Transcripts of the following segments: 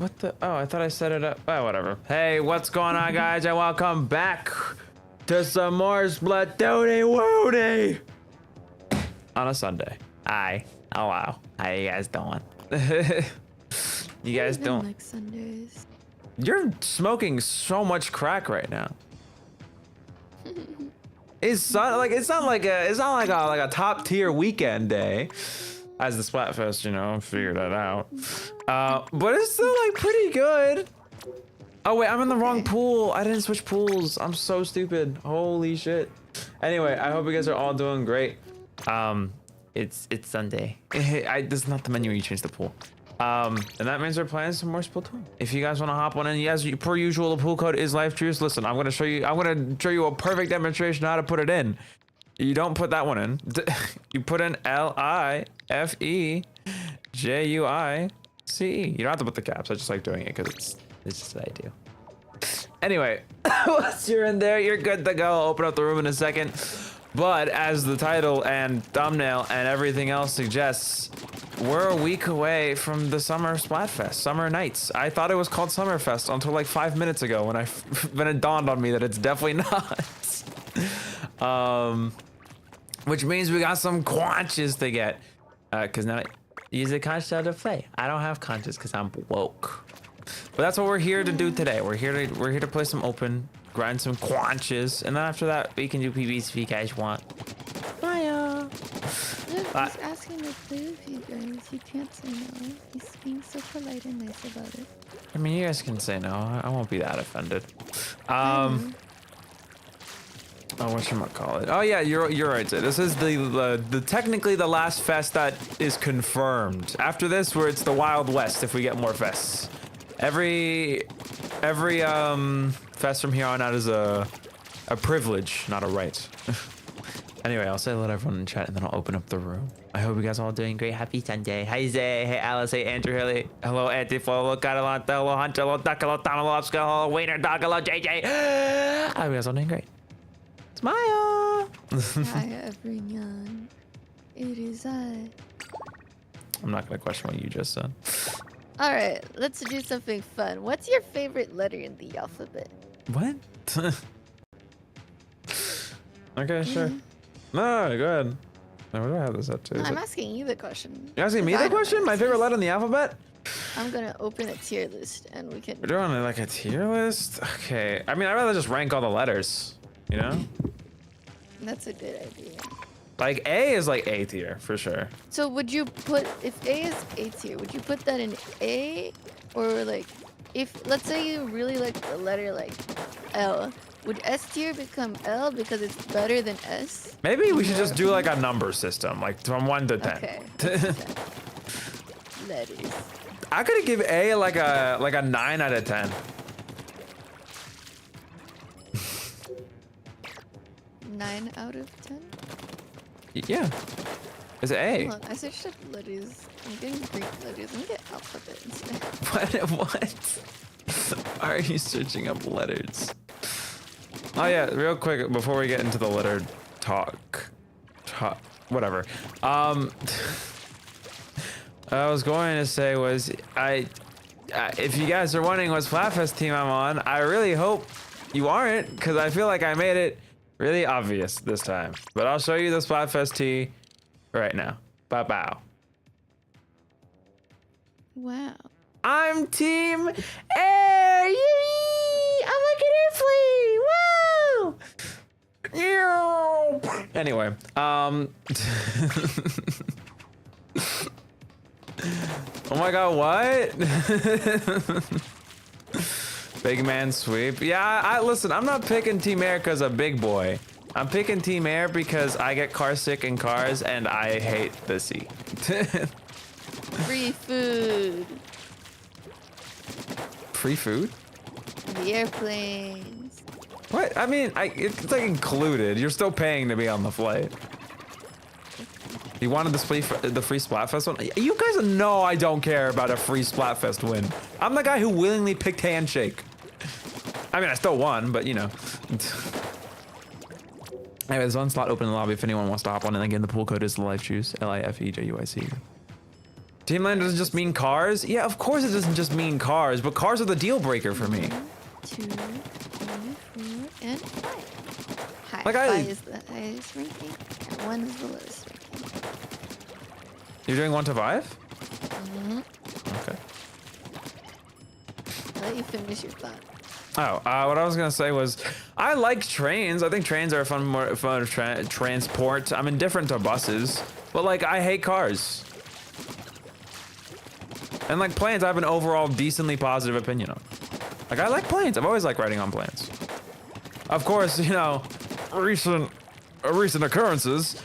What the? Oh, I thought I set it up. Oh, whatever. Hey, what's going on, guys? And welcome back to some more Splatoon Woody on a Sunday. Hi. Oh, wow. How you guys doing? You guys don't like Sundays. You're smoking so much crack right now. It's not like a top tier weekend day, as the Splatfest, you know, figured that out. But it's still like pretty good. Oh wait, I'm in the wrong pool. I didn't switch pools. I'm so stupid. Holy shit. Anyway, I hope you guys are all doing great. It's Sunday. This is not the menu where you change the pool. And that means we're playing some more Splatoon. If you guys want to hop on in, yes, per usual, the pool code is LifeJuice. Listen, I'm gonna show you a perfect demonstration of how to put it in. You don't put that one in. You put in LifeJuice. You don't have to put the caps. I just like doing it because it's just what I do. Anyway, once you're in there, you're good to go. I'll open up the room in a second. But as the title and thumbnail and everything else suggests, we're a week away from the Summer Splatfest, Summer Nights. I thought it was called SummerFest until like 5 minutes ago when it dawned on me that it's definitely not. Which means we got some conches to get. Cause now use a conch to play. I don't have conches cause I'm woke. But that's what we're here to do today. We're here to play some open, grind some conches, and then after that we can do PBs if you guys want. Bye. He's asking to play with you guys. He can't say no. He's being so polite and nice about it. I mean, you guys can say no. I won't be that offended. Oh, whatchamacallit? Oh yeah, you're right. This is the technically the last fest that is confirmed. After this, where it's the Wild West if we get more fests. Every fest from here on out is a privilege, not a right. Anyway, I'll say hello to everyone in chat and then I'll open up the room. I hope you guys are all doing great. Happy Sunday. Hi Zay, hey Alice, hey Andrew, hello Antifo, hello Catalanta, hello Hunter, hello Duck, hello Tom, hello Oscar, hello Wiener Dog, hello JJ. I hope you guys are all doing great. It's Maya. Hi everyone. It is I. I'm not gonna question what you just said. Alright, let's do something fun. What's your favorite letter in the alphabet? What? Okay, sure. No, go ahead. Where do I have this up to? No, I'm asking you the question. You're asking me the question? My favorite letter in the alphabet? I'm gonna open a tier list and we can... We're doing like a tier list? Okay. I mean, I'd rather just rank all the letters, you know? That's a good idea. Like A is like A tier, for sure. So would you put, if A is A tier, would you put that in A? Or like, if, let's say you really like the letter like L, would S tier become L because it's better than S? Maybe we should just do like a number system, like from 1 to 10. Okay. Letters. I could give A like a 9 out of 10. 9 out of 10? Yeah. It's A. Hold on, I searched up letters. I'm getting Greek letters. Let me get alphabet instead. What? Why are you searching up letters? Oh yeah, real quick before we get into the letter talk, whatever. I was going to say was if you guys are wondering what Splatfest team I'm on, I really hope you aren't, because I feel like I made it really obvious this time. But I'll show you the Splatfest tee right now. Bow bow. Wow. I'm Team Air. Yee! I'm like an airplane. Woo! Anyway, oh my god, what? Big man sweep. Yeah, listen, I'm not picking Team Air because I'm a big boy. I'm picking Team Air because I get car sick in cars and I hate the sea. Free food. Free food? The airplanes. What? I mean, it's like included. You're still paying to be on the flight. You wanted the free Splatfest one? You guys know I don't care about a free Splatfest win. I'm the guy who willingly picked Handshake. I mean, I still won, but you know. Anyway, there's one slot open in the lobby if anyone wants to hop on. And again, the pool code is LifeJuice, LIFEJUIC. Teamland doesn't just mean cars? Yeah, of course it doesn't just mean cars, but cars are the deal breaker for me. 2, 3, 4, and 5. High Like 5 is the highest ranking, and 1 is the lowest ranking. You're doing 1 to 5? Okay. I'll let you finish your thought. Oh, what I was gonna say was, I like trains. I think trains are a fun of transport. I'm indifferent to buses, but like I hate cars. And like planes, I have an overall decently positive opinion on. Like I like planes. I've always liked riding on planes. Of course, you know, recent occurrences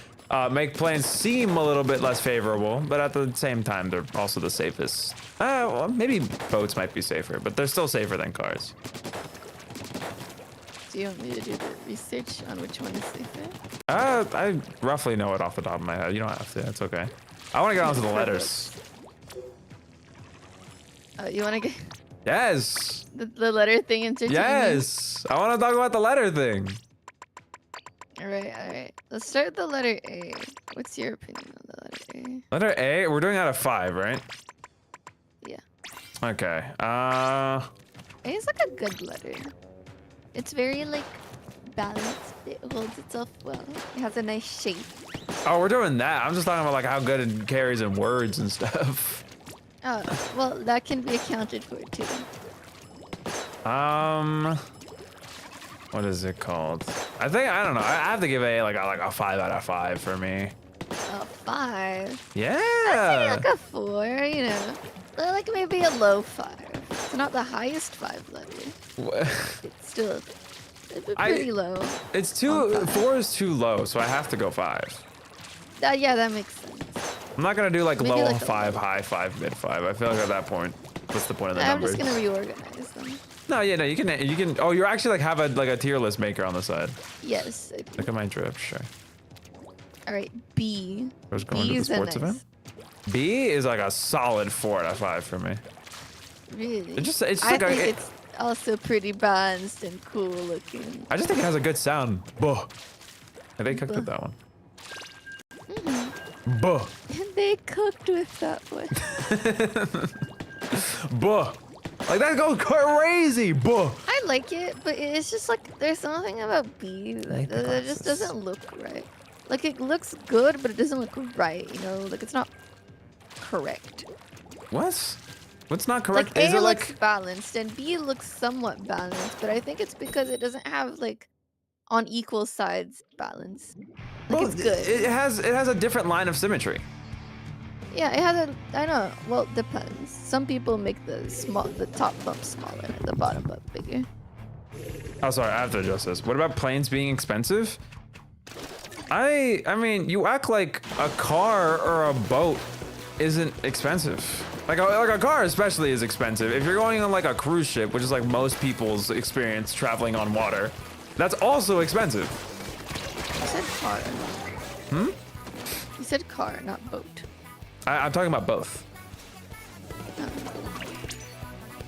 make planes seem a little bit less favorable, but at the same time, they're also the safest. Well, maybe boats might be safer, but they're still safer than cars. Do you want me to do the research on which one is safer? I roughly know it off the top of my head. You don't have to. It's okay. I want to get onto the letters. You want to get Yes. the letter thing entertaining? Yes. I want to talk about the letter thing. All right. Let's start with the letter A. What's your opinion on the letter A? Letter A. We're doing out of 5, right? Yeah. Okay. A is like a good letter. It's very like balanced. It holds itself well. It has a nice shape. Oh, we're doing that. I'm just talking about like how good it carries in words and stuff. Oh, well, that can be accounted for too. What is it called? I don't know. I have to give A like a 5 out of 5 for me. A 5. Yeah. I'd say like a 4. You know, like maybe a low 5. It's not the highest 5 letter. It's still pretty low. It's too 4 is too low, so I have to go 5. Yeah, that makes sense. I'm not gonna do like Maybe low like a 5, low. high 5, mid 5. I feel like at that point, what's the point of the I'm numbers? just gonna reorganize them. No, yeah, no, you can. Oh, you actually like have a tier list maker on the side. Yes. I do. Look at my drip, sure. All right, B. I was going to the is a sports nice. event. B is like a solid 4 out of 5 for me. Really? It's just I like think a, it's also pretty balanced and cool looking. I just think it has a good sound. Buh. And they cooked with that one. Buh. And they cooked with that one. Buh. Like that goes crazy. Buh. I like it, but it's just like there's something about B that just doesn't look right. Like it looks good, but it doesn't look right. You know, like it's not correct. What? What's not correct? Like Is A it looks like balanced and B looks somewhat balanced, but I think it's because it doesn't have like on equal sides balance. Like well, it's good. It has a different line of symmetry. Yeah, it has a. I know. Well, it depends. Some people make the top bump smaller, and the bottom bump bigger. Oh, sorry, I have to adjust this. What about planes being expensive? I mean, you act like a car or a boat isn't expensive. Like a car especially is expensive. If you're going on like a cruise ship, which is like most people's experience traveling on water, that's also expensive. You said car. Hmm? You said car, not boat. I'm talking about both.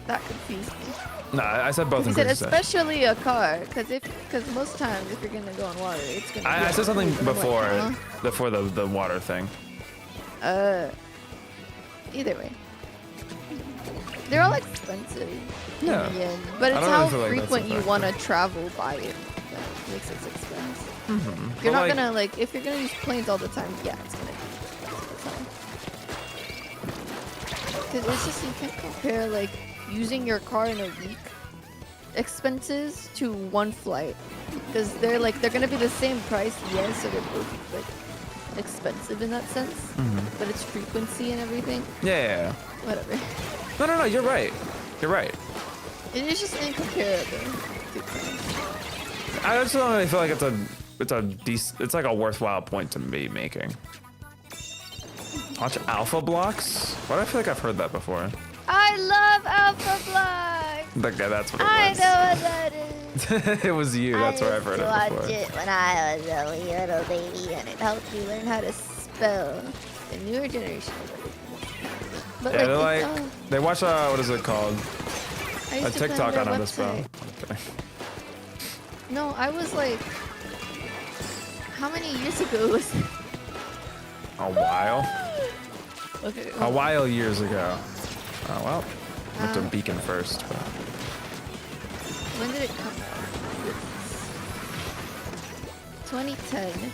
That confused me. No, I said both. You said inclusive. especially a car, because most times if you're gonna go on water, it's gonna. I said something before, Like, before the water thing. Either way, they're all expensive. Yeah. In the end. But it's I don't how really feel like that's frequent a you factor. want to travel by it that makes it expensive. Mm-hmm. You're not gonna like if you're gonna use planes all the time. Yeah, it's gonna be expensive. Because it's just you can't compare like using your car in a week expenses to one flight because they're gonna be the same price. Yes, so they're both like expensive in that sense. Mm-hmm. But it's frequency and everything. Yeah. Whatever. No. You're right. You're right. It is just incomparable. Two things. I just don't really feel like it's like a worthwhile point to be making. Watch Alpha Blocks? Why do I feel like I've heard that before? I love Alpha Blocks. Okay, that's what it I was. know what that is. It was you. That's where I've heard it I before. used to watch it when I was a little baby, and it helped me learn how to spell. The newer generation. But Yeah, they're it's like all- they watch what is it called? I A used to play TikTok their on how to spell. website. Okay. No, I was like, how many years ago was it? A while. Okay. A while years ago. Oh well. Went to Um, Beacon first. But... When did it come out? 2010.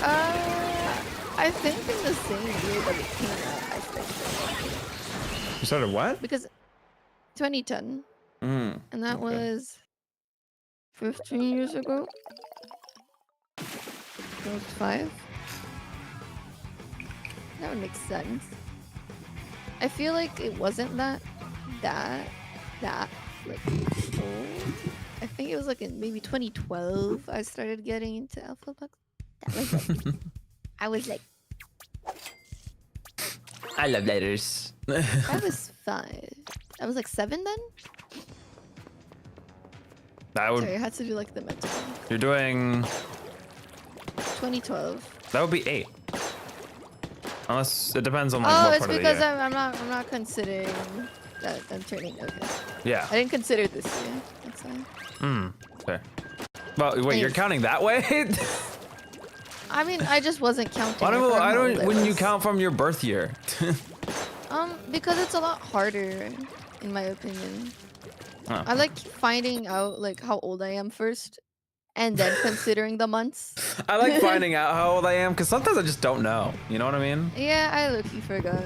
I think in the same year that it came out, I think. You started what? Because 2010, and that okay. was 15 years ago. That was 5. That would make sense. I feel like it wasn't that like old. I think it was like in maybe 2012 I started getting into Alpha Bucks. That was like I was like I love letters. I was 5. I was like 7 then? That would. Sorry, I had to do like the mental. You're doing. 2012. That would be 8. Unless it depends on like Oh, what it's part of the because year. I'm not considering that I'm turning. Okay. Yeah. I didn't consider this year. That's why. Fair. Well, wait, you're Anyways. counting that way? I mean, I just wasn't counting. Why it don't, from I how don't, old I when you was. count from your birth year? Because it's a lot harder, in my opinion. Oh. I like finding out like how old I am first, and then considering the months. I like finding out how old I am because sometimes I just don't know. You know what I mean? Yeah, I look-y forgot.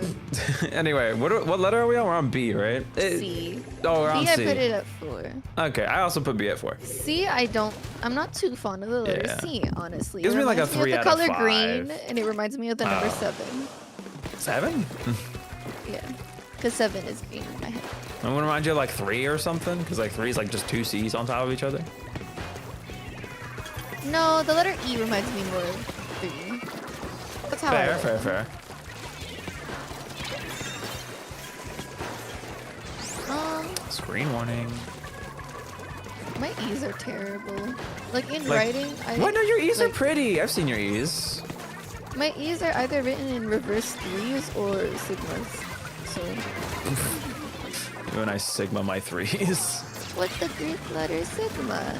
Anyway, what letter are we on? We're on B, right? C. Oh, we're on B, I C. put it at 4. Okay, I also put B at 4. C, I'm not too fond of the letter Yeah. C, honestly. Gives It me like a reminds of 3 the out of color 5. green, and it reminds me of the number 7. 7? Yeah, because 7 is green in my head. I'm gonna remind you of like 3 or something, because like 3 is like just 2 C's on top of each other. No, the letter E reminds me more of 3. That's how I Fair. Screen warning. My E's are terrible. Like in writing, What? No, your E's are like, pretty. I've seen your E's. My E's are either written in reverse 3s or sigmas. So Do a nice sigma my 3's. what's the Greek letter sigma?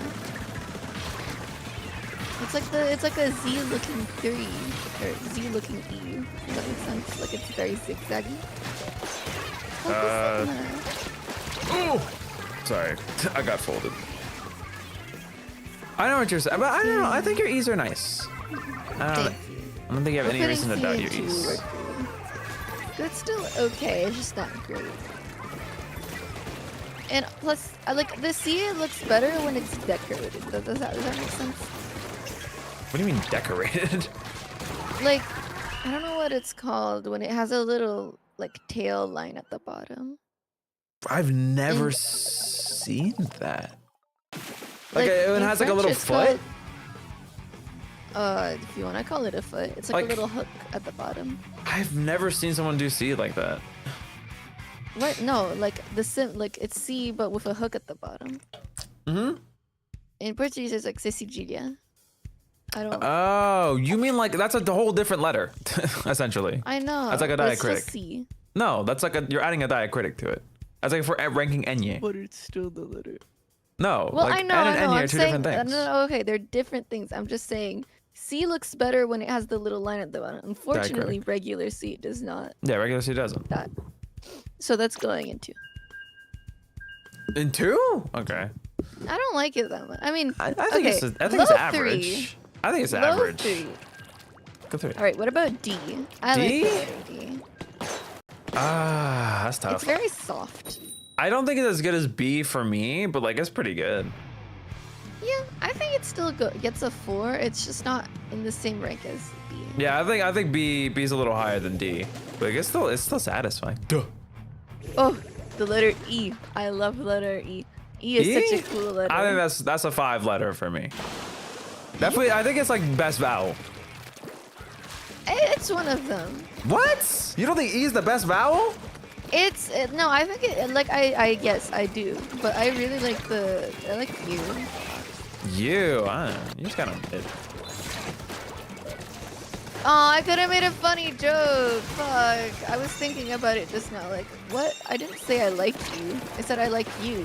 It's like a Z looking 3 or Z looking E. Does that make sense? Like it's very zigzaggy. What's the sigma? Oh! Sorry, I got folded. I know what you're saying, but I don't know. I think your E's are nice. I don't think you have any reason to doubt your E's. It's still okay. It's just not great. And plus, I like the C looks better when it's decorated. Does that make sense? What do you mean decorated? Like, I don't know what it's called when it has a little like tail line at the bottom. I've never seen that. Like, Like, it in has like a French, little it's foot? If you want to call it a foot, it's like a little hook at the bottom. I've never seen someone do C like that. What? No, like like it's C but with a hook at the bottom. Mm-hmm. In Portuguese, it's like Cecilia. I don't. Oh, you mean like that's a whole different letter, essentially. I know. That's like a but it's diacritic. just C. No, that's like you're adding a diacritic to it. That's like for ranking enye. But it's still the letter. No, Well, like I know. N and I know. enye I'm are two saying, different things. no, okay, they're different things. I'm just saying C looks better when it has the little line at the bottom. Unfortunately, regular C does not. Yeah, regular C doesn't. That. So that's going into. In 2? Okay. I don't like it that much. I mean, I think okay, it's low average. 3. I think it's Low average. 3. Go 3. All right, what about D? I D? like the letter D. Ah, that's tough. It's very soft. I don't think it's as good as B for me, but like it's pretty good. Yeah, I think it's still good. Gets a 4. It's just not in the same rank as B. Yeah, I think B's a little higher than D, but it's still satisfying. Duh. Oh, the letter E. I love the letter E. E is such a cool letter. I think that's a 5 letter for me. Definitely, I think it's like best vowel. It's one of them. What? You don't think E is the best vowel? It's no, I think it like I guess I do, but I really like I like you. You just kind of. Oh, I could have made a funny joke. Fuck. I was thinking about it just now. Like, what? I didn't say I like you. I said I like you.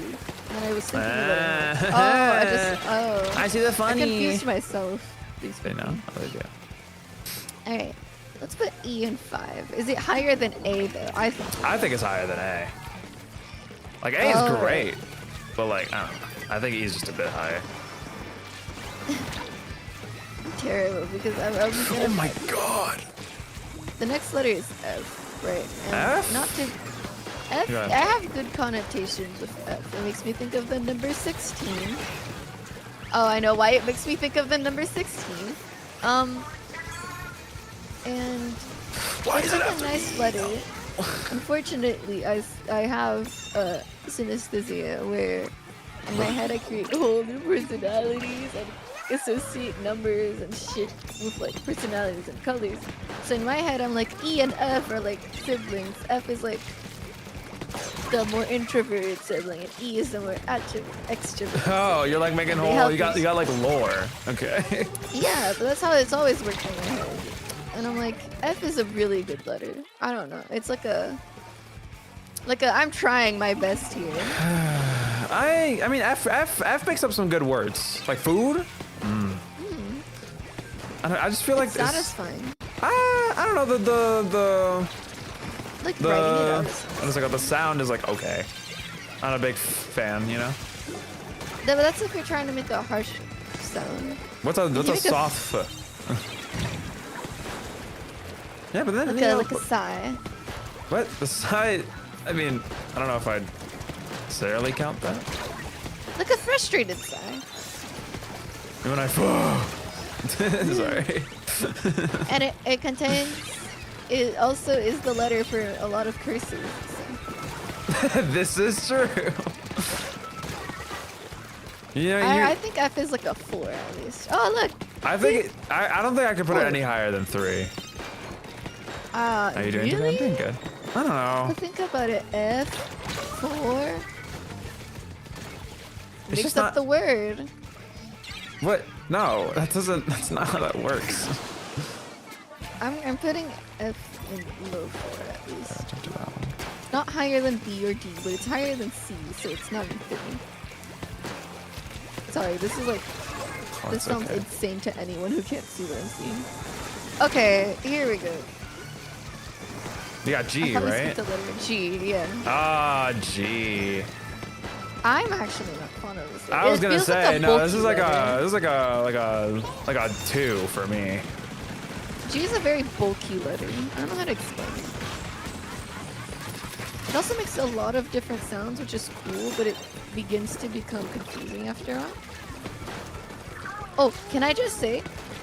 And I was thinking about it. I see the funny. I confused myself. Please You forgive know, me. I like it. Alright. Let's put E in 5. Is it higher than A though? I think it's higher than A. Like A is Oh, great, but like I don't know. I think E is just a bit higher. terrible because I'm gonna. Oh my god. The next letter is F, right? And F? Not to. F. Yeah. I have good connotations with F. It makes me think of the number 16. Oh, I know why it makes me think of the number 16. And Why it's is it like a after nice E? letter. Unfortunately, I have synesthesia where in my head I create whole new personalities and associate numbers and shit with like personalities and colors. So in my head I'm like E and F are like siblings. F is like the more introverted sibling and E is the more extroverted. Oh, you're like making They whole. help You got you. like lore. Okay. Yeah, but that's how it's always worked in my head. And I'm like, F is a really good letter. I don't know. It's like a I'm trying my best here. I mean F makes up some good words like food. I just feel like It's this. satisfying. I don't know the Like writing it out. what is it called? The sound is like okay. Not a big fan, you know. But that's if you're trying to make a harsh sound. What's a make a- soft? Yeah, but then Like you know, like a sigh. what the side? I mean, I don't know if I'd necessarily count that. Like a frustrated sigh. When I sorry. And it contains it also is the letter for a lot of curses. So. This is true. You know, I think F is like a 4 at least. Oh look. I think I don't think I could put it any higher than 3. How you doing today? Really? I'm doing good. I don't know. Think about it. F 4. It's Mix just up not. the word. What? No, that doesn't. That's not how that works. I'm putting F in low 4 at least. Not higher than B or D, but it's higher than C, so it's not inferior. Sorry, this is like Oh, this it's sounds okay. insane to anyone who can't see what I'm seeing. Okay, here we go. You got I G, thought we right? skipped the letter G, yeah. Ah, G. I'm actually not fond of this. I was It gonna feels like say a no. This is bulky like letter. a. This is like a 2 for me. G is a very bulky letter. I don't know how to explain it. It also makes a lot of different sounds, which is cool, but it begins to become confusing after a while. Oh, can I just say,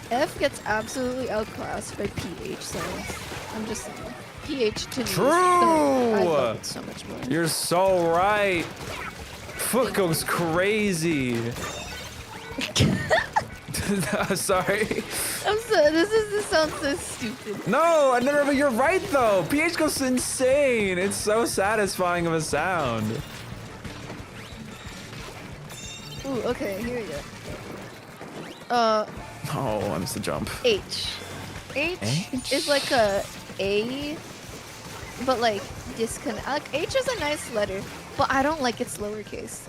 F gets absolutely outclassed by PH sounds. I'm just saying. PH to me is True! I love it so much more. You're so right. Foot goes crazy. Sorry. I'm so this sounds so stupid. No, no, but you're right though. PH goes insane. It's so satisfying of a sound. Ooh, okay, here we go. Oh, I missed the jump. H. H is like a A, but like disconnect. Like H is a nice letter, but I don't like its lowercase.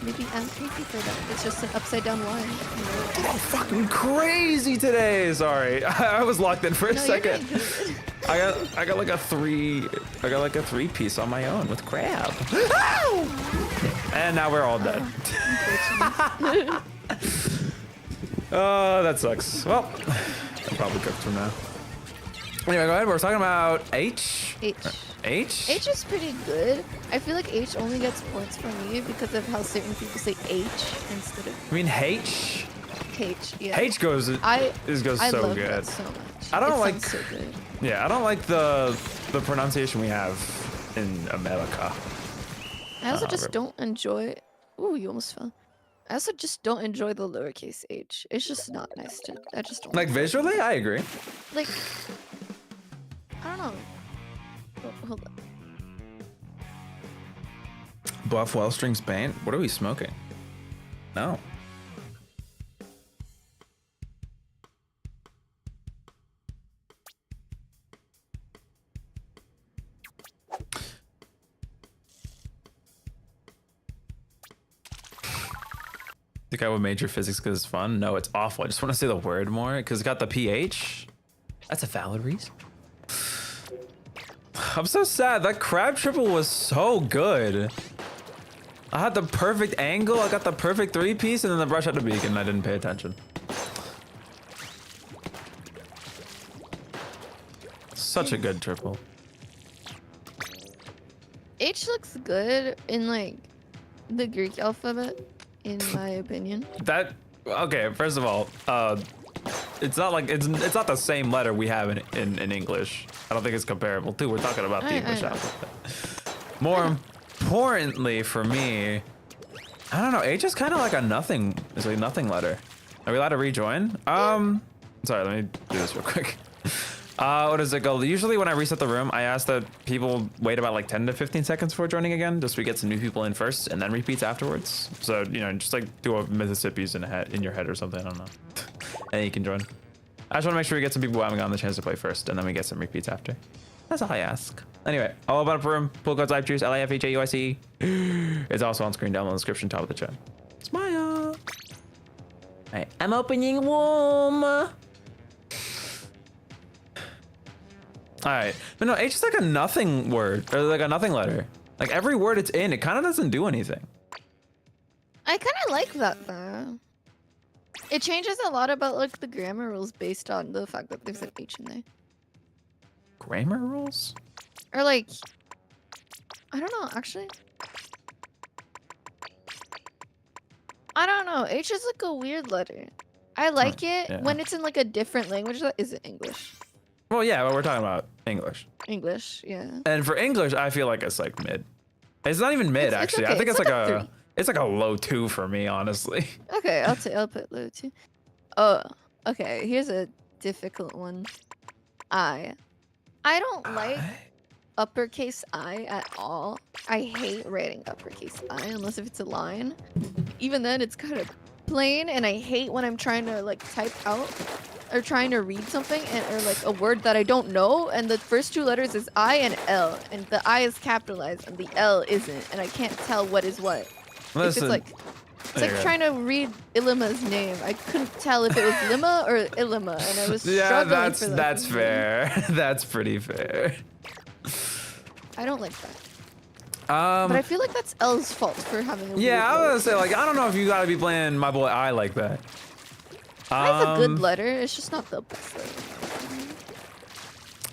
Maybe I'm creepy for that. It's just an upside down line. I'm fucking crazy today. Sorry, I was locked in for a No, you're second. doing good. I got like a 3 piece on my own with crab. And now we're all dead. Oh, that sucks. Well, I'm probably cooked from now. Anyway, go ahead. We're talking about H. H. H. H is pretty good. I feel like H only gets points for me because of how certain people say H instead of I mean H. H. Yeah. H goes. I goes I so love good. that so much. I don't it like- sounds so good. Yeah, I don't like the pronunciation we have in America. I also just rip. don't enjoy. Ooh, you almost fell. I also just don't enjoy the lowercase h. It's just not nice to. I just don't Like visually, I agree. like. I don't know. Oh, hold on. Buff Wellstrings paint. What are we smoking? No. The guy with major physics because it's fun. No, it's awful. I just want to say the word more because it's got the PH. That's a valid reason. I'm so sad. That crab triple was so good. I had the perfect angle. I got the perfect 3-piece, and then the brush had the beacon, and I didn't pay attention. Such a good triple. H looks good in like the Greek alphabet, in my opinion. That okay? First of all, it's not like it's not the same letter we have in English. I don't think it's comparable too. We're talking about the English alphabet. More importantly for me, I don't know. H is kind of like a nothing. It's like a nothing letter. Are we allowed to rejoin? Sorry. Let me do this real quick. What does it go? Usually when I reset the room, I ask that people wait about like 10 to 15 seconds before joining again, just so we get some new people in first and then repeats afterwards. So, you know, just like do a Mississippi's in your head or something, I don't know. And then you can join. I just want to make sure we get some people who haven't gotten the chance to play first, and then we get some repeats after. That's all I ask. Anyway, all about a room, pull codes LifeJuice, LIFHAUICE. It's also on screen down in the description, top of the chat. Smile. Alright, I'm opening womb. Alright, but no, H is like a nothing word, or like a nothing letter. Like every word it's in, it kind of doesn't do anything. I kind of like that though. It changes a lot about like the grammar rules based on the fact that there's an H in there. Grammar rules? Or like, I don't know, actually. I don't know, H is like a weird letter. I like it when it's in like a different language that isn't English. Well, yeah, but we're talking about English. English, yeah. And for English, I feel like it's like mid. It's not even mid, actually. Okay. I think it's like a 3. it's like a low 2 for me, honestly. Okay, I'll put low 2. Oh, okay. Here's a difficult one. I don't like uppercase I at all. I hate writing uppercase I unless if it's a line. Even then, it's kind of plain, and I hate when I'm trying to like type out or trying to read something or like a word that I don't know, and the first 2 letters is I and L, and the I is capitalized and the L isn't, and I can't tell what is what. Listen, It's like trying to read Ilima's name. I couldn't tell if it was Lima or Ilima, and I was struggling for that. That's fair. That's pretty fair. I don't like that. But I feel like that's L's fault for having a weird I was letter. gonna say, like, I don't know if you gotta be playing my boy I like that. I's a good letter. It's just not the best letter.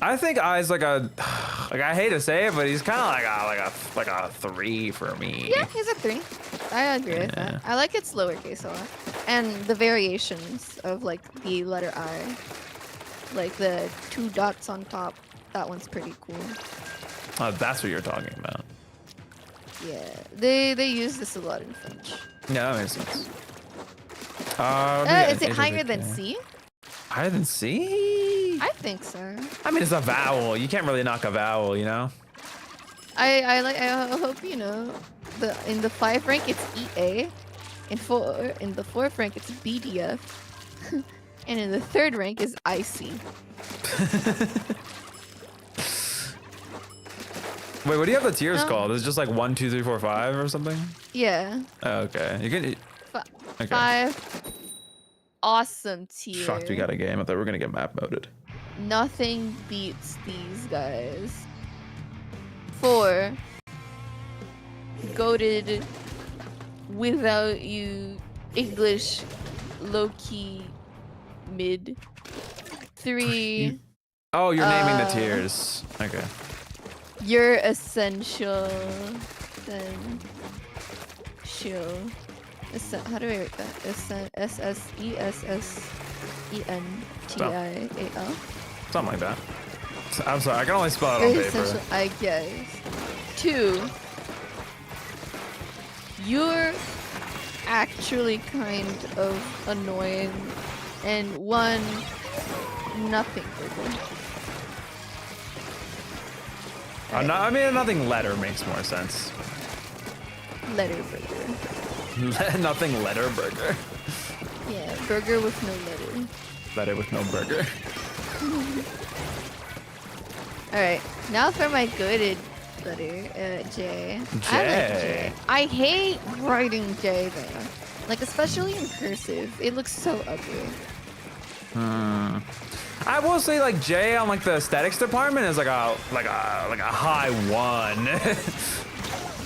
I think I's like a, like I hate to say it, but he's kind of like a 3 for me. Yeah, he's a 3. I agree with that. I like its lowercase a lot, and the variations of like the letter I, like the 2 dots on top. That one's pretty cool. Oh, that's what you're talking about. Yeah, they use this a lot in French. Yeah, that makes sense. Is it higher than C? Higher than C? I think so. I mean, it's a vowel. You can't really knock a vowel, you know? I hope you know. In the 5 rank it's EA. In the 4th rank it's BDF. And in the 3rd rank is IC. Wait, what do you have the tiers called? Is it just like 1, 2, 3, 4, 5 or something? Yeah. Oh, okay. You can. Okay. 5. Awesome tier. Shocked we got a game. I thought we were gonna get map moded. Nothing beats these guys. 4. Goated without you. English low-key mid. 3. Oh, you're naming the tiers. Okay. You're essential. Then show. How do I write that? SSESSENTIAL. Something like that. I'm sorry, I can only spell it on paper. Essential, I guess. 2. You're actually kind of annoying. And 1. Nothing burger. I mean, nothing letter makes more sense. Letter burger. Nothing letter burger. Yeah, burger with no letter. Letter with no burger. Alright, now for my goated letter, J. I like J. I hate writing J though. Like especially in cursive, it looks so ugly. I will say like J on like the aesthetics department is like a high 1.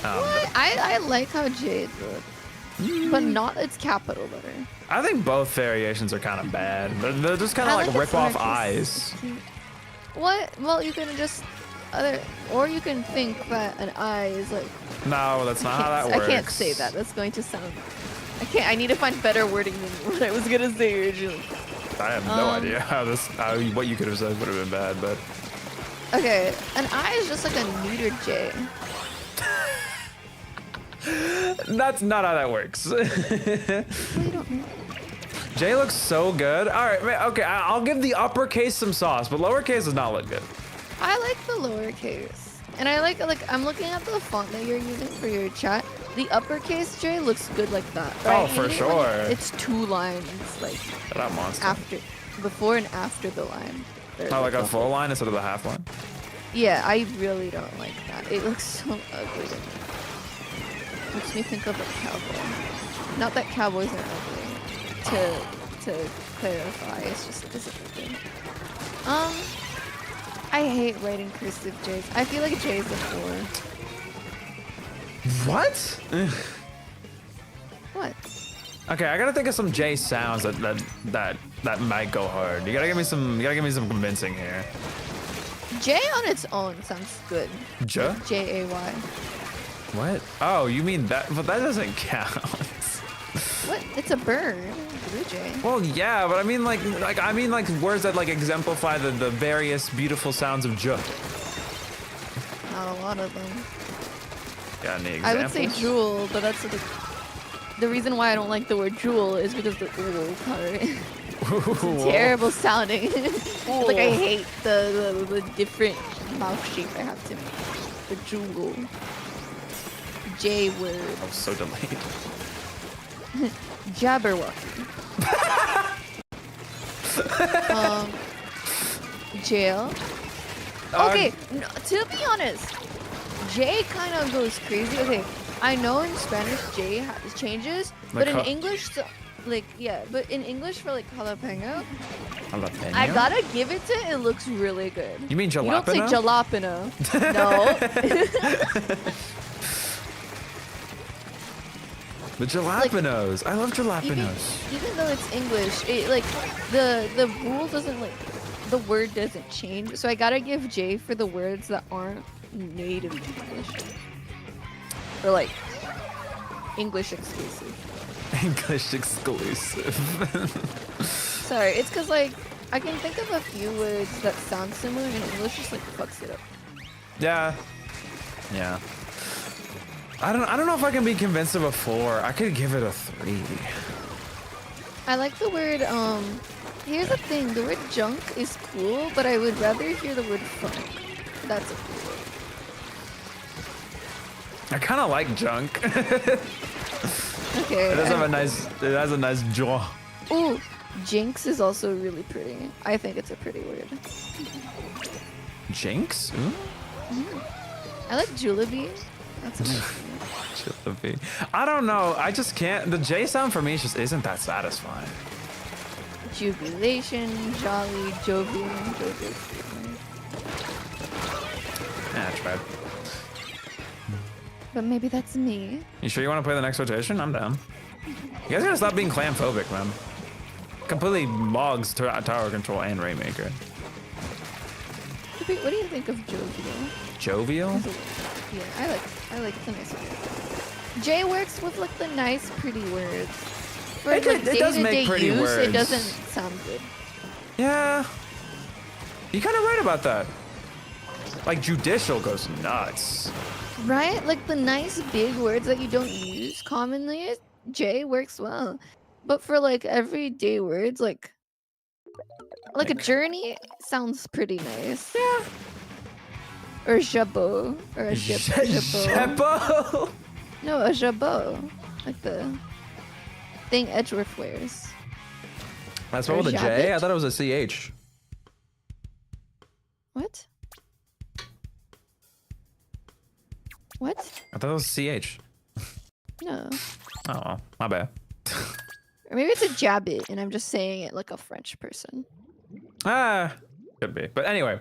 What? I like how Jade looks, but not its capital letter. I think both variations are kind of bad. They're just kind of I like its rip off anarchist. eyes. What? Well, you can just or you can think that an eye is like. No, that's not how that works. I can't say that. That's going to sound. I can't. I need to find better wording than what I was gonna say originally. I have no idea how what you could have said would have been bad, but. Okay, an eye is just like a neuter J. That's not how that works. Well, you don't know. J looks so good. All right, okay, I'll give the uppercase some sauce, but lowercase does not look good. I like the lowercase, and I like I'm looking at the font that you're using for your chat. The uppercase J looks good like that. But Oh, I for hate it when sure. It's 2 lines, like That monster. before and after the line. They're Oh, like a the full line instead of the half line? Yeah, I really don't like that. It looks so ugly to me. Makes me think of a cowboy. Not that cowboys are ugly. To clarify, it's just disappointing. I hate writing cursive J's. I feel like J's a 4. What? What? Okay, I gotta think of some J sounds that might go hard. You gotta give me some convincing here. J on its own sounds good. J? J-A-Y. What? Oh, you mean that? But that doesn't count. What? It's a bird. Blue jay. Well, yeah, but I mean like words that like exemplify the various beautiful sounds of J. Not a lot of them. Got any I examples? would say jewel, but that's the reason why I don't like the word jewel is because the ooh part. It's terrible sounding. Like I hate the different mouth shape I have to make. The jewel. J word. I'm so delayed. Jabberwocky. Jail. Okay, no, to be honest, J kind of goes crazy. Okay, I know in Spanish J changes, but in English, like yeah, but in English for like jalapeno, Jalapeno? I gotta give it to it. It looks really good. You mean You don't say jalapeno? jalapeno. No. The jalapenos. I love jalapenos. Even though it's English, it like the rule doesn't like the word doesn't change. So I gotta give J for the words that aren't native English or like English exclusive. English exclusive. Sorry, it's because like I can think of a few words that sound similar and English just like fucks it up. Yeah. Yeah. I don't know if I can be convinced of a 4. I could give it a 3. I like the word here's the thing, the word junk is cool, but I would rather hear the word funk. That's a cool word. I kind of like junk. Okay. It does have a nice jaw. Ooh, jinx is also really pretty. I think it's a pretty word. Jinx? Ooh. I like Julebi. That's a nice one. Julebi. I don't know. I just can't. The J sound for me just isn't that satisfying. Jubilation, jolly, jovial, jovial. Yeah, I tried. But maybe that's me. You sure you want to play the next rotation? I'm down. You guys gotta stop being clanphobic, man. Completely mogs tower control and Rainmaker. What do you think of jovial? Jovial? Yeah, I like the nice word. J works with like the nice, pretty words. For It like does make day-to-day pretty use, words. it doesn't sound good. Yeah. You're kind of right about that. Like judicial goes nuts. Right? Like the nice big words that you don't use commonly, J works well. But for like everyday words, like a journey sounds pretty nice. Yeah. Or jabot. Or a jabot. Jabot? No, a jabot. Like the thing Edgeworth wears. That's Or what with a J? jabot. I thought it was a CH. What? What? I thought it was CH. No. Oh, well, my bad. Or maybe it's a jabbit, and I'm just saying it like a French person. Ah, could be. But anyway.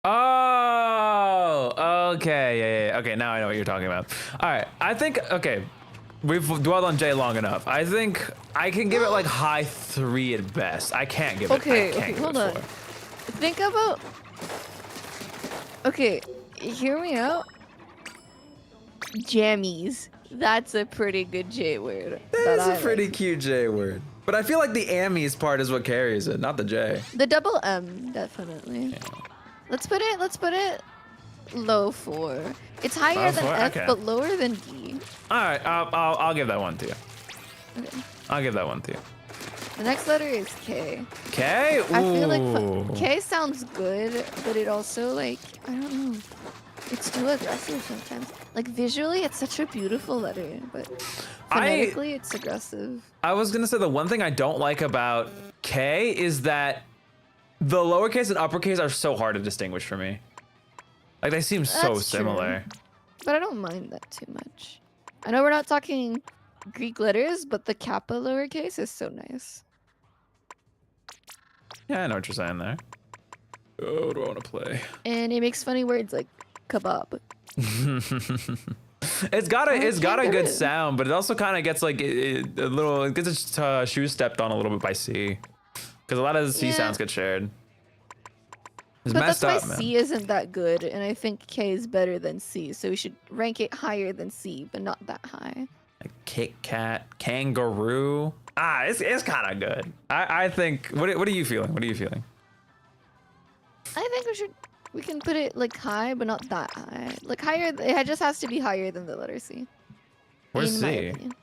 Oh, okay. Yeah. Okay, now I know what you're talking about. All right, I think, okay, we've dwelled on J long enough. I think I can give it like high 3 at best. I can't give it. Okay, hold on. 4. Think about. Okay, hear me out. Jammies. That's a pretty good J word. That's a pretty cute J word. But I feel like the Amy's part is what carries it, not the J. The double M, definitely. Yeah. Let's put it low 4. It's higher Low than 4? F, Okay. but lower than D. All right, I'll give that one to you. Okay. I'll give that one to you. The next letter is K. K? Ooh. I feel like K sounds good, but it also like, I don't know. It's too aggressive sometimes. Like visually, it's such a beautiful letter, but phonetically, it's aggressive. I was gonna say the one thing I don't like about K is that the lowercase and uppercase are so hard to distinguish for me. Like they seem so That's similar. true. But I don't mind that too much. I know we're not talking Greek letters, but the kappa lowercase is so nice. Yeah, I know what you're saying there. Oh, what do I want to play? And it makes funny words like kebab. It's got a good it. sound, but it also kind of gets like a little. It gets its shoe stepped on a little bit by C, because a lot of the C sounds get shared. It's But messed that's up, why man. C isn't that good, and I think K is better than C, so we should rank it higher than C, but not that high. Like Kit Kat, kangaroo. It's kind of good. I think. What are you feeling? What are you feeling? I think we can put it like high, but not that high. Like higher, it just has to be higher than the letter C. Where's in my C? opinion.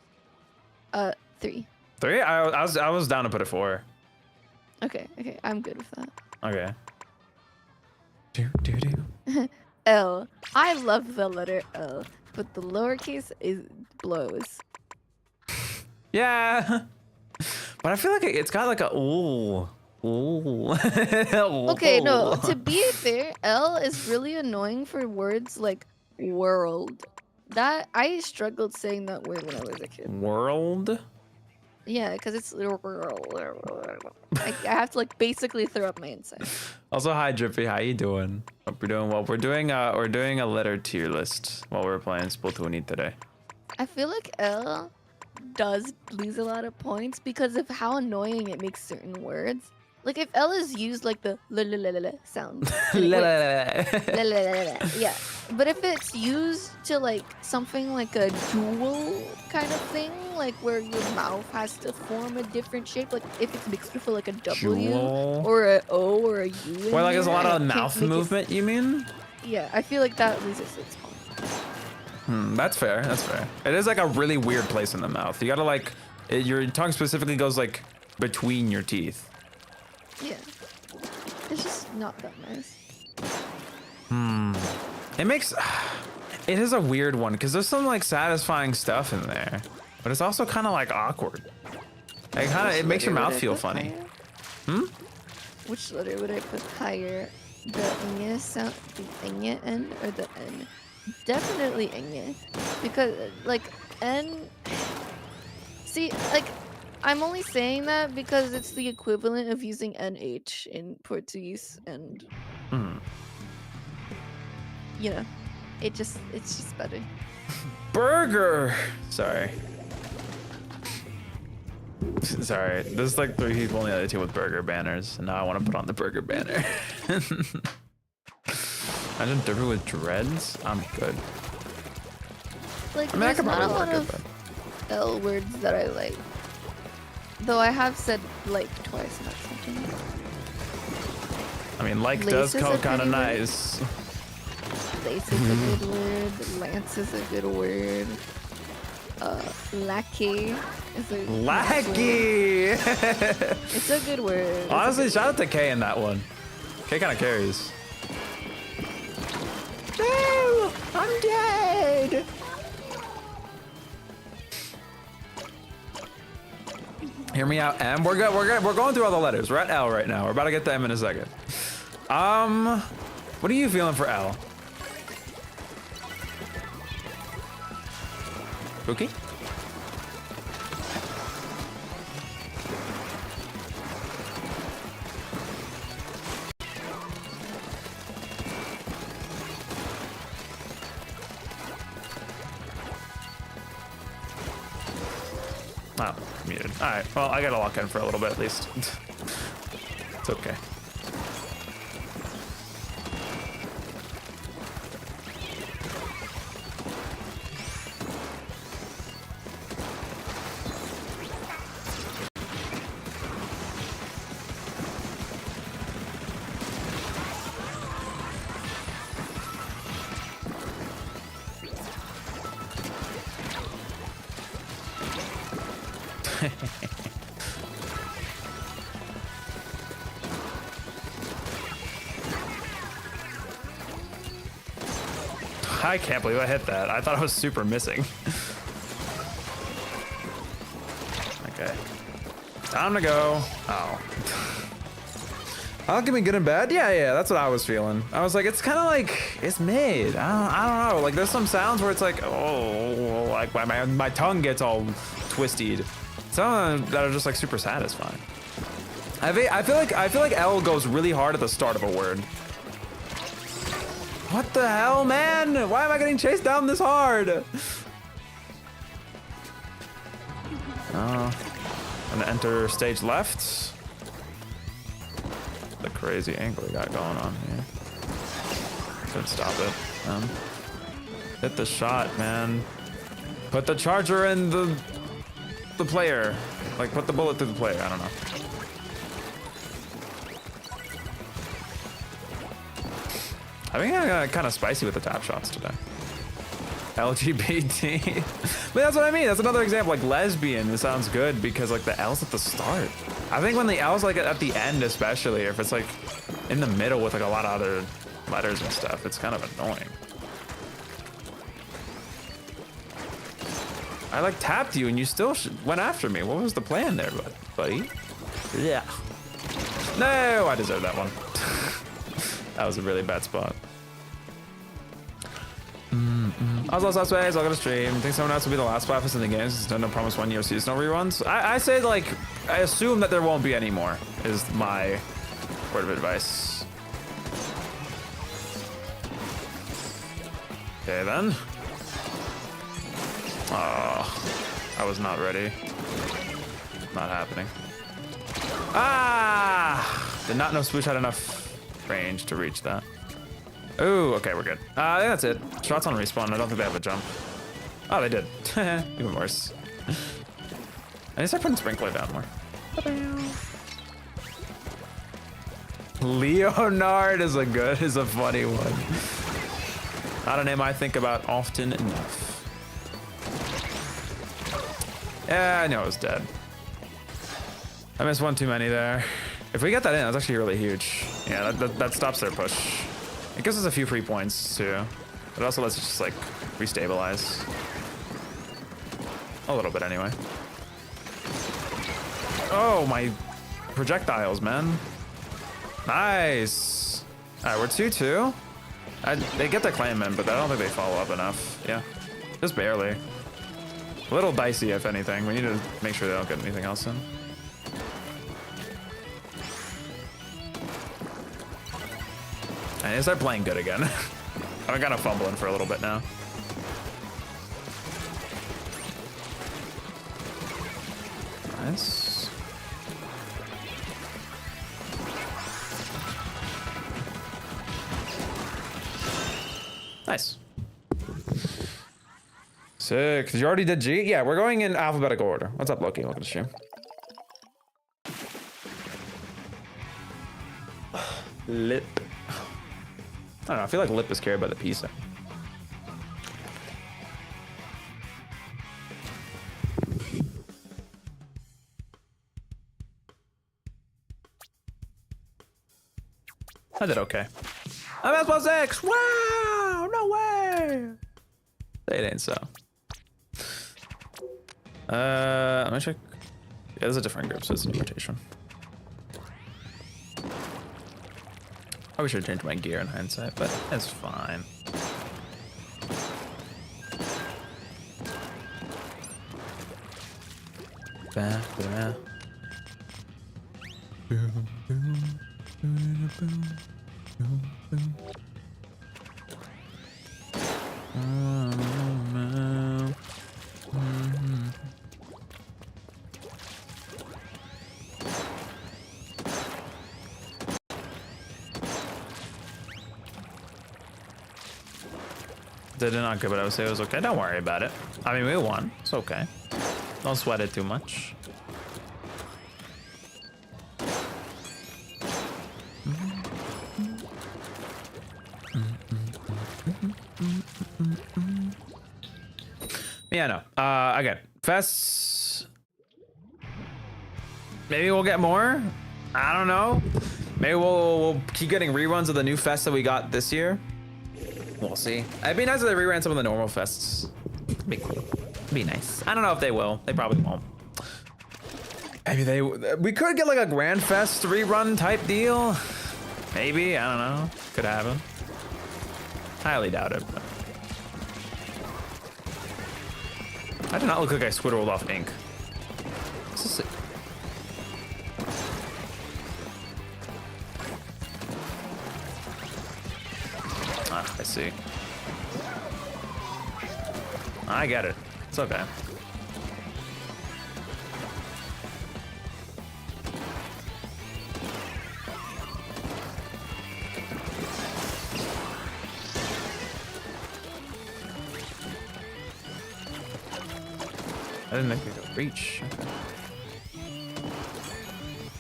3. 3? I was down to put it 4. Okay, I'm good with that. Okay. Do. L. I love the letter L, but the lowercase blows. Yeah. But I feel like it's got like a ooh. Okay, no, to be fair, L is really annoying for words like world. That I struggled saying that word when I was a kid. World? Yeah, because it's I have to like basically throw up my inside. Also, hi Drippy, how you doing? Hope you're doing well. We're doing a letter tier list while we're playing Splatoon today. I feel like L does lose a lot of points because of how annoying it makes certain words. Like if L is used like the sound. Yeah. But if it's used to like something like a jewel kind of thing, like where your mouth has to form a different shape, like if it's mixed with like a W Jewel? or a O or a U. Where like there's a lot of can't mouth make it- movement, you mean? Yeah, I feel like that loses its point. That's fair. That's fair. It is like a really weird place in the mouth. You gotta like, your tongue specifically goes like between your teeth. Yeah. It's just not that nice. It makes, it is a weird one because there's some like satisfying stuff in there, but it's also kind of like awkward. Like it makes your mouth feel funny. Which letter would I put higher? The ñ sound, the ñ end, or the n? Definitely ñ, because like n. See, like I'm only saying that because it's the equivalent of using nh in Portuguese, and you know, it's just better. Burger. Sorry. Sorry. There's like 3 people on the other team with burger banners, and now I want to put on the burger banner. Imagine Derby with dreads. I'm good. Like, I mean, I there's could not a probably lot work it, of but L words that I like. Though I have said like twice in that sentence. I mean, like Lace does is a go kind of pretty word. nice. Lace is a good word. Lance is a good word. Lackey is a nice word. Lackey. It's a good word. It's a Honestly, good shout out to K in that one. K kind of carries. No, I'm dead. Hear me out, M. We're good. We're going through all the letters. We're at L right now. We're about to get to M in a second. What are you feeling for L? Spooky? Oh, muted. All right, well, I gotta lock in for a little bit at least. It's okay. I can't believe I hit that. I thought I was super missing. Okay. Time to go. Oh. Alchemy good and bad? Yeah, that's what I was feeling. I was like, it's kind of like, it's mid. I don't know. Like, there's some sounds where it's like, oh, like my tongue gets all twisted. Some that are just like super satisfying. I feel like L goes really hard at the start of a word. What the hell, man? Why am I getting chased down this hard? I'm gonna enter stage left. The crazy angle we got going on here. Couldn't stop it. Hit the shot, man. Put the charger in the player. Like, put the bullet through the player. I don't know. I think I got kind of spicy with the tap shots today. LGBT. But that's what I mean. That's another example. Like lesbian, it sounds good because like the L's at the start. I think when the L's like at the end, especially, or if it's like in the middle with like a lot of other letters and stuff, it's kind of annoying. I like tapped you and you still went after me. What was the plan there, buddy? Yeah. No, I deserve that one. That was a really bad spot. I was lost last ways, I'll go to stream. Think someone else will be the last Splatfest in the game since Nintendo promised 1 year seasonal reruns? I say like, I assume that there won't be any more, is my word of advice. Okay then. Oh, I was not ready. Not happening. Ah! Did not know Swoosh had enough range to reach that. Ooh, okay, we're good. I think that's it. Shots on respawn. I don't think they have a jump. Oh, they did. Even worse. I need to start putting sprinkler down more. Leonard is a funny one. Not a name I think about often enough. Yeah, I know it was dead. I missed one too many there. If we get that in, that's actually really huge. Yeah, that stops their push. It gives us a few free points too. But also lets us just like restabilize. A little bit anyway. Oh, my projectiles, man. Nice. All right, we're 2-2. They get their claim in, but I don't think they follow up enough. Yeah, just barely. A little dicey, if anything. We need to make sure they don't get anything else in. I need to start playing good again. I'm kind of fumbling for a little bit now. Nice. Nice. Sick. You already did G? Yeah, we're going in alphabetical order. What's up, Loki? Welcome to stream. Lip. I don't know, I feel like lip is carried by the pizza. I did okay. I'm at +6! Wow! No way! It ain't so. I'm gonna check. Yeah, there's a different group, so it's a new rotation. Probably should have changed my gear in hindsight, but it's fine. Did it not good, but I would say it was okay. Don't worry about it. I mean, we won. It's okay. Don't sweat it too much. Yeah, no. Okay. Fests. Maybe we'll get more. I don't know. Maybe we'll keep getting reruns of the new fests that we got this year. We'll see. It'd be nice if they reran some of the normal fests. Be cool. Be nice. I don't know if they will. They probably won't. Maybe we could get like a Grand Fest rerun type deal. Maybe. I don't know. Could happen. Highly doubt it. But I do not look like I squirreled off ink. This is I see. I get it. It's okay. I didn't think we could reach. Okay.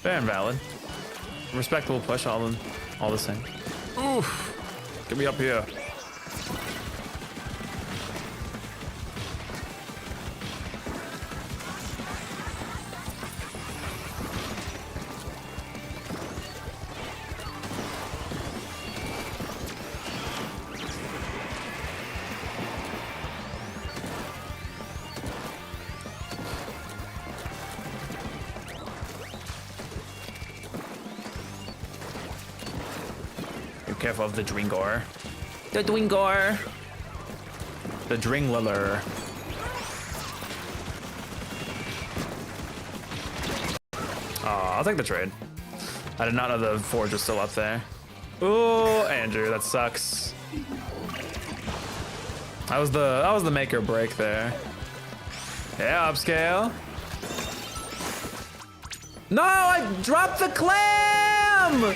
Fair and valid. Respectable push, all the same. Oof. Get me up here. Careful of the Dringor. The Dwingor. The Dringler. Oh, I'll take the trade. I did not know the forge was still up there. Oh, Andrew, that sucks. That was the make or break there. Yeah, upscale. No, I dropped the clam!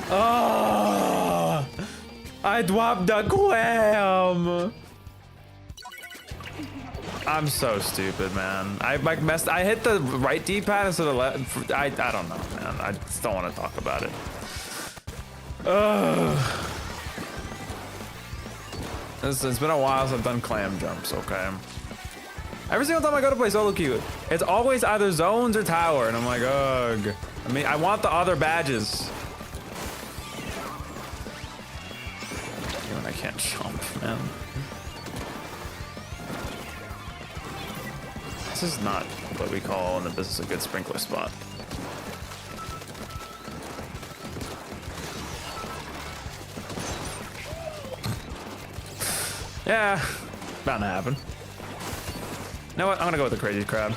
Oh, I dropped the clam. I'm so stupid, man. I hit the right D-pad instead of left. I don't know, man. I just don't want to talk about it. It's been a while since I've done clam jumps, okay? Every single time I go to play solo queue, it's always either zones or tower, and I'm like, ugh. I mean, I want the other badges. I can't jump, man. This is not what we call in the business a good sprinkler spot. Yeah, bound to happen. You know what? I'm gonna go with the crazy crab.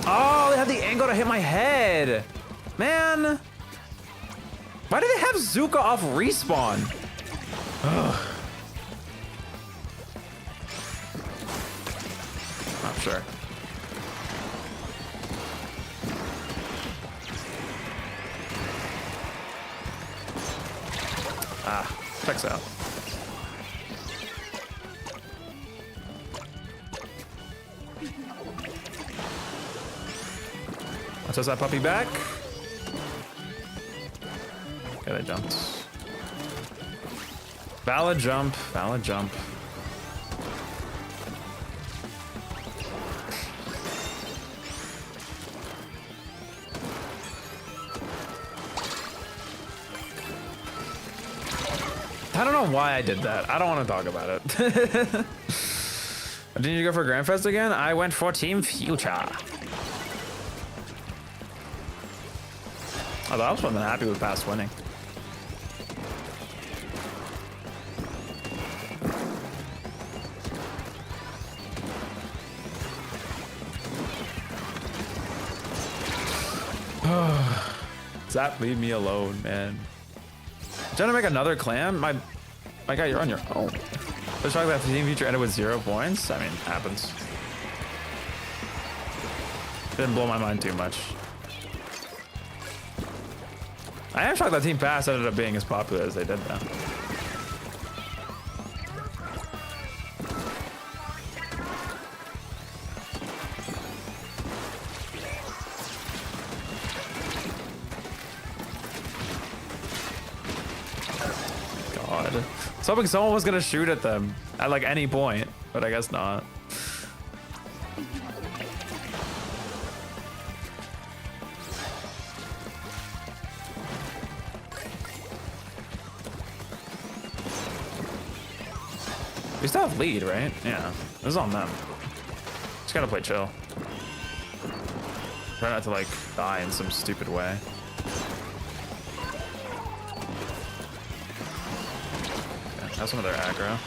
Oh, they have the angle to hit my head. Man. Why do they have Zuka off respawn? Ugh. Not sure. Ah, checks out. Let's that puppy back. Okay, they jumped. Valid jump, valid jump. I don't know why I did that. I don't want to talk about it. Did you go for Grand Fest again? I went for Team Future. Although I was more than happy with past winning. Zap, leave me alone, man. Trying to make another clan? My guy, you're on your own. Let's talk about the Team Future ended with 0 points. I mean, happens. Didn't blow my mind too much. I am shocked that Team Pass ended up being as popular as they did though. God. I was hoping someone was gonna shoot at them at like any point, but I guess not. We still have lead, right? Yeah, this is on them. Just gotta play chill. Try not to like die in some stupid way. Okay, that's one of their aggro.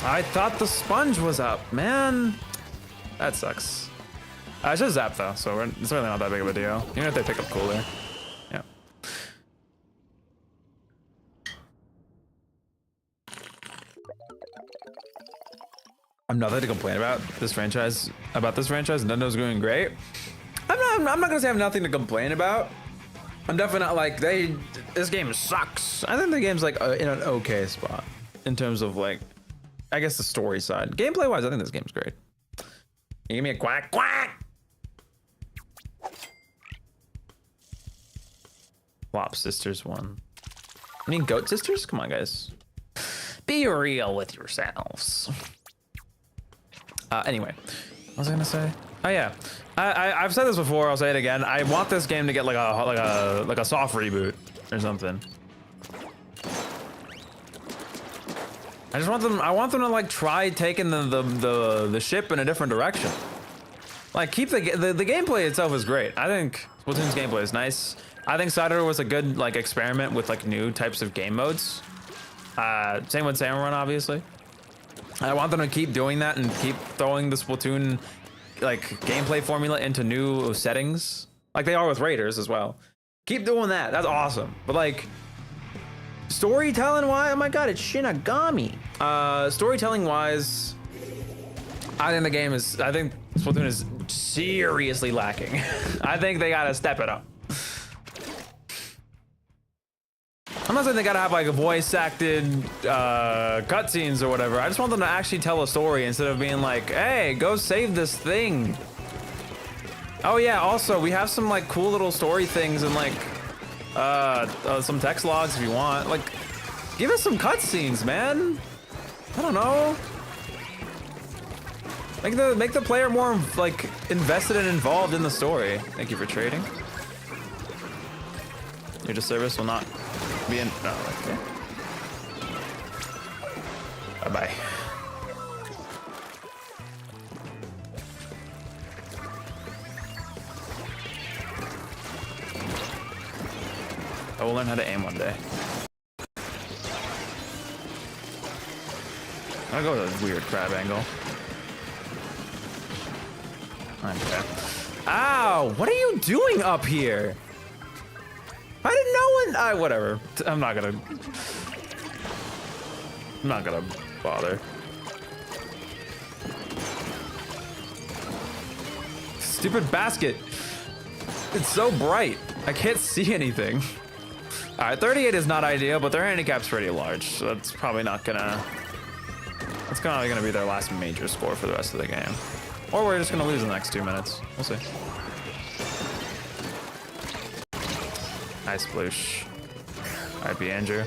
I thought the sponge was up, man. That sucks. It's just zap though, so it's really not that big of a deal. Even if they pick up cooler. Yeah. I'm nothing to complain about this franchise. Nintendo's doing great. I'm not gonna say I have nothing to complain about. I'm definitely not like this game sucks. I think the game's like in an okay spot in terms of like, I guess the story side. Gameplay wise, I think this game's great. You give me a quack quack. Flop Sisters won. I mean Goat Sisters? Come on, guys. Be real with yourselves. Anyway, what was I gonna say? Oh yeah, I've said this before. I'll say it again. I want this game to get like a soft reboot or something. I just want them. I want them to like try taking the ship in a different direction. Like keep the gameplay itself is great. I think Splatoon's gameplay is nice. I think Cider was a good like experiment with like new types of game modes. Same with Salmon Run, obviously. I want them to keep doing that and keep throwing the Splatoon like gameplay formula into new settings, like they are with Raiders as well. Keep doing that. That's awesome. But like storytelling wise, oh my god, it's Shinigami. Storytelling wise, I think Splatoon is seriously lacking. I think they gotta step it up. I'm not saying they gotta have like a voice acted cutscenes or whatever. I just want them to actually tell a story instead of being like, hey, go save this thing. Oh yeah, also we have some like cool little story things and like some text logs if you want. Like, give us some cutscenes, man. I don't know. Make the player more like invested and involved in the story. Thank you for trading. Your disservice will not be in. Oh, okay. Bye bye. I will learn how to aim one day. I'll go with a weird crab angle. Okay. Ow! What are you doing up here? Why did no one? Whatever. I'm not gonna bother. Stupid basket. It's so bright. I can't see anything. All right, 38 is not ideal, but their handicap's pretty large, so that's probably not gonna. That's probably gonna be their last major score for the rest of the game, or we're just gonna lose in the next 2 minutes. We'll see. Nice sploosh. Alright, be Andrew.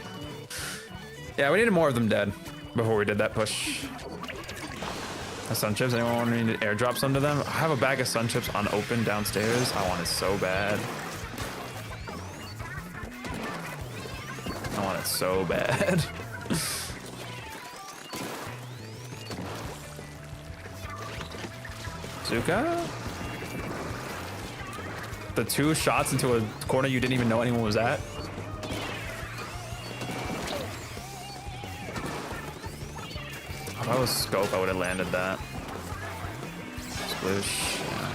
Yeah, we needed more of them dead before we did that push. Sun chips, anyone want me to airdrop some to them? I have a bag of sun chips on open downstairs. I want it so bad. I want it so bad. Zuka? The 2 shots into a corner you didn't even know anyone was at? If I was scope, I would have landed that. Sploosh. Yeah.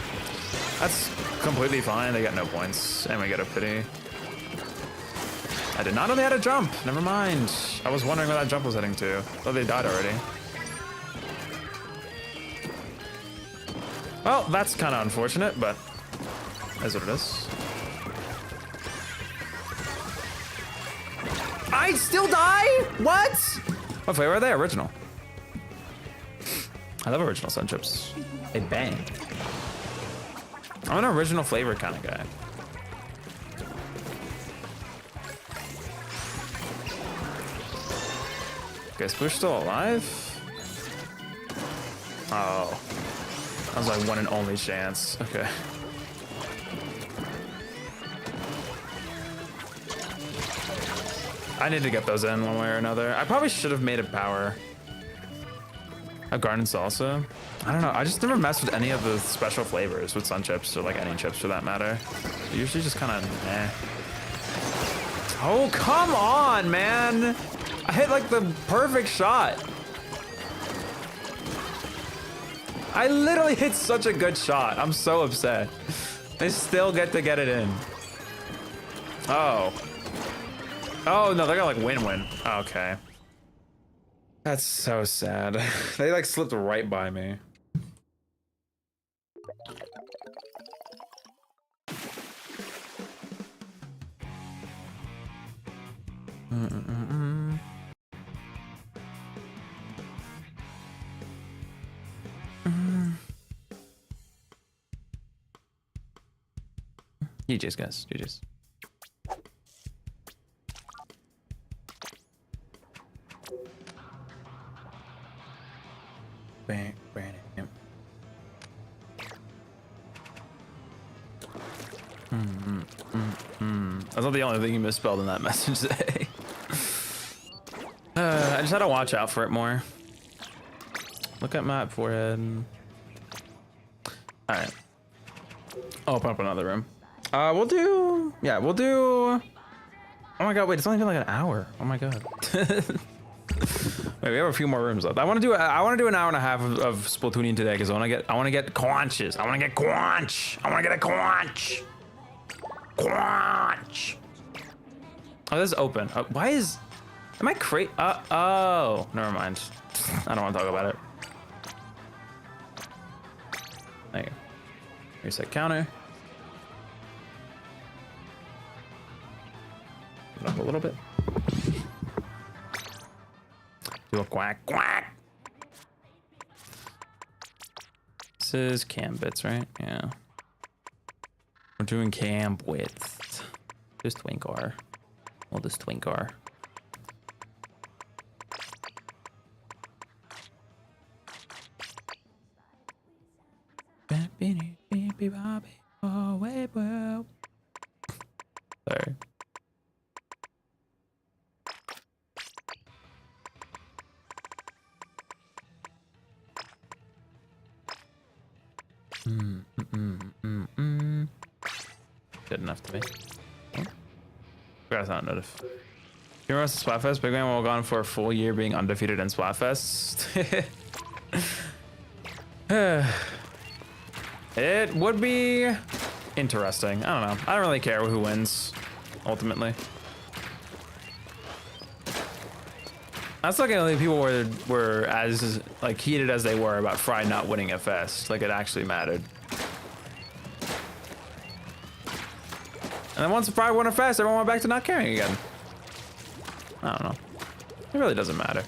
That's completely fine. They got no points. And we get a pity. I did not know they had a jump. Never mind. I was wondering where that jump was heading to. Thought they died already. Well, that's kind of unfortunate, but that's what it is. I still die? What? What flavor are they? Original. I love original sun chips. They bang. I'm an original flavor kind of guy. Okay, Sploosh still alive? Oh. That was like one and only chance. Okay. I need to get those in one way or another. I probably should have made a power. A garden salsa. I don't know. I just never messed with any of the special flavors with sun chips or like any chips for that matter. They're usually just kind of eh. Oh, come on, man. I hit like the perfect shot. I literally hit such a good shot. I'm so upset. They still get to get it in. Oh. Oh, no, they're gonna like win-win. Okay. That's so sad. They like slipped right by me. GG's, guys. GG's. Bang, bang, bang. That's not the only thing you misspelled in that message today. I just had to watch out for it more. Look at my forehead. All right. I'll open up another room. We'll do. Yeah, we'll do. Oh my god! Wait, it's only been like an hour. Oh my god. Wait, we have a few more rooms left. I want to do an hour and a half of Splatooning today because I want to get quanches. I want to get quanch. I want to get a quanch. Quanch. Oh, this is open. Why is? Am I crazy? Oh, never mind. I don't want to talk about it. There you go. Reset counter. Put it up a little bit. Do a quack quack. This is cam bits, right? Yeah. We're doing cam width. Just twinkar. Well, this twinkar. Sorry. Good enough to me. Oh. That's not notif. You remember Splatfest? Big Man will gone for a full year being undefeated in Splatfest. It would be interesting. I don't know. I don't really care who wins, ultimately. I was looking at people were as like heated as they were about Fry not winning a fest. Like it actually mattered. And then once Fry won a fest, everyone went back to not caring again. I don't know. It really doesn't matter.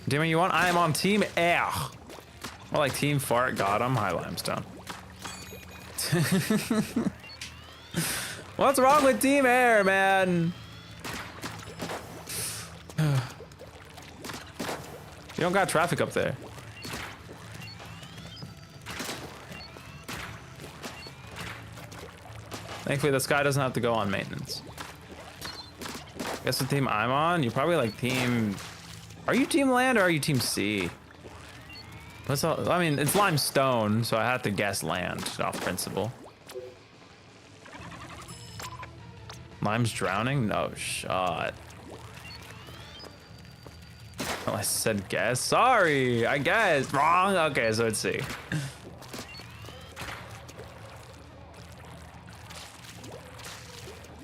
Damn it, you want? I am on Team Air. More like Team Fart. God, I'm high limestone. What's wrong with Team Air, man? You don't got traffic up there. Thankfully, the sky doesn't have to go on maintenance. Guess the team I'm on, you're probably like Team... Are you Team Land or are you Team Sea? What's all... I mean, it's limestone, so I have to guess land off principle. Lime's drowning? No shot. Oh, I said guess. Sorry, I guessed wrong. Okay, so let's see.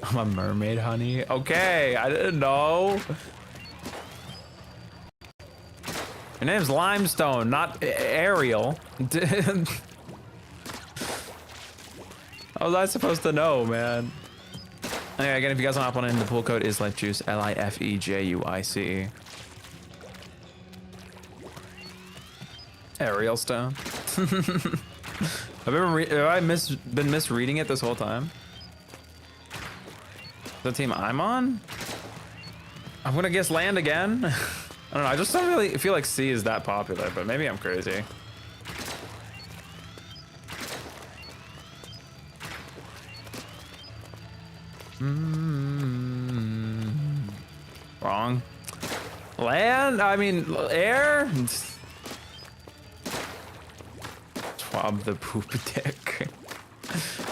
I'm a mermaid, honey. Okay, I didn't know. Your name's Limestone, not Ariel. How was I supposed to know, man? Anyway, again, if you guys want to hop on in, the pool code is LifeJuice, LifeJuice. Ariel Stone. Have I been misreading it this whole time? The team I'm on? I'm gonna guess land again. I don't know, I just don't really feel like C is that popular, but maybe I'm crazy. Wrong. Land? I mean, air? Swab the poop deck.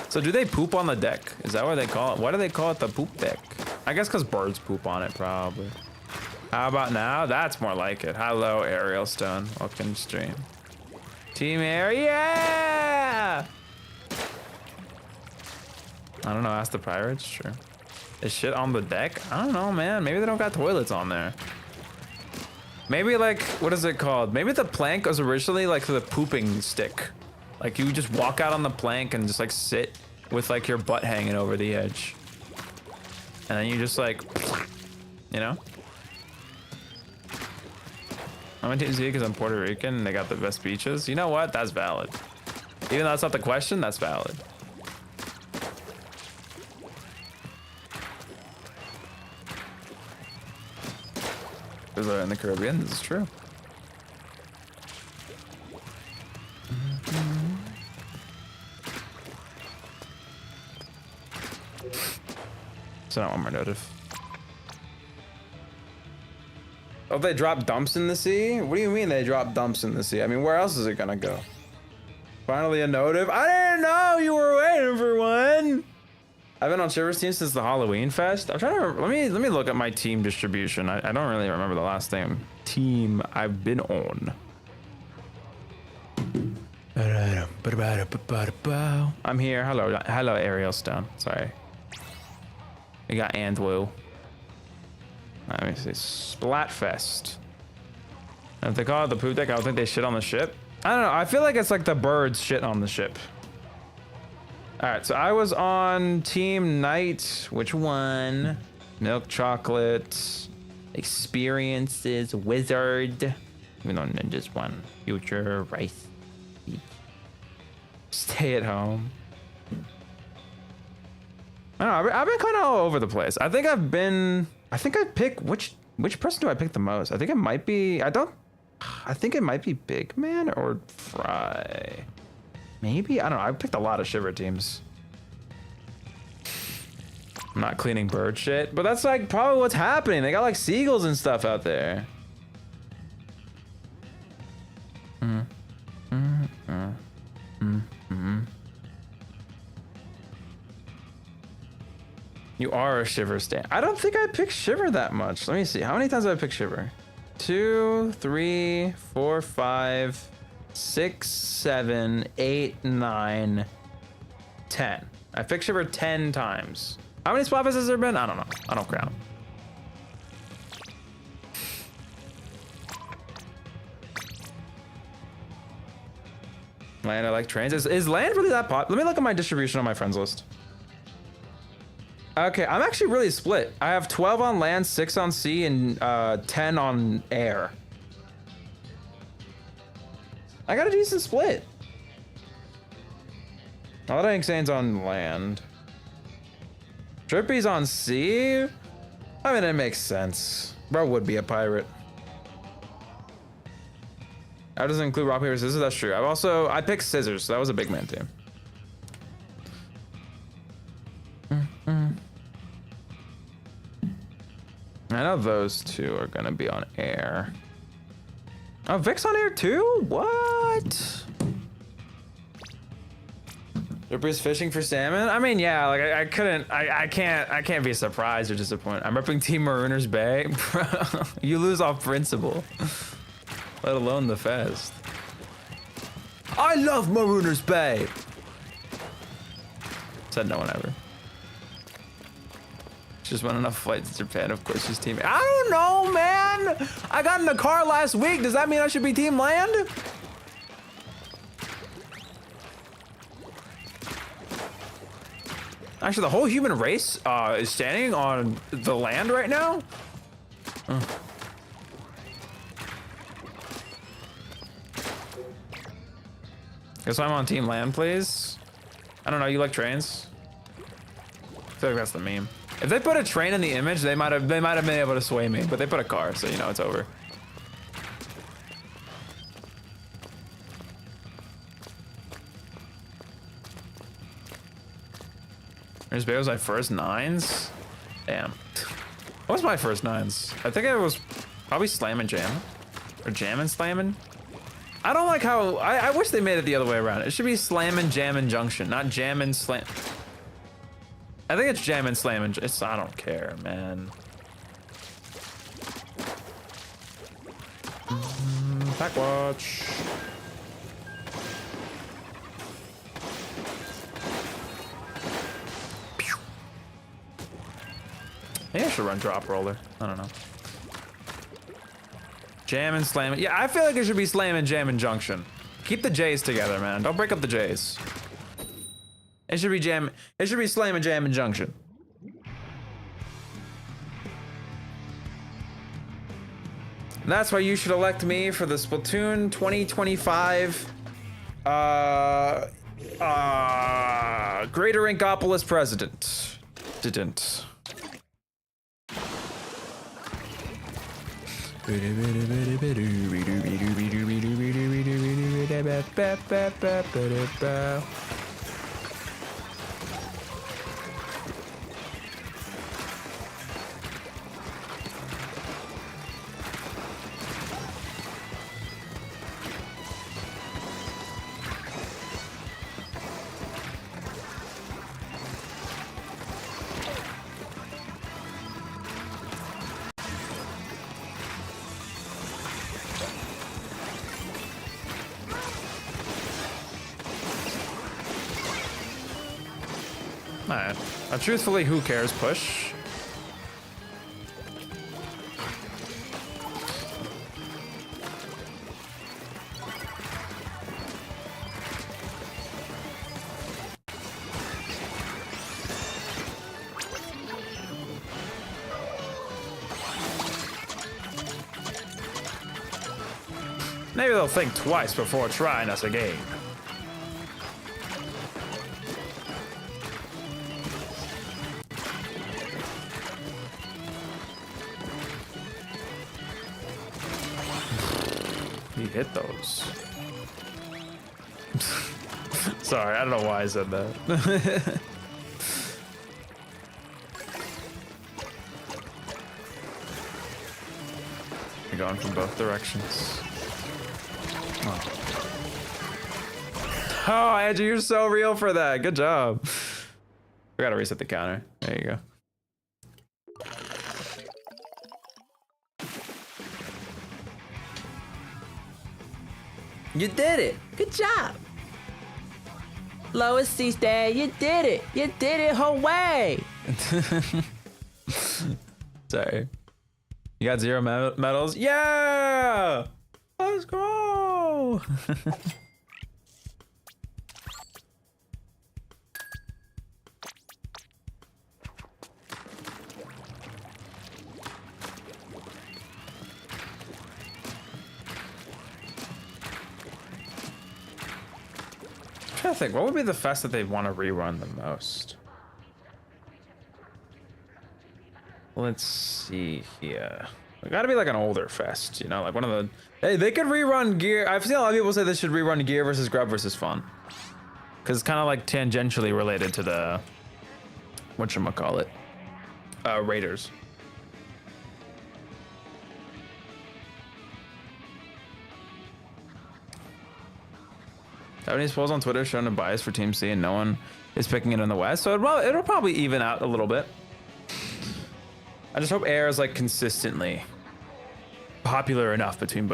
So do they poop on the deck? Is that what they call it? Why do they call it the poop deck? I guess because birds poop on it, probably. How about now? That's more like it. Hello, Ariel Stone. Welcome to stream. Team Air, yeah! I don't know, ask the pirates, sure. Is shit on the deck? I don't know, man. Maybe they don't got toilets on there. Maybe like, what is it called? Maybe the plank was originally like the pooping stick. Like you just walk out on the plank and just like sit with like your butt hanging over the edge. And then you just like, you know? I'm on Team Z because I'm Puerto Rican and they got the best beaches. You know what? That's valid. Even though that's not the question, that's valid. Because they're in the Caribbean, this is true. So not one more notif. Oh, they drop dumps in the sea? What do you mean they drop dumps in the sea? I mean, where else is it gonna go? Finally a notif. I didn't know you were waiting for one. I've been on Shiver's team since the Halloween Fest. I'm trying to let me look at my team distribution. I don't really remember the last team I've been on. I'm here. Hello, Ariel Stone. Sorry. We got Andwoo. Let me see. Splatfest. If they call it the poop deck, I don't think they shit on the ship. I don't know. I feel like it's like the birds shit on the ship. All right, so I was on Team Night. Which one? Milk chocolate, experiences, wizard. Even though ninjas won. Future, rice. Stay at home. I don't know. I've been kind of all over the place. I think I pick which person do I pick the most? I think it might be. I think it might be Big Man or Fry. Maybe? I don't know. I picked a lot of Shiver teams. I'm not cleaning bird shit, but that's like probably what's happening. They got like seagulls and stuff out there. You are a Shiver stan. I don't think I picked Shiver that much. Let me see. How many times have I picked Shiver? 2, 3, 4, 5, 6, 7, 8, 9, 10. I picked Shiver 10 times. How many Splatfests has there been? I don't know. I don't count. Land, I like trains. Is land really that pop? Let me look at my distribution on my friends list. Okay, I'm actually really split. I have 12 on land, 6 on sea, and 10 on air. I got a decent split. A lot of Insane's on land. Drippy's on sea? I mean, it makes sense. Bro would be a pirate. That doesn't include rock, paper, scissors. That's true. I picked scissors, so that was a big man team. I know those two are gonna be on air. Oh, Vic's on air too? What? Drippy's fishing for salmon? I mean, yeah, like I can't be surprised or disappointed. I'm repping Team Marooners Bay. Bro, you lose off principle. Let alone the fest. I love Marooners Bay. Said no one ever. just won enough flights to Japan. Of course, she's team. I don't know, man. I got in the car last week. Does that mean I should be team land? Actually, the whole human race is standing on the land right now. Guess I'm on team land, please. I don't know. You like trains? I feel like that's the meme. If they put a train in the image, they might have been able to sway me, but they put a car, so you know it's over. There's Beo's my first nines. Damn. What was my first nines? I think it was probably slam and jam, or jam and slamming. I don't like how I wish they made it the other way around. It should be slam and jam and junction, not jam and slam. I think it's jam and slam and it's. I don't care, man. Pack watch. Maybe I should run drop roller. I don't know. Jam and slam. Yeah, I feel like it should be slam and jam and junction. Keep the J's together, man. Don't break up the J's. It should be jam. It should be slam and jam and junction. And that's why you should elect me for the Splatoon 2025 Greater Inkopolis president. Didn't. Alright. Truthfully, who cares? Push. Maybe they'll think twice before trying us again. He hit those. Sorry, I don't know why I said that. You're going from both directions. Oh, Andrew, you're so real for that. Good job. We gotta reset the counter. There you go. You did it. Good job. Lois sister, you did it. You did it her way. Sorry. You got 0 medals? Yeah! Let's go! I'm trying to think, what would be the fest that they'd want to rerun the most? Let's see here. It gotta be like an older fest, you know, like one of the. Hey, they could rerun Gear. I've seen a lot of people say they should rerun Gear versus Grub versus Fun, because it's kind of like tangentially related to the whatchamacallit, Raiders. Japanese polls on Twitter showing a bias for Team C, and no one is picking it in the West, so it'll probably even out a little bit. I just hope Air is like consistently popular enough between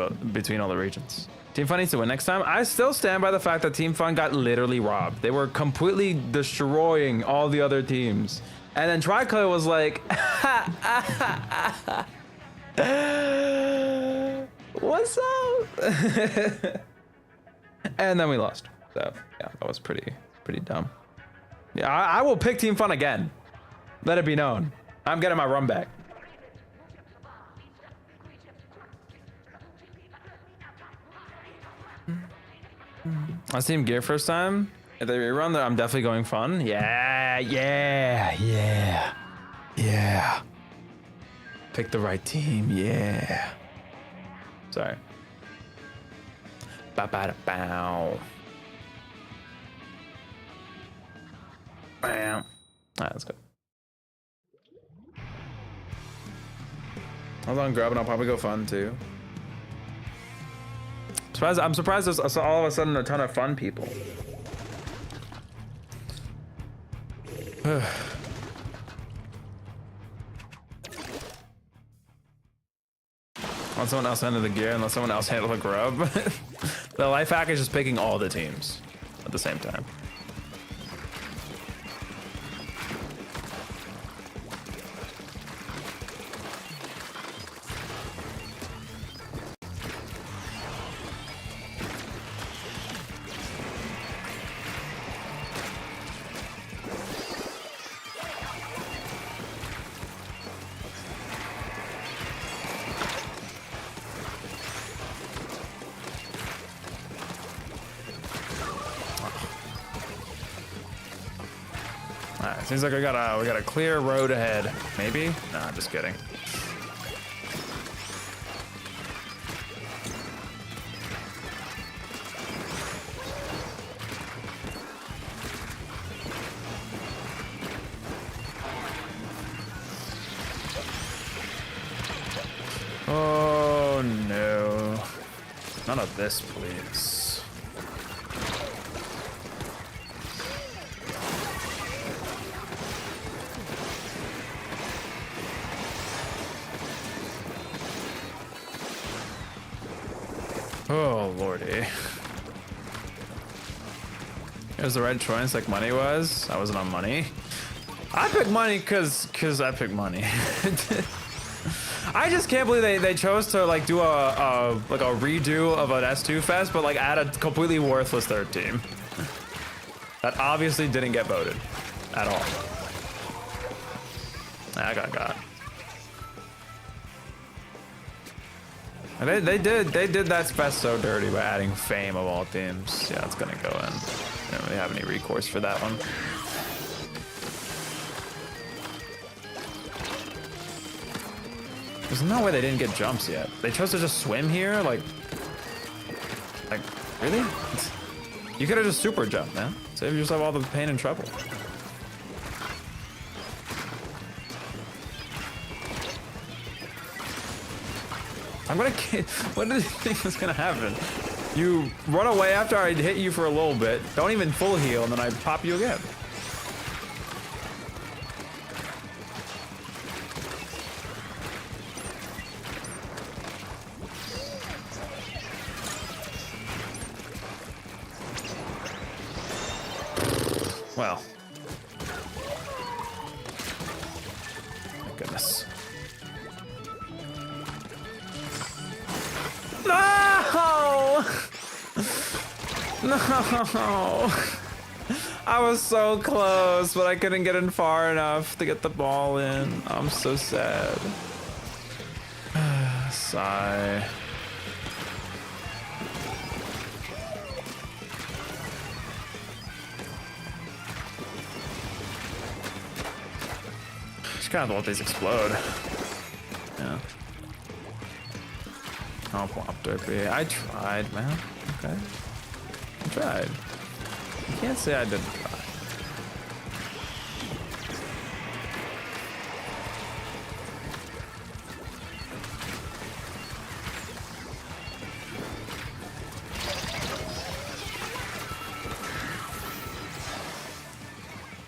all the regions. Team Fun needs to win next time. I still stand by the fact that Team Fun got literally robbed. They were completely destroying all the other teams And then Trico was like, what's up? And then we lost. So yeah, that was pretty dumb. Yeah, I will pick Team Fun again. Let it be known. I'm getting my run back. I Team Gear first time. If they rerun, I'm definitely going Fun. Yeah. Pick the right team. Yeah. Sorry. Ba-ba-da-bow. Bam. Alright, let's go. Hold on, Grub, and I'll probably go Fun too. I'm surprised there's all of a sudden a ton of Fun people. Let someone else handle the gear and let someone else handle the grub. The life hack is just picking all the teams at the same time. Alright, seems like we got a clear road ahead. Maybe? Nah, just kidding. Oh no. None of this, please. Oh lordy. It was the right choice like money was. I wasn't on money. I picked money cause I picked money. I just can't believe they chose to like do a redo of an S2 fest, but like add a completely worthless third team. That obviously didn't get voted at all. I got. And they did that fest so dirty by adding fame of all teams. Yeah, it's gonna go in. I don't really have any recourse for that one. There's no way they didn't get jumps yet. They chose to just swim here, like really? You could have just super jumped, man. Save yourself all the pain and trouble. What do you think is gonna happen? You run away after I hit you for a little bit, don't even full heal, and then I pop you again. Well. My goodness. No! No! I was so close, but I couldn't get in far enough to get the ball in. I'm so sad. Sigh. Just gotta let these explode. Yeah. Oh, plop derpy. I tried, man. Okay. I tried. You can't say I didn't try.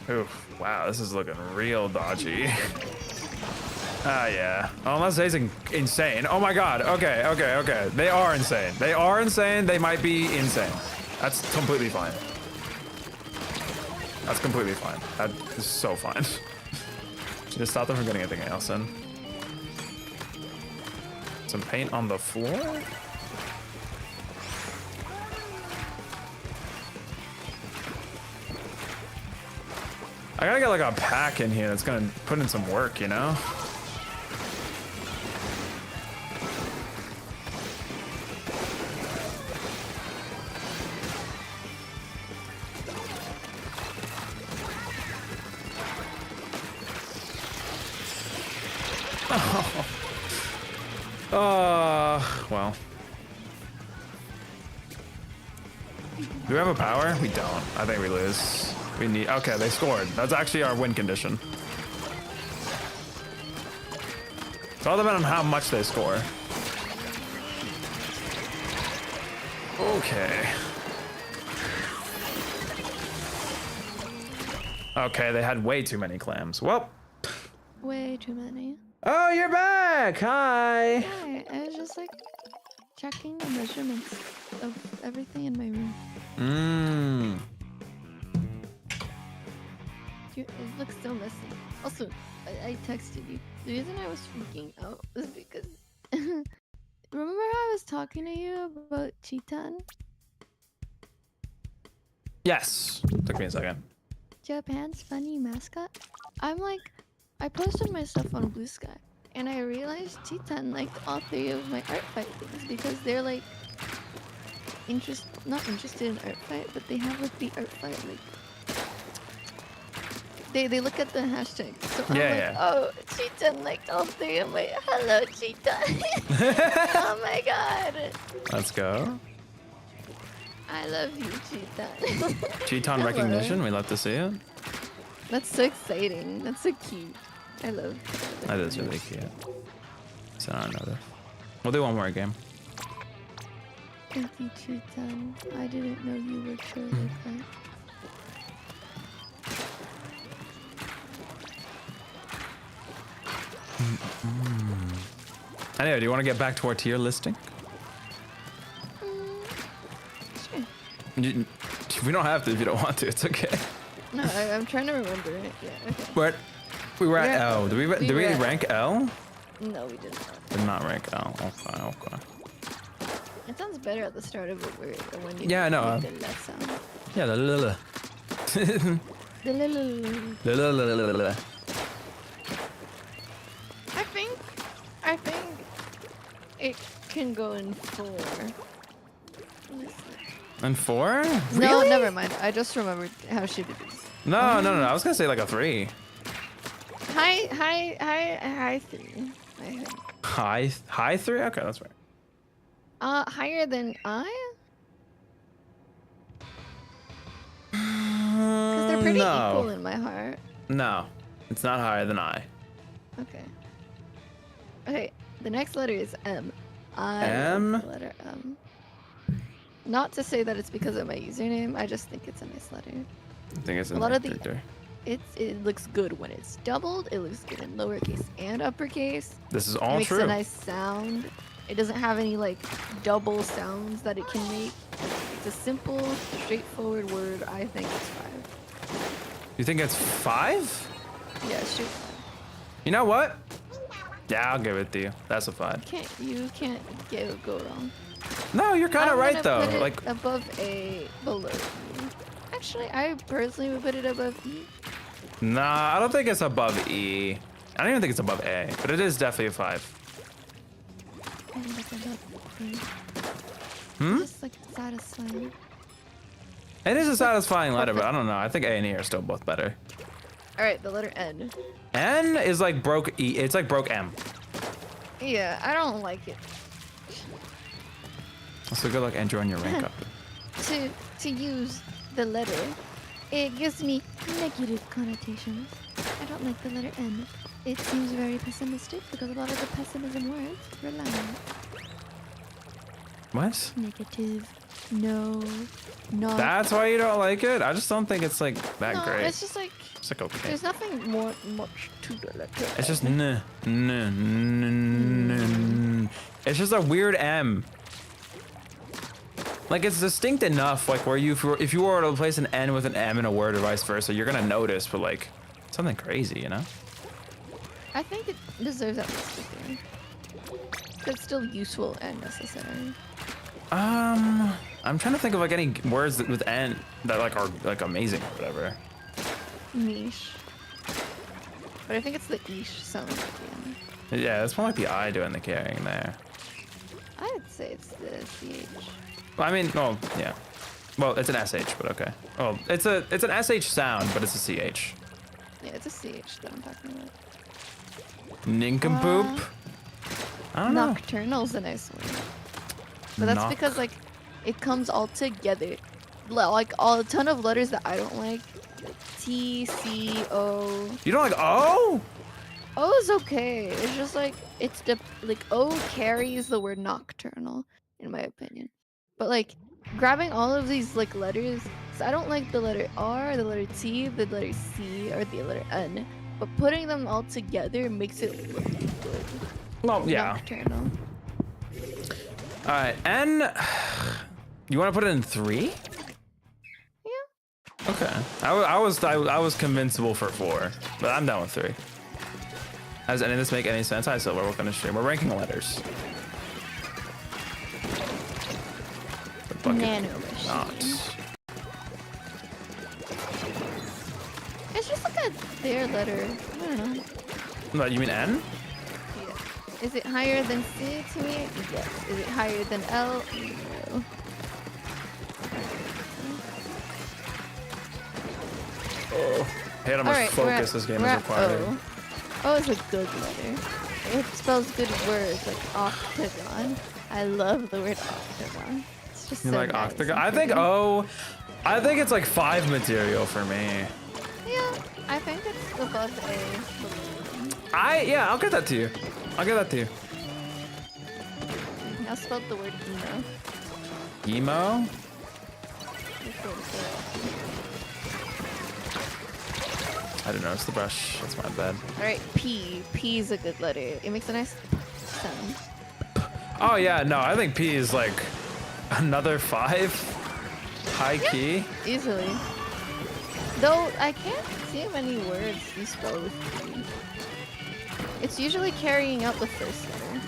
Oof, wow, this is looking real dodgy. Ah, yeah. Oh, unless they's insane. Oh my god. Okay. They are insane. They are insane. They might be insane. That's completely fine. That's completely fine. That is so fine. Just stop them from getting anything else in. Some paint on the floor? I gotta get like a pack in here that's gonna put in some work, you know? Well. Do we have a power? We don't. I think we lose. We need, okay, they scored. That's actually our win condition. It's all depends on how much they score. Okay. Okay, they had way too many clams. Well. Way too many. Oh, you're back. Hi. Hi, I was just like checking the measurements of everything in my room. It looks so messy. Also, I texted you. The reason I was freaking out was because remember how I was talking to you about Chitan? Yes. Took me a second. Japan's funny mascot? I'm like, I posted my stuff on Blue Sky, and I realized Chitan liked all 3 of my art fight things because they're like not interested in art fight, but they have like the art fight like they look at the hashtag. So I'm like, oh, Chitan liked all 3 of my hello Chitan. Oh my god. Let's go. I love you, Chitan. Cheaton recognition, we love to see it. That's so exciting. That's so cute. I love it. That is really cute. So I don't know. We'll do one more game. Thank you, Chitan. I didn't know you were true like that. Anyway, do you want to get back to our tier listing? Sure. We don't have to if you don't want to. It's okay. No, I'm trying to remember it. Yeah, okay. But we were at We're at L. L. Did we We were at rank L? No, we did not. Did not rank L. Okay, okay. It sounds better at the start of it when you Yeah, I know. make the left sound. Yeah, la la la. The little. La la la la la. I think it can go in 4. And 4? No, Really? never mind. I just remembered how shitty it is. No. I was gonna say like a 3. High 3. I think. High 3? Okay, that's right. Higher than I? Because they're pretty equal in my heart. No, it's not higher than I. Okay. Okay, the next letter is M. M? Love the letter M. Not to say that it's because of my username, I just think it's a nice letter. I think it's A lot of the- character. It looks good when it's doubled, it looks good in lowercase and uppercase. This is It all makes true. a nice sound. It doesn't have any like double sounds that it can make. It's a simple, straightforward word. I think it's 5. You think it's 5? Yeah, straight 5. You know what? Yeah, I'll give it to you. That's a 5. You can't go wrong. No, you're kind of I'm right gonna though. put it Like, above A, below E. Actually, I personally would put it above E. nah, I don't think it's above E. I don't even think it's above A, but it is definitely a 5. I think it's above E. Just like satisfying. It is a satisfying letter, but I don't know. I think A and E are still both better. All right, the letter N. N is like broke E. It's like broke M. Yeah, I don't like it. So good luck enjoying your rank up. To use the letter, it gives me negative connotations. I don't like the letter N. It seems very pessimistic because a lot of the pessimism words rely on What? negative, no, not. That's why you don't like it? I just don't think it's like that No, great. it's just like It's like okay. there's nothing much to the letter. It's just n. It's just a weird M. Like it's distinct enough, like where if you were to replace an N with an M in a word or vice versa, you're gonna notice. But like, something crazy, you know? I think it deserves at least a 3. It's still useful and necessary. I'm trying to think of like any words that with N that like are like amazing or whatever. Niche. But I think it's the ish sound at the end. Yeah, it's more like the I doing the carrying there. I'd say it's the CH. Well, I mean, oh yeah. Well, it's an SH, but okay. Oh, it's an SH sound, but it's a CH. Yeah, it's a CH that I'm talking about. Nincompoop. I don't know. Nocturnal's a nice word. But that's because like it comes all together. Like a ton of letters that I don't like. T, C, O. You don't like O? O is okay. It's just like it's the like O carries the word nocturnal in my opinion. But like grabbing all of these like letters, so I don't like the letter R, the letter T, the letter C, or the letter N. But putting them all together makes it look good. Well, yeah. Nocturnal. All right, N. You want to put it in 3? Yeah. Okay. I was convincible for 4, but I'm down with 3. Does any of this make any sense? Hi, Silver. Welcome to stream. We're ranking letters. The bucket Nano machine. not. It's just like a their letter. I don't know. What, you mean N? Yeah. Is it higher than C to me? Yes. Is it higher than L? No. Oh. Hey, how much Alright, focus this game we're is at required. O. O is a good letter. It spells good words like octagon. I love the word octagon. It's just You so like nice octagon? and I think pretty. O. I think it's like 5 material for me. Yeah, I think it's above A. Yeah, I'll get that to you. I'll get that to you. I spelled the word emo. Emo? I didn't notice the brush. That's my bad. Alright, P. P is a good letter. It makes a nice sound. Oh yeah, no, I think P is like another 5. High key. Easily. Though I can't see many words you spell with P. It's usually carrying out the first letter.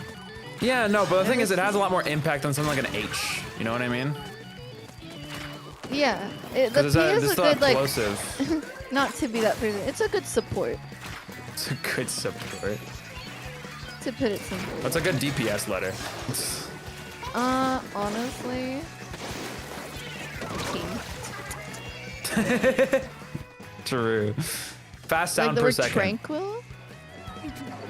Yeah, no, but the thing is, it has a lot more impact on something like an H. You know what I mean? Yeah, the P Because is it's a still good like, explosive. not to be that person. It's a good support, It's a good support. to put it simply. That's a good DPS letter. Honestly, P. True. Fast Like sound the per word second. tranquil.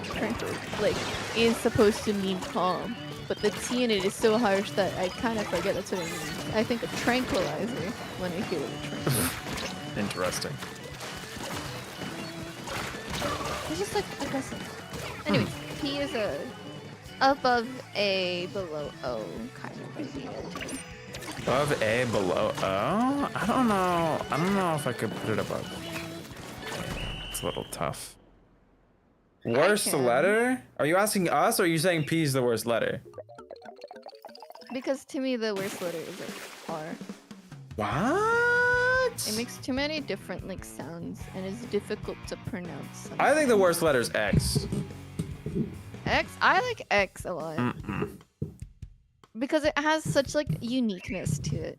Tranquil, like, is supposed to mean calm, but the T in it is so harsh that I kind of forget that's what it means. I think a tranquilizer when I hear the word tranquil. Interesting. It's just like aggressive. Anyways, P is a above A, below O kind of idea. Above A, below O? I don't know. I don't know if I could put it above. It's a little tough. Worst can. letter? Are you asking us or are you saying P is the worst letter? Because to me, the worst letter is like R. What? It makes too many different like sounds and is difficult to pronounce. I think the sometimes. worst letter is X. X. I like X a lot because it has such like uniqueness to it.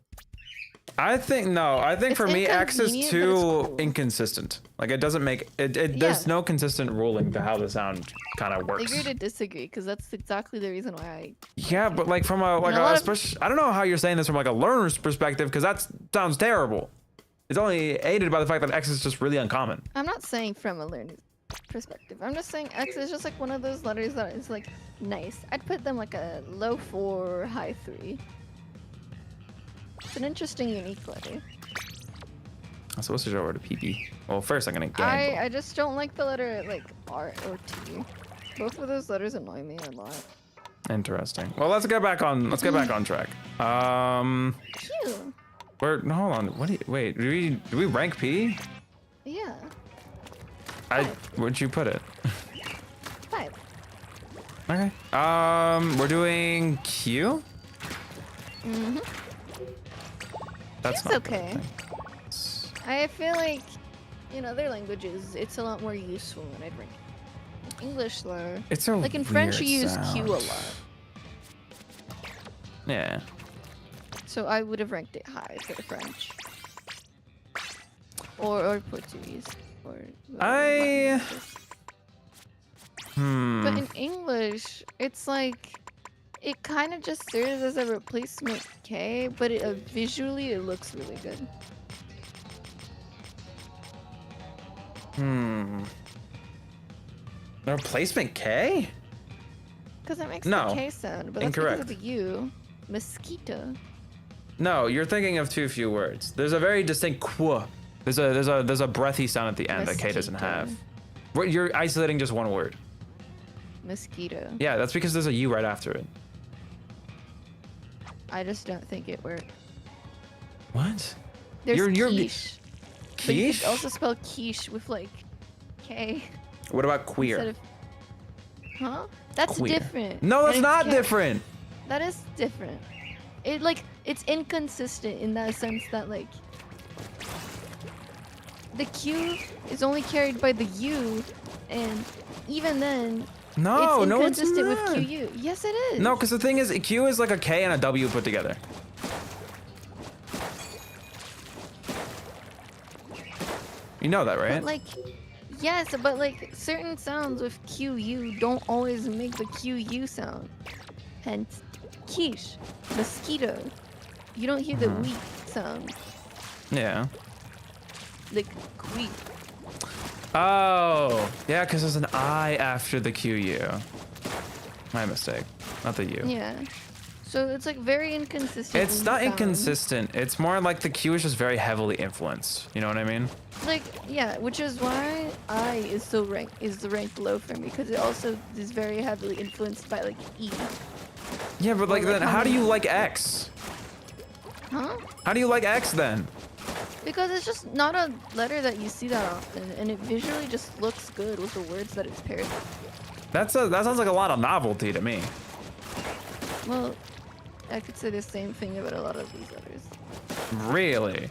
I think It's for me X is inconvenient, but too it's cool. inconsistent. Like it doesn't make it, there's Yeah. no consistent ruling to how the sound kind of works. Agree to disagree because that's exactly the reason why Yeah, but like from a like And a lot of- I don't know how you're saying this from like a learner's perspective because that sounds terrible. It's only aided by the fact that X is just really uncommon. I'm not saying from a learner's perspective. I'm just saying X is just like one of those letters that is like nice. I'd put them like a low 4, high 3. It's an interesting, unique letter. I'm supposed to go over to PP. Well, first I'm gonna get. I just don't like the letter like R or T. Both of those letters annoy me a lot. Interesting. Well, let's get back on. Let's get back on track. Phew. No, hold on. What do you wait? Do we rank P? Yeah. Where'd you put it? 5. Okay. We're doing Q. Mm-hmm. That's It's not okay. bad. I feel like in other languages, it's a lot more useful when I'd rank it. In English, though, It's a like in French, you weird use sound. Q a lot. Yeah. So I would have ranked it high for French. Or Portuguese. Or I- But in English, it's like it kind of just serves as a replacement K, but visually it looks really good. The replacement K? Because it makes No. the K sound, but that's Incorrect. because of the U. Mosquito. No, you're thinking of too few words. There's a very distinct qu. There's a breathy sound at the end that K doesn't have. You're isolating just one word. Mosquito. Yeah, that's because there's a U right after it. I just don't think it worked. What? There's You're- quiche. But you Quiche? could also spell quiche with like K What about instead queer? of. Huh? That's Queer. different. No, And that's it's not K. different. That is different. It's inconsistent in that sense that like the Q is only carried by the U, and even then No, it's no, it's inconsistent not. with QU. Yes, it is. No, because the thing is, Q is like a K and a W put together. You know that, right? But like, yes, but like certain sounds with QU don't always make the QU sound. Hence, quiche, mosquito. You don't hear the wheat sound, Yeah. like queef. Oh, yeah, because there's an I after the QU. My mistake, not the U. Yeah. So it's like very inconsistent. It's in not sound. inconsistent. It's more like the Q is just very heavily influenced. You know what I mean? Like, yeah, which is why I is ranked low for me, because it also is very heavily influenced by like E. Yeah, but like like then how how do many- you like X? Huh? How do you like X then? Because it's just not a letter that you see that often, and it visually just looks good with the words that it's paired with. That sounds like a lot of novelty to me. Well, I could say the same thing about a lot of these letters. Really?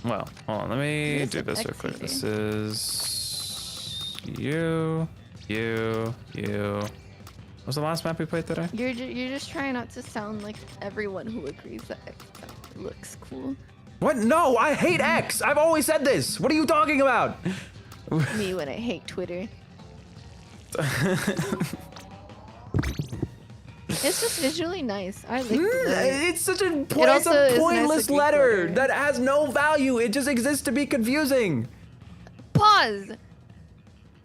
Well, hold on. Let me There's do an this real X quick. here. This is you. What was the last map we played today? You're just trying not to sound like everyone who agrees that X looks cool. What? No, I hate X. I've always said this. What are you talking about? Me when I hate Twitter. It's just visually nice. I like the letter. It's such a also is nice pointless to Greek letter letter. that has no value. It just exists to be confusing. Pause.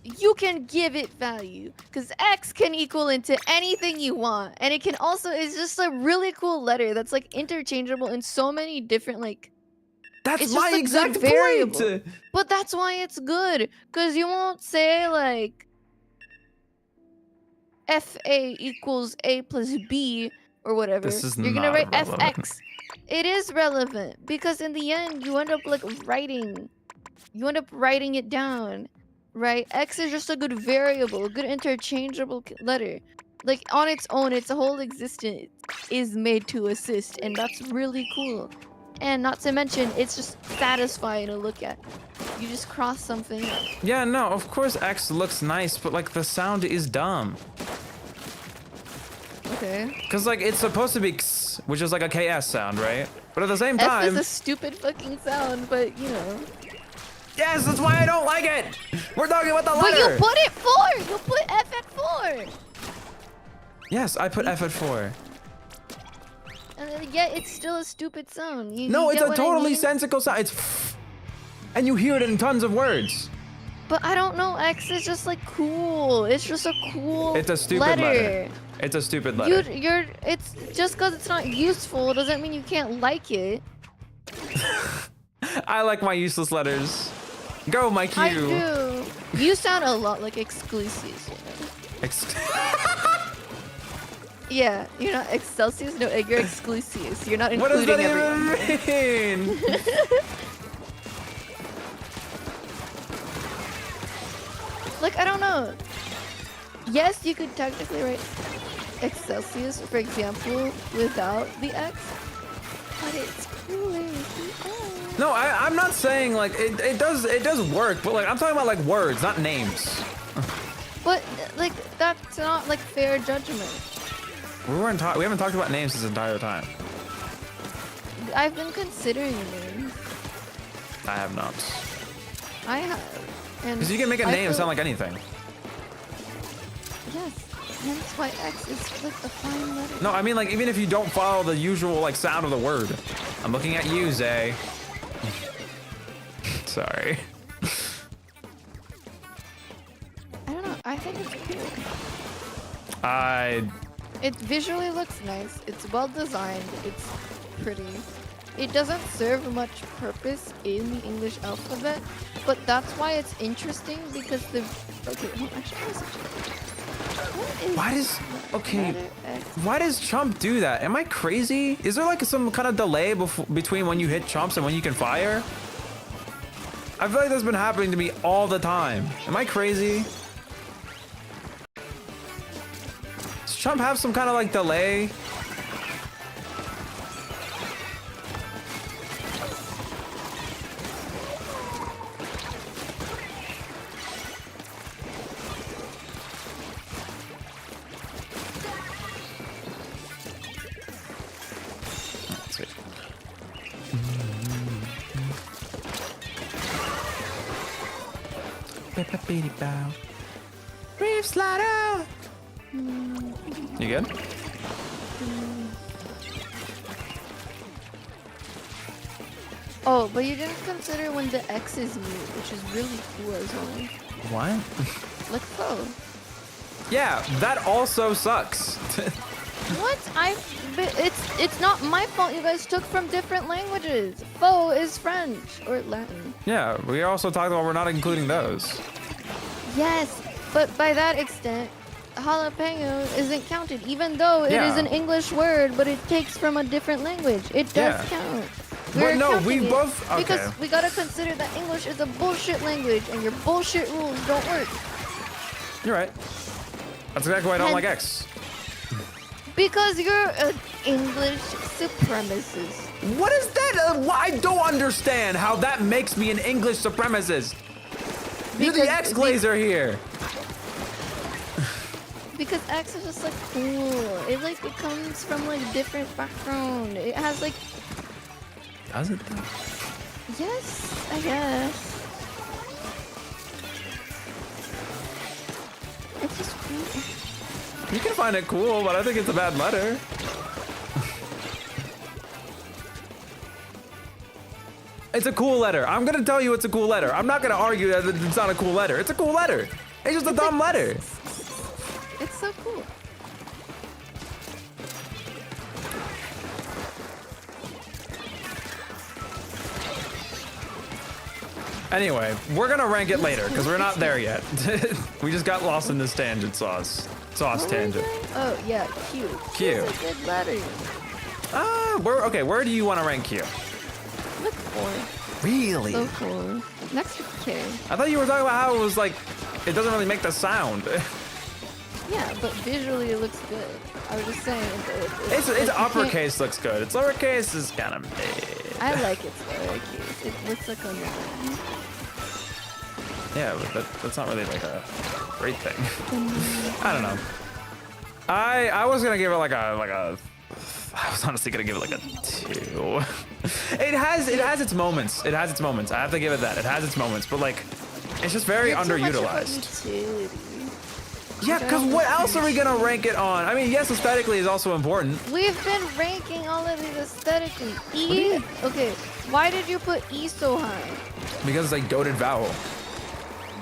You can give it value, because X can equal into anything you want, and it can also is just a really cool letter that's like interchangeable in so many different like. That's It's just my a good exact variable. point. But that's why it's good, because you won't say like FA equals A plus B or whatever. This is You're gonna not write relevant. FX. It is relevant because in the end you end up like writing. You end up writing it down, right? X is just a good variable, a good interchangeable letter. Like on its own, its whole existence is made to assist, and that's really cool. And not to mention, it's just satisfying to look at. You just cross something out. Yeah, no, of course X looks nice, but like the sound is dumb. Okay. Cause like it's supposed to be X, which is like a KS sound, right? But at the same F time, is a stupid fucking sound, but you know. yes, that's why I don't like it. We're talking about the But letter. you put it 4! You put F at 4! Yes, I put F at 4. And then, yet it's still a stupid sound. No, you it's get a what I totally mean? sensical sound. It's and you hear it in tons of words. But I don't know, X is just like cool. It's just a cool It's a stupid letter. It's a stupid letter. It's just because it's not useful doesn't mean you can't like it. I like my useless letters. Go, my Q. I do. You sound a lot like Exclusius, you know? Yeah, you're not Excelsius, no, you're Exclusius. You're not What does including that everyone. even mean? Like, I don't know. Yes, you could technically write Excelsius, for example, without the X. But it's cooler with the X. No, I'm not saying like it does work, but like I'm talking about like words, not names. But like that's not like fair judgment. We haven't talked about names this entire time. I've been considering names. I have not. I have. And Because you can make a I name feel- sound like anything. Yes. Hence why X is like a fine letter. No, I mean like even if you don't follow the usual like sound of the word. I'm looking at you, Zay. Sorry. I don't know. I think it's cool. It visually looks nice. It's well designed. It's pretty. It doesn't serve much purpose in the English alphabet, but that's why it's interesting because the. Okay, hold on, actually, what is Okay. letter X? Why does Chump do that? Am I crazy? Is there like some kind of delay between when you hit chumps and when you can fire? I feel like that's been happening to me all the time. Am I crazy? Does Chump have some kind of like delay? Let's see. Bow. Reef slider. You good? Oh, but you didn't consider when the X is mute, which is really cool as well. What? Like so. Yeah, that also sucks. What? But it's not my fault. You guys took from different languages. Faux is French or Latin. Yeah, we also talked about we're not including those. Yes, but by that extent, jalapeno isn't counted, even though it is Yeah. an English word, but it takes from a different language. It does Yeah. count. But We're no, counting we it both- okay. because we gotta consider that English is a bullshit language, and your bullshit rules don't work. You're right. That's exactly why I don't like Hence- X. Because you're an English supremacist. What is that? I don't understand how that makes me an English supremacist. You're the Because X glazer here. Because X is just like cool. It like it comes from like different background. It has like Does it though? yes, I guess. It's just cool. You can find it cool, but I think it's a bad letter. It's a cool letter. I'm gonna tell you it's a cool letter. I'm not gonna argue that it's not a cool letter. It's a cool letter. It's just a dumb letter. It's so cool. Anyway, we're gonna rank it later because we're not there yet. We just got lost in this tangent sauce What were we tangent. doing? Oh yeah, Q. Q. Q's a good letter. Where do you want to rank Q? Look for. Really? So cool. Next to K. I thought you were talking about how it was like, it doesn't really make the sound. Yeah, but visually it looks good. I was just saying. It's you can't- uppercase looks good. Its lowercase is kind of mid. I like its lowercase. It looks like a nine. Yeah, but that's not really like a great thing. I don't know. I was gonna give it like a. I was honestly gonna give it like a 2. It has its moments. It has its moments. I have to give it that. It has its moments, but like, it's just very You're too much about underutilized. utility. Yeah, because what else are we gonna rank it on? I mean, yes, aesthetically is also important. We've been ranking all of these aesthetically. E. Okay, why did you put E so high? Because it's a goated vowel.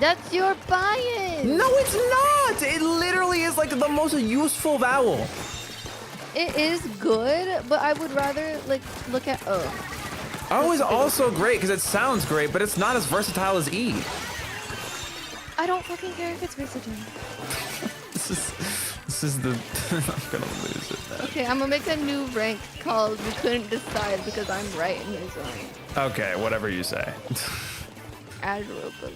That's your bias. No, it's not! It literally is like the most useful vowel. It is good, but I would rather like look at O. O is also great because it sounds great, but it's not as versatile as E. I don't fucking care if it's versatile. This is the. I'm gonna lose it. Okay, I'm gonna make a new rank called We Couldn't Decide because I'm right and he's wrong. Okay, whatever you say. Admirable.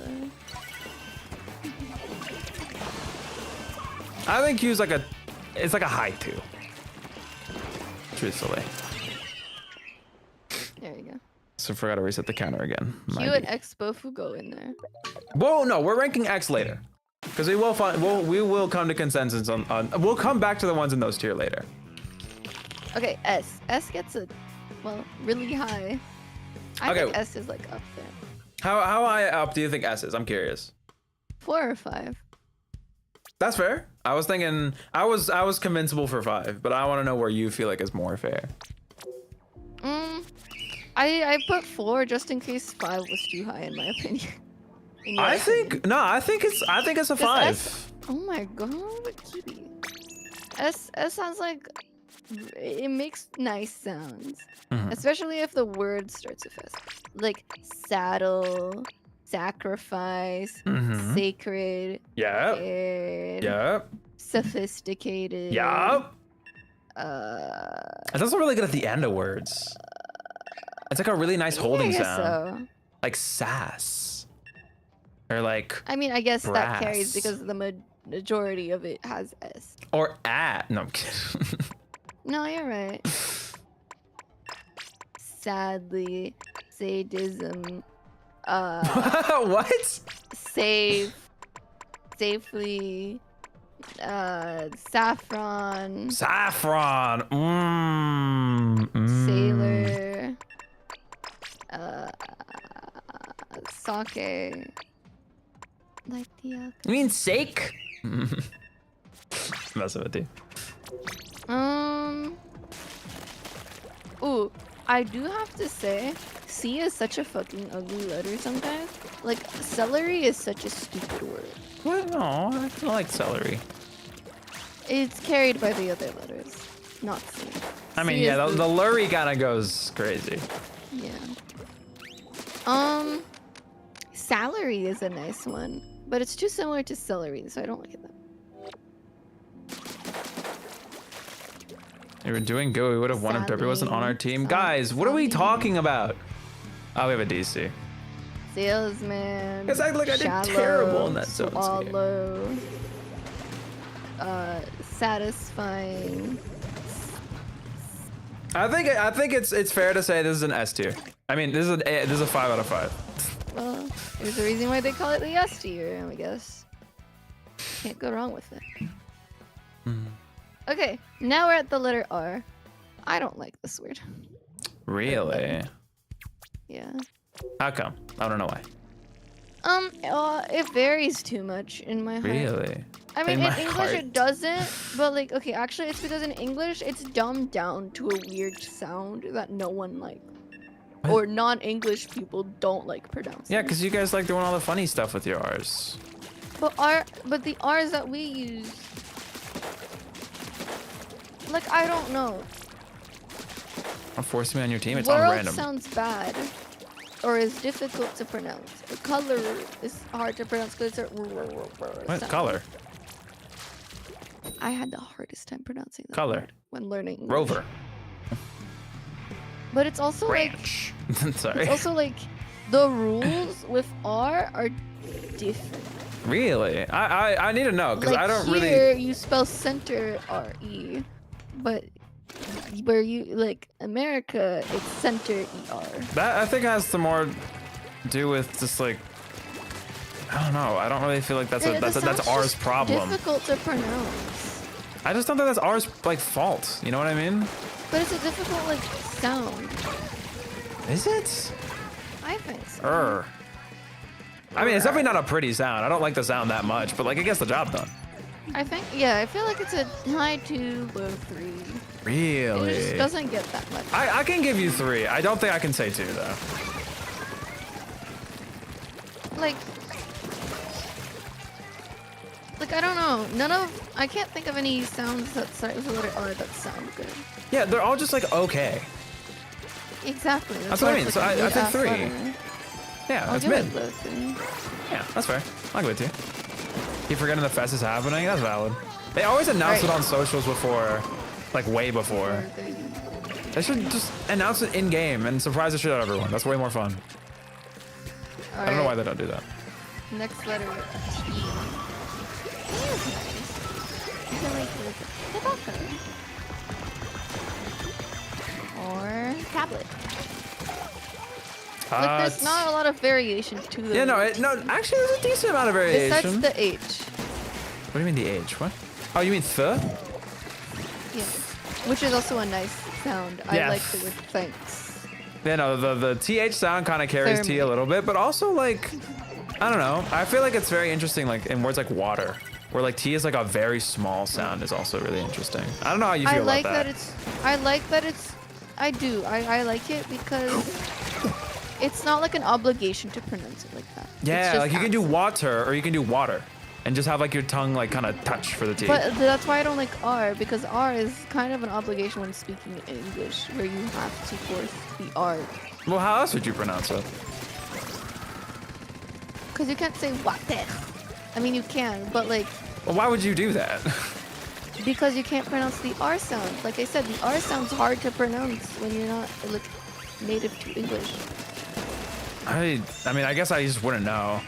I think Q's like a. It's like a high 2. Truthfully. There you go. So forgot to reset the counter again. Q My and bad. X both will go in there. Whoa, no, we're ranking X later. Because we will find, we will come to consensus on, we'll come back to the ones in those tier later. Okay, S. S gets a, well, really high. I Okay. think S is like up there. How high up do you think S is? I'm curious. 4 or 5. That's fair. I was thinking, I was convincible for 5, but I want to know where you feel like is more fair. I put 4 just in case 5 was too high in my opinion. In your I opinion. think, no, I think it's a 5. S, oh my god, Kitty. S sounds like, it makes nice sounds. Especially if the word starts with S. Like saddle, sacrifice, sacred, Yep. cared, Yep. sophisticated. Yep. It's also really good at the end of words. It's like a really nice holding I guess sound. so. Like sass. Or like, I mean, I guess that carries brass. because the majority of it has S. or at. No, I'm kidding. No, you're right. Sadly, sadism, What? safely, saffron, Saffron. sailor, sake, like the You mean sake? Messing with you. Ooh, I do have to say, C is such a fucking ugly letter sometimes. Like, celery is such a stupid word. What? No, I like celery. It's carried by the other letters, not C. I mean, C yeah, is the lurry kind of goes crazy. Yeah. Salary is a nice one, but it's too similar to celery, so I don't like it that much. You were doing good. We would have won if Derpy wasn't on our team. Guys, what are we Sadly. talking about? Oh, we have a DC. Salesman. Guys, I look, I did shallow, terrible in that zone scare. swallow, satisfying. I think it's fair to say this is an S tier. I mean, this is a 5 out of 5. Well, there's a reason why they call it the S tier, I guess. Can't go wrong with it. Okay, now we're at the letter R. I don't like this word. Really? Yeah. How come? I don't know why. It varies too much in my heart. Really? I mean, In in my English heart. it doesn't, but like, okay, actually it's because in English it's dumbed down to a weird sound that no one like, What? or non-English people don't like pronouncing. Yeah, because you guys like doing all the funny stuff with your R's. But the R's that we use, like, I don't know. Don't force me on your team. It's World on random. sounds bad, or is difficult to pronounce. The color is hard to pronounce because it's a What sound. color? I had the hardest time pronouncing that Color. word when learning English. Rover. But it's also Ranch. Sorry. it's also like the rules with R are different. Really? I need to know because Like I don't here, really. you spell center R-E, but where you like America, it's center E-R. That I think has to more do with just like. I don't know. I don't really feel like that's Yeah, the that's sound's R's just problem. Difficult to pronounce, I just don't think that's R's like fault. You know what I mean? but it's a difficult like sound. Is it? I think so. I mean, it's definitely not a pretty sound. I don't like the sound that much, but like it gets the job done. I think, yeah, I feel like it's a high 2, low 3. Really? It just doesn't get that much. I can give you 3. I don't think I can say 2 though. Like I don't know. I can't think of any sounds that start with the letter R that sound good. Yeah, they're all just like okay. Exactly. That's what I why mean, it's so like a I think mid-ass 3. letter. Yeah, I'll that's give mid. it low 3. Yeah, that's fair. I'll give it to you. Keep forgetting the fest is happening. That's valid. They always announce it Right. on socials before, like way before. They should just announce it in game and surprise the shit out of everyone. That's way more fun. I don't know why they don't do that. Next letter. T. T is nice. I feel like tobacco. Or tablet. Like, there's not a lot of variation to them. Yeah, no, actually, there's a decent amount of variation. Besides the H. What do you mean the H? What? Oh, you mean the? Yeah. Which is also a nice sound. Yeah. I like the word thanks. Yeah, no, the TH sound kind of carries T a Thermate. little bit, but also like, I don't know. I feel like it's very interesting, like in words like water, where like T is like a very small sound is also really interesting. I don't know how you feel about that. I like that it's. I do. I like it because it's not like an obligation to pronounce it like that. It's Yeah, just like you can do accent. water or you can do water, and just have like your tongue like kind of touch for the T. But that's why I don't like R, because R is kind of an obligation when speaking English, where you have to force the R. Well, how else would you pronounce it? Because you can't say water. I mean, you can, but like, Well, why would you do that? because you can't pronounce the R sound. Like I said, the R sound's hard to pronounce when you're not like native to English. I mean, I guess I just wouldn't know.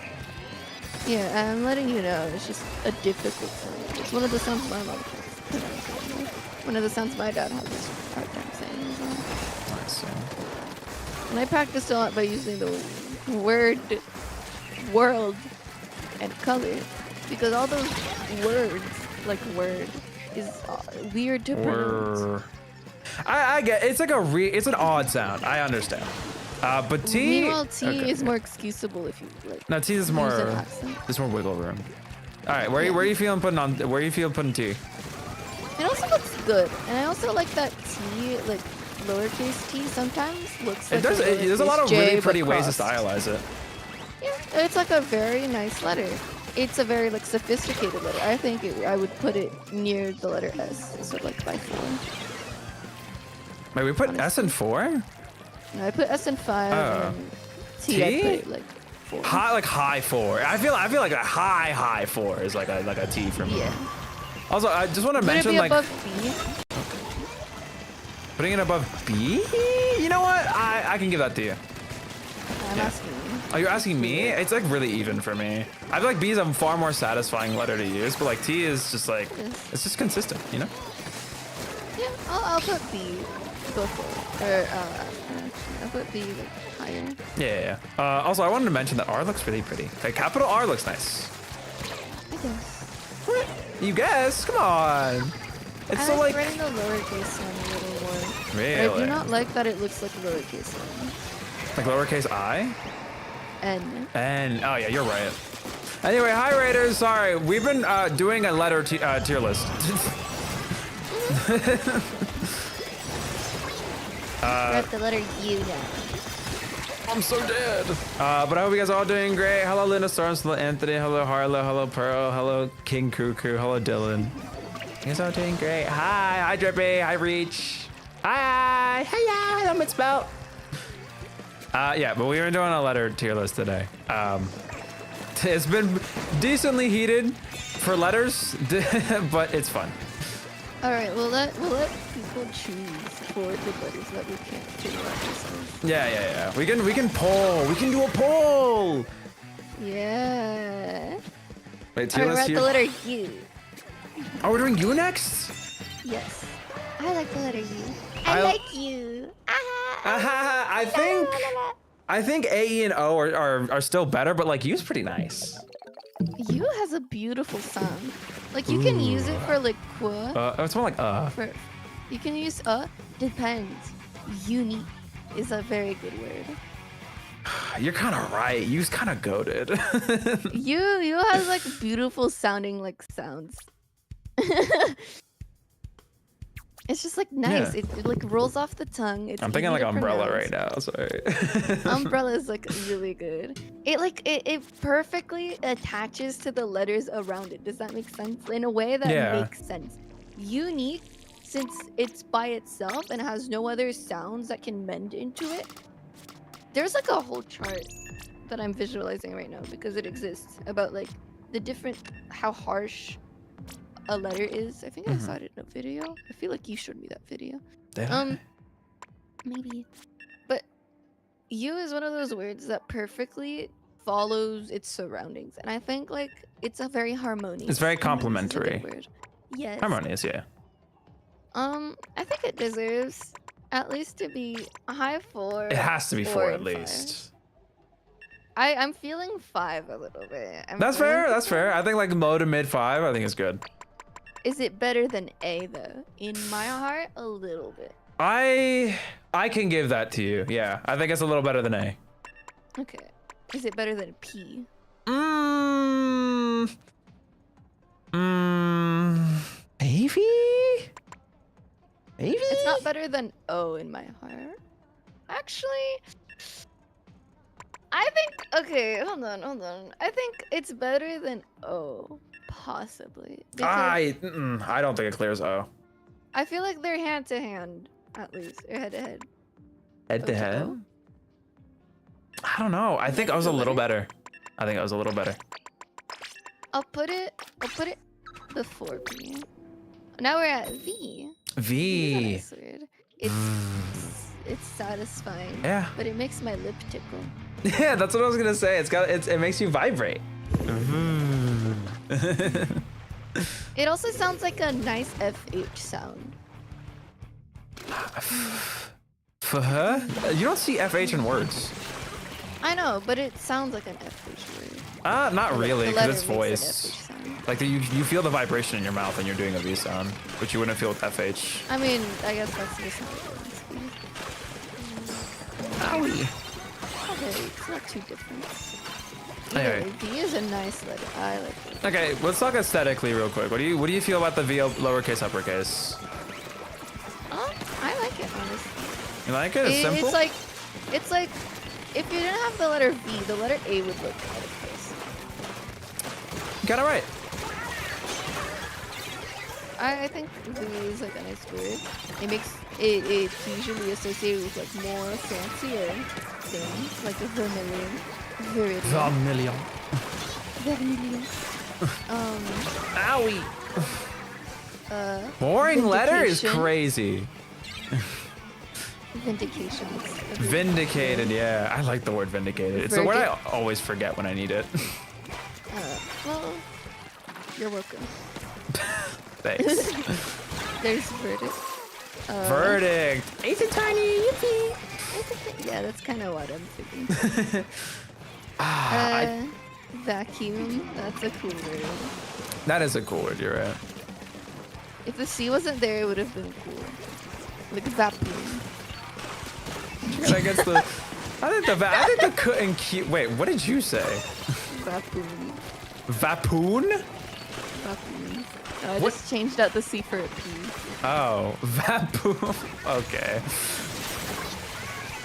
Yeah, I'm letting you know. It's just a difficult sound. It's one of the sounds my mom can't pronounce anymore. One of the sounds my dad has this hard time saying as well. I see. And I practiced a lot by using the word, world, and color, because all those words, like word, is weird to pronounce. I get it's like it's an odd sound. I understand. But T. Meanwhile, T okay. is more excusable if you like. No, T is use more. an accent. There's more wiggle room. All right, where are you feeling putting on? Where are you feeling putting T? It also looks good, and I also like that T, like lowercase t, sometimes looks like. There's a lot of J, really but pretty ways to crossed. stylize it. Yeah, it's like a very nice letter. It's a very like sophisticated letter. I think I would put it near the letter S, so like by 4. Wait, we put S in 4? No, I put S in 5 Oh. and T, I T? put it like 4. High 4. I feel like a high 4 is like a T for me. Yeah. Also, I just want to Would it mention be like above B? putting it above B. You know what? I can give that to you. I'm asking you. Oh, you're asking me? It's like really even for me. I feel like B is a far more satisfying letter to use, but like T is just like it's just consistent, you know? Yeah, I'll put B before, or I'll put B like higher. Yeah. Also, I wanted to mention that R looks really pretty. Okay, capital R looks nice. I guess. You guess? Come on. It's I so like like writing the lowercase one a little more. really But I do not like that it looks like a lowercase one. like lowercase I. N. And oh yeah, you're right. Anyway, hi Raiders. Sorry, we've been doing a letter tier list. We're at the letter U now. I'm so dead. But I hope you guys are all doing great. Hello, Linda Storms. Hello, Anthony. Hello, Harlow. Hello, Pearl. Hello, King Cuckoo. Hello, Dylan. You guys are all doing great. Hi, Drippy. Hi, Reach. Hi. Hello, I'm Spout. Yeah, but we were doing a letter tier list today. It's been decently heated for letters, but it's fun. All right, we'll let people choose for the letters that we can't figure out ourselves. Yeah. We can poll. We can do a poll. Yeah. Wait, All tier right, we're list at here. the letter U. Oh, we're doing you next. Yes. I like the letter U. I- I like you. I think A, E, and O are still better, but like U's pretty nice. U has a beautiful sound. Like you can use it for like qua. It's more like For, you can use depends. Unique is a very good word. You're kind of right. U's kind of goated. You has like beautiful sounding like sounds. It's just like nice. Yeah. It like rolls off the tongue. It's I'm thinking easy like to umbrella pronounce. right now. Sorry. Umbrella is like really good. It perfectly attaches to the letters around it. Does that make sense? In a way that Yeah. makes sense. Unique, since it's by itself and has no other sounds that can mend into it. There's like a whole chart that I'm visualizing right now because it exists about like the different how harsh a letter is. I think I saw it in a video. I feel like you showed me that video. Maybe. But U is one of those words that perfectly follows its surroundings. And I think like it's a very harmonious. It's very harmonious is a good complimentary. word. Yes. Harmonious, yeah. I think it deserves At least to be a high 4. It has to be 4 at and 5. least. I'm feeling 5 a little bit. That's fair. That's fair. I think like low to mid 5. I think is good. Is it better than A though? In my heart, a little bit. I can give that to you. Yeah, I think it's a little better than A. Okay. Is it better than P? Maybe. Maybe. It's not better than O in my heart. Actually, I think. Okay, hold on. I think it's better than O, possibly. Because I don't think it clears O. I feel like they're hand to hand, at least, or head to head. Head to head. I don't know. I think I was a little better. I think I was a little better. I'll put it before P. Now we're at V. V. That's weird. It's satisfying. Yeah. But it makes my lip tickle. Yeah, that's what I was gonna say. It makes you vibrate. It also sounds like a nice FH sound. For her? You don't see FH in words. I know, but it sounds like an FH word. Not really, The because letter it's makes an voice. FH sound. Like you feel the vibration in your mouth when you're doing a V sound, which you wouldn't feel with FH. I mean, I guess that's just how it is. Owie. Okay, it's not too different. Anyway. Yeah, V is a nice letter. I like it. Okay, let's talk aesthetically real quick. What do you feel about the V lowercase uppercase? I like it, honestly. You like it? It's simple. It's like if you didn't have the letter V, the letter A would look out of place. You got it right. I think V is like a nice word. It makes it's usually associated with like more fancier things, like a vermilion. Vermilion. Owie. Boring letter is vindication. crazy. Vindication. Vindicated, yeah. I like the word vindicated. It's the word I always forget when I need it. Well, you're welcome. Thanks. There's verdict. Verdict. It's a tiny yippee. Yeah, that's kind of what I'm thinking. Vacuum. That's a cool word. That is a cool word, you're right. If the C wasn't there, it would have been cool. Like vacuum. I guess the. I think the K and Q. Wait, what did you say? Vacuum. Vapoon? Vacuum. I What? just changed out the C for a P. Oh, vapoon. Okay.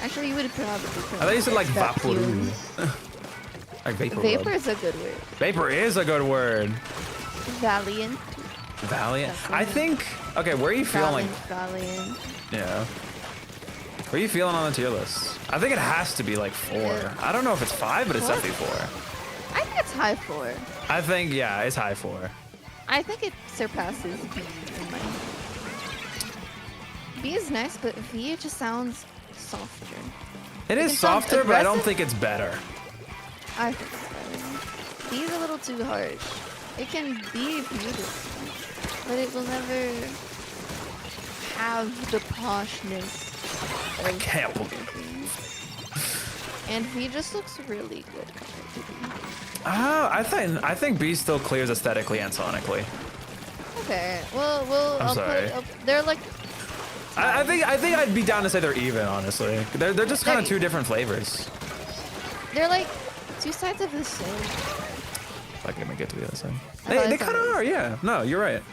Actually, you would probably. I thought you said like vaporu. Like vapor. Vapor rub. is a good word. Vapor is a good word. Valiant. Valiant. That's I right. think. Okay, where are you feeling? Valiant. Yeah. Where are you feeling on the tier list? I think it has to be like 4. Yeah. I don't know if it's 5, but it's 4? definitely 4. I think it's high 4. I think, yeah, it's high 4. I think it surpasses B in my. B is nice, but V just sounds softer. It is can sound softer, but I don't aggressive. think it's better. I think it's better. B is a little too harsh. It can be beautiful, but it will never have the poshness. I can't believe. And V just looks really good. compared to B. Oh, I think B still clears aesthetically and sonically. Okay, well, I'm sorry. They're like. I think I'd be down to say they're even, honestly. They're just kind of 2 different flavors. They're like 2 sides of the same. If I can make it to the other side. I thought They it kind of sounded- are, yeah. No, you're right.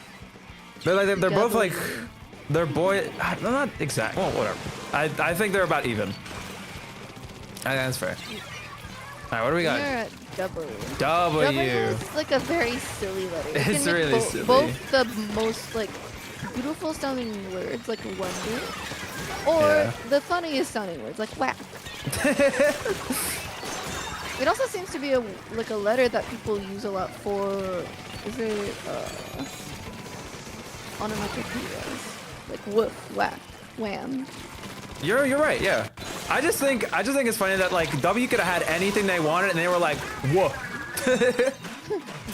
They're both like, W. they're they're not exact. Well, whatever. I think they're about even. I think that's fair. All right, what do we You're got? at W. W. is like a very silly letter. It It's can make really silly. Both the most like beautiful sounding words like wonder, or Yeah. the funniest sounding words like whack. It also seems to be a letter that people use a lot for. Is it onomatopoeias? Like woof, whack, wham. You're right, yeah. I just think it's funny that like W could have had anything they wanted and they were like, whoa.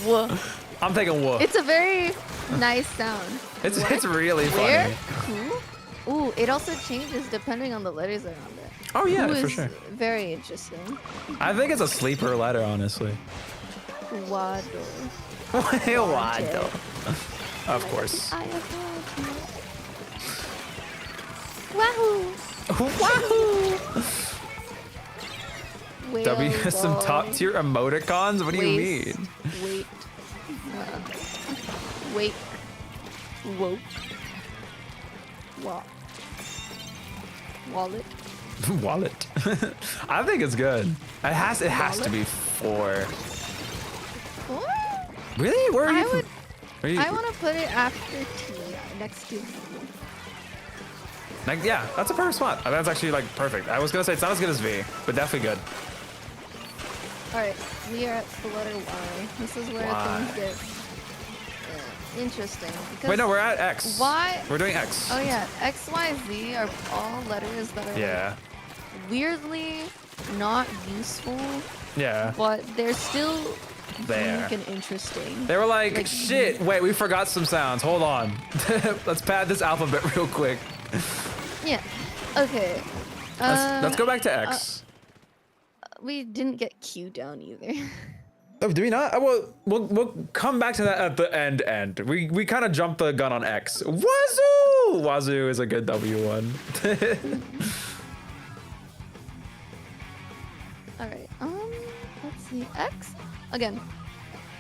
Woof. I'm taking whoa. It's a very nice sound. It's What? really Where? funny. Who? Ooh, it also changes depending on the letters around it. Oh yeah, Ooh for is sure. very interesting. I think it's a sleeper letter, honestly. Wado. Wado. Of course. Wahoo! Wahoo! Whale W has some ball. top tier emoticons? What do you Waist. mean? Wait. Wake. Woke. Wallet. Wallet. I think it's good. It has to be 4. What? Really? Where are you? I want to put it after T, next to. Like, yeah, that's a perfect spot. That's actually like perfect. I was gonna say it's not as good as V, but definitely good. All right, we are at the letter Y. This is where Y. things get interesting. Because Wait, no, we're at X. Y. We're doing X. Oh yeah, X, Y, Z are all letters that are Yeah. weirdly not useful, Yeah. but they're still There. unique and interesting. They were like, Like- shit, wait, we forgot some sounds. Hold on. Let's pad this alphabet real quick. Yeah. Okay. Let's go back to X. We didn't get Q down either. Oh, do we not? Oh, we'll come back to that at the end. We kind of jumped the gun on X. Wazoo! Wazoo is a good W one. All right. Let's see. X. Again.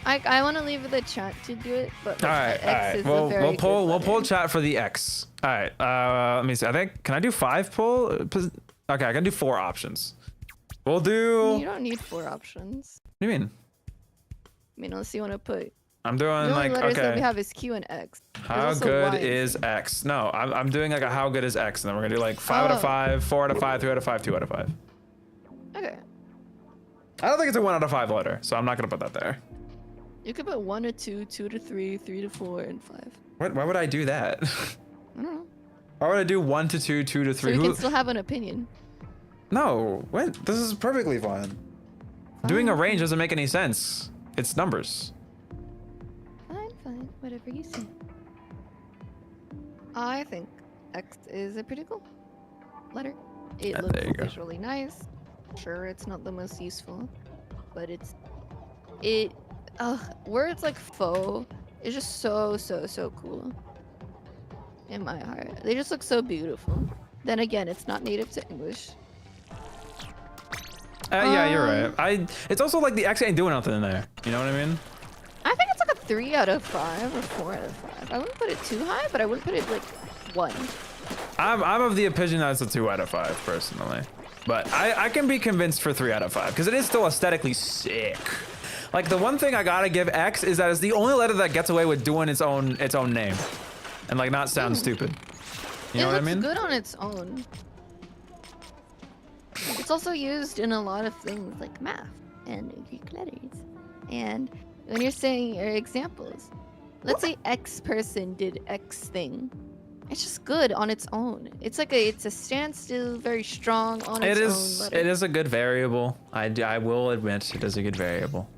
I want to leave the chat to do it, but All like, right, all X right. is We'll a very pull good letter. chat for the X. All right. Let me see. I think can I do 5 pull? Okay, I can do 4 options. We'll do. You don't need 4 options. What do you mean? I mean, unless you want to put. I'm doing The only like letters that we okay. have is Q and X. There's How also good Y and is Z. X? No, I'm doing like a how good is X, and then we're gonna do like 5 out of Oh. 5, 4 out of 5, 3 out of 5, 2 out of 5. Okay. I don't think it's a 1 out of 5 letter, so I'm not gonna put that there. You could put 1 to 2, 2 to 3, 3 to 4, and 5. Why would I do that? I don't know. Why would I do 1 to 2, 2 to 3? So you can still have an opinion. No, what? This is perfectly fine. Doing a range doesn't make any sense. It's numbers. Fine. Whatever you say. I think X is a pretty cool letter. It Yeah, looks there you go. visually nice. Sure, it's not the most useful, but words like faux is just so cool. In my heart, they just look so beautiful. Then again, it's not native to English. Yeah, you're right. It's also like the X ain't doing nothing in there. You know what I mean? I think it's like a 3 out of 5 or 4 out of 5. I wouldn't put it too high, but I wouldn't put it like 1. I'm of the opinion that it's a 2 out of 5 personally, but I can be convinced for 3 out of 5 because it is still aesthetically sick. Like the one thing I gotta give X is that it's the only letter that gets away with doing its own name, and like not sound stupid. You know what I mean? It looks good on its own. It's also used in a lot of things like math and Greek letters. And when you're saying your examples, let's say X person did X thing. It's just good on its own. It's a standstill, very strong on its own letter. It is a good variable. I will admit it is a good variable.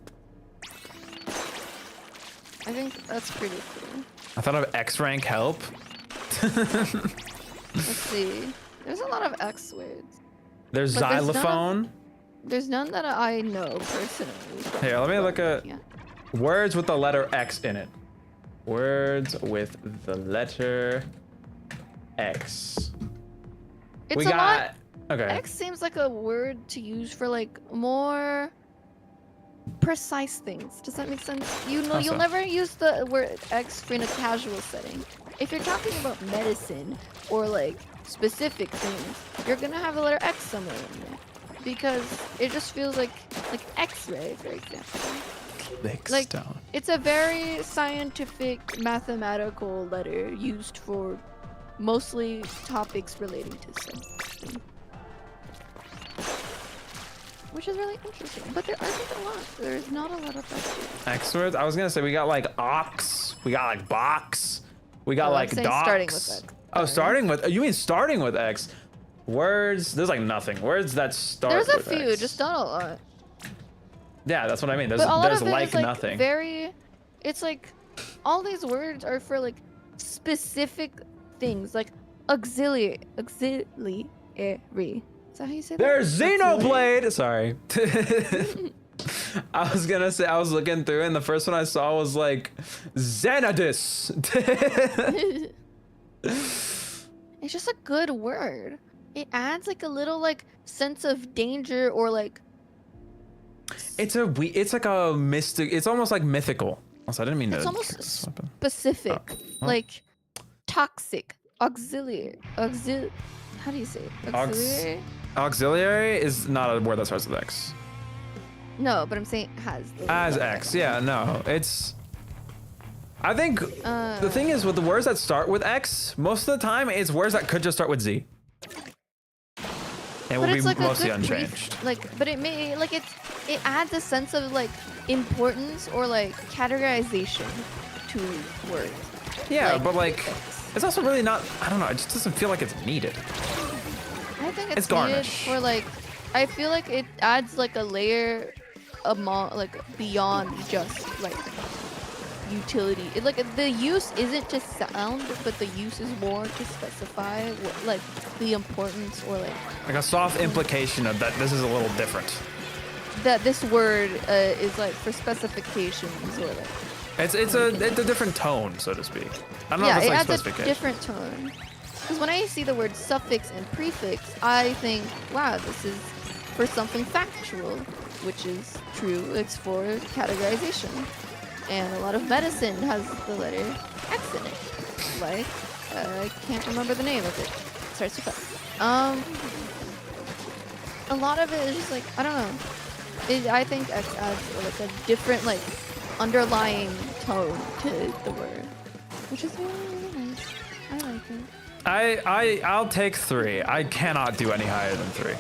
I think that's pretty cool. I thought of X rank help. Let's see. There's a lot of X words. There's But there's none of- xylophone. There's none that I know personally. Here, let me look at Yeah. words with the letter X in it. Words with the letter X. It's we a got lot. okay. X seems like a word to use for like more precise things. Does that make sense? You'll so? never use the word X in a casual setting. If you're talking about medicine or like specific things, you're gonna have the letter X somewhere in there because it just feels like X-ray, for example. Like Stone. it's a very scientific, mathematical letter used for mostly topics relating to something. Which is really interesting, but there aren't a lot. There's not a lot of X. X words. I was gonna say we got like ox. We got like box. We got Oh, I'm like saying docs. starting with X. Oh, Sorry. starting with. You mean starting with X? Words. There's like nothing. Words that start. There's a with few, X. just not a lot. Yeah, that's what I mean. There's But a lot there's of it like is like nothing. very. It's like all these words are for like specific things. Like auxiliary. Auxiliary. Is that how you say that? There's Auxiliary? Xenoblade. Sorry. I was gonna say, I was looking through and the first one I saw was like Xenadus. It's just a good word. It adds like a little like sense of danger or like It's like a mystic. It's almost like mythical. Also, I didn't mean to. it's almost kick this weapon. specific, Oh. like toxic, auxiliary, how do you say it? Auxiliary? Auxiliary is not a word that starts with X. No, but I'm saying it has. The As letter X, yeah, no, it's. I think the thing is with the words that start with X, most of the time it's words that could just start with Z. And will be like mostly a good unchanged. but it may like it adds a sense of like importance or like categorization to words. Yeah, but like, X. it's also really not. I don't know. It just doesn't feel like it's needed. I think It's it's needed garnish. for like. I feel like it adds like a layer, like beyond just like utility. Like the use isn't to sound, but the use is more to specify what, like the importance or like a soft implication of that this is a little different. that this word is like for specifications or like. It's a different tone, so to speak. I don't know Yeah, if it's it like adds a specification. different tone. Because when I see the word suffix and prefix, I think, wow, this is for something factual, which is true. It's for categorization. And a lot of medicine has the letter X in it. Like, I can't remember the name of it. It starts with X. A lot of it is just like, I don't know. I think X adds like a different like underlying tone to the word, which is really, really nice. I like it. I'll take 3. I cannot do any higher than 3.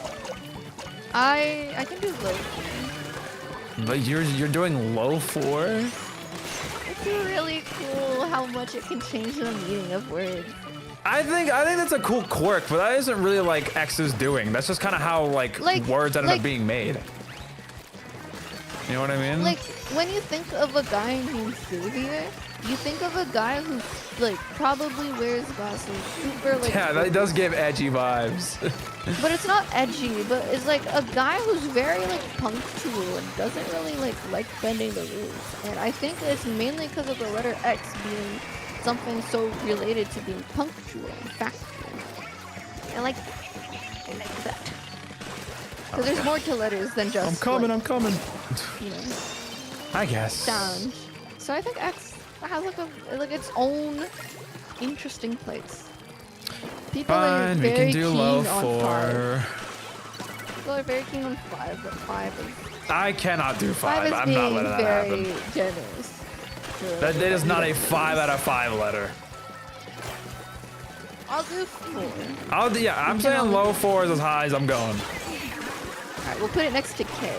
I can do low. But you're doing low 4? It's really cool how much it can change the meaning of words. I think that's a cool quirk, but that isn't really like X is doing. That's just kind of how like words ended up being made. You know what I mean? Like when you think of a guy named Xavier, you think of a guy who like probably wears glasses, super like. Yeah, that does give edgy vibes. But it's not edgy, but it's like a guy who's very like punctual and doesn't really like bending the rules. And I think it's mainly because of the letter X being something so related to being punctual and factual. I like that. Because there's more to letters than just. I'm coming. like, I'm coming. You know, I guess. sound. So I think X has like its own interesting place. People are Fine, we very can do keen low on 4. 5. People are very keen on 5, but 5 is I cannot do 5. 5 is I'm being not letting that very happen. generous. That is not a 5 out of 5 letter. I'll do 4. I'm saying low 4 is as high as I'm going. Alright, we'll put it next to K.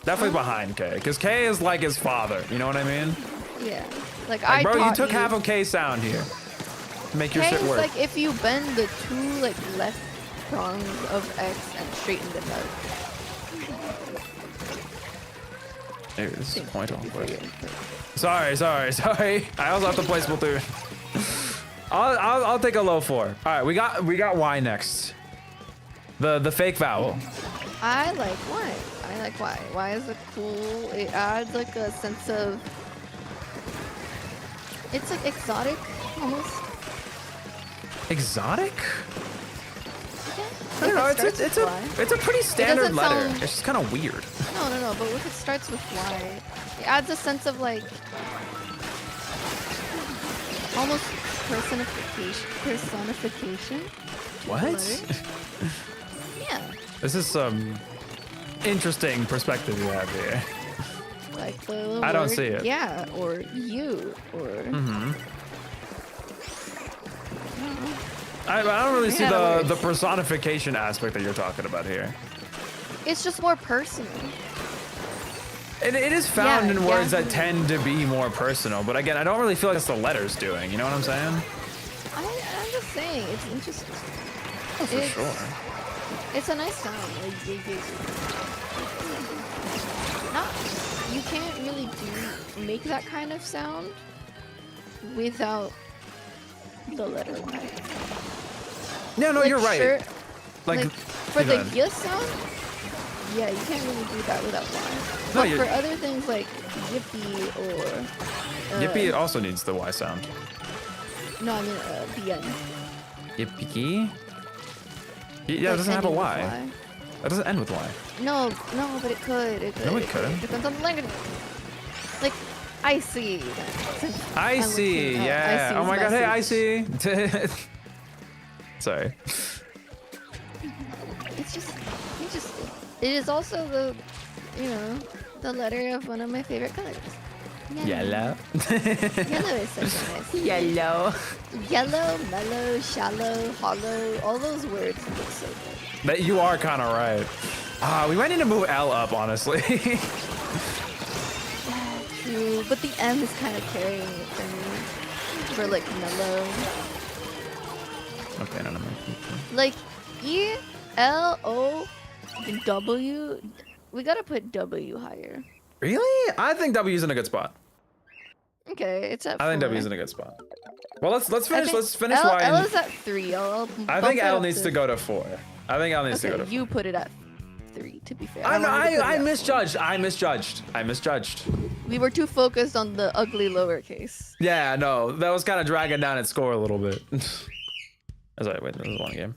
Definitely behind K, because K is like his father. You know what I mean? Yeah. Like Like, I bro, you taught took half of K sound here. Make your K shit is work. like if you bend the 2 like left prongs of X and straighten them out. Maybe this is a point on quick. Sorry. I also have to play Splatoon. I'll take a low 4. All right, we got Y next. The fake vowel. I like Y. I like Y. Y is a cool. It adds like a sense of. It's like exotic, almost. Exotic? Yeah. I don't know. If it starts with Y. It's a pretty standard doesn't letter. sound- It's just kind of weird. No. But if it starts with Y, it adds a sense of like. Almost personification. What? Letter. Yeah. This is some interesting perspective you have here. Like the I don't word see it. Yeah, or you, or. Mm-hmm. I don't really see Yeah, the words. personification aspect that you're talking about here. It's just more personal. It is found Yeah, in words yeah. that tend to be more personal, but again, I don't really feel like it's the letters doing. You know what I'm saying? I'm just saying, it's interesting. Oh, for It's- sure. It's a nice sound. Like, you can't really make that kind of sound without the letter Y. Yeah, no, Like, you're right. sure, Like, for go the ahead. y sound, yeah, you can't really do that without Y. No, But you're- for other things like yippee or Yippee also needs the Y sound. no, I mean the end. Yippee. Yeah, it Like doesn't have a ending with Y. That doesn't end with Y. No, but it could. It could. No, it couldn't. Depends on the language. Like, I see. I see. Yeah. Oh my God. Hey, I see. Sorry. It's just. It is also the, the letter of one of my favorite colors. Yellow. Yellow is such a nice. Yellow. Yellow, mellow, shallow, hollow. All those words look so good. But you are kind of right. We might need to move L up, honestly. Yeah, true. But the M is kind of carrying it for me. For like mellow. Okay, no. Like E, L, O, W. We gotta put W higher. Really? I think W's in a good spot. Okay, it's at I think 4. W's in a good spot. Well, let's I finish. think Let's finish L, Y. L and- is at 3. I'll I bump think it L up needs to go to 4. I think L needs to go to Okay, 4. you put it at 3. To be fair, I wanted to put it at 4. misjudged. I misjudged. We were too focused on the ugly lowercase. Yeah, no, that was kind of dragging down its score a little bit. Sorry, wait, this is one game.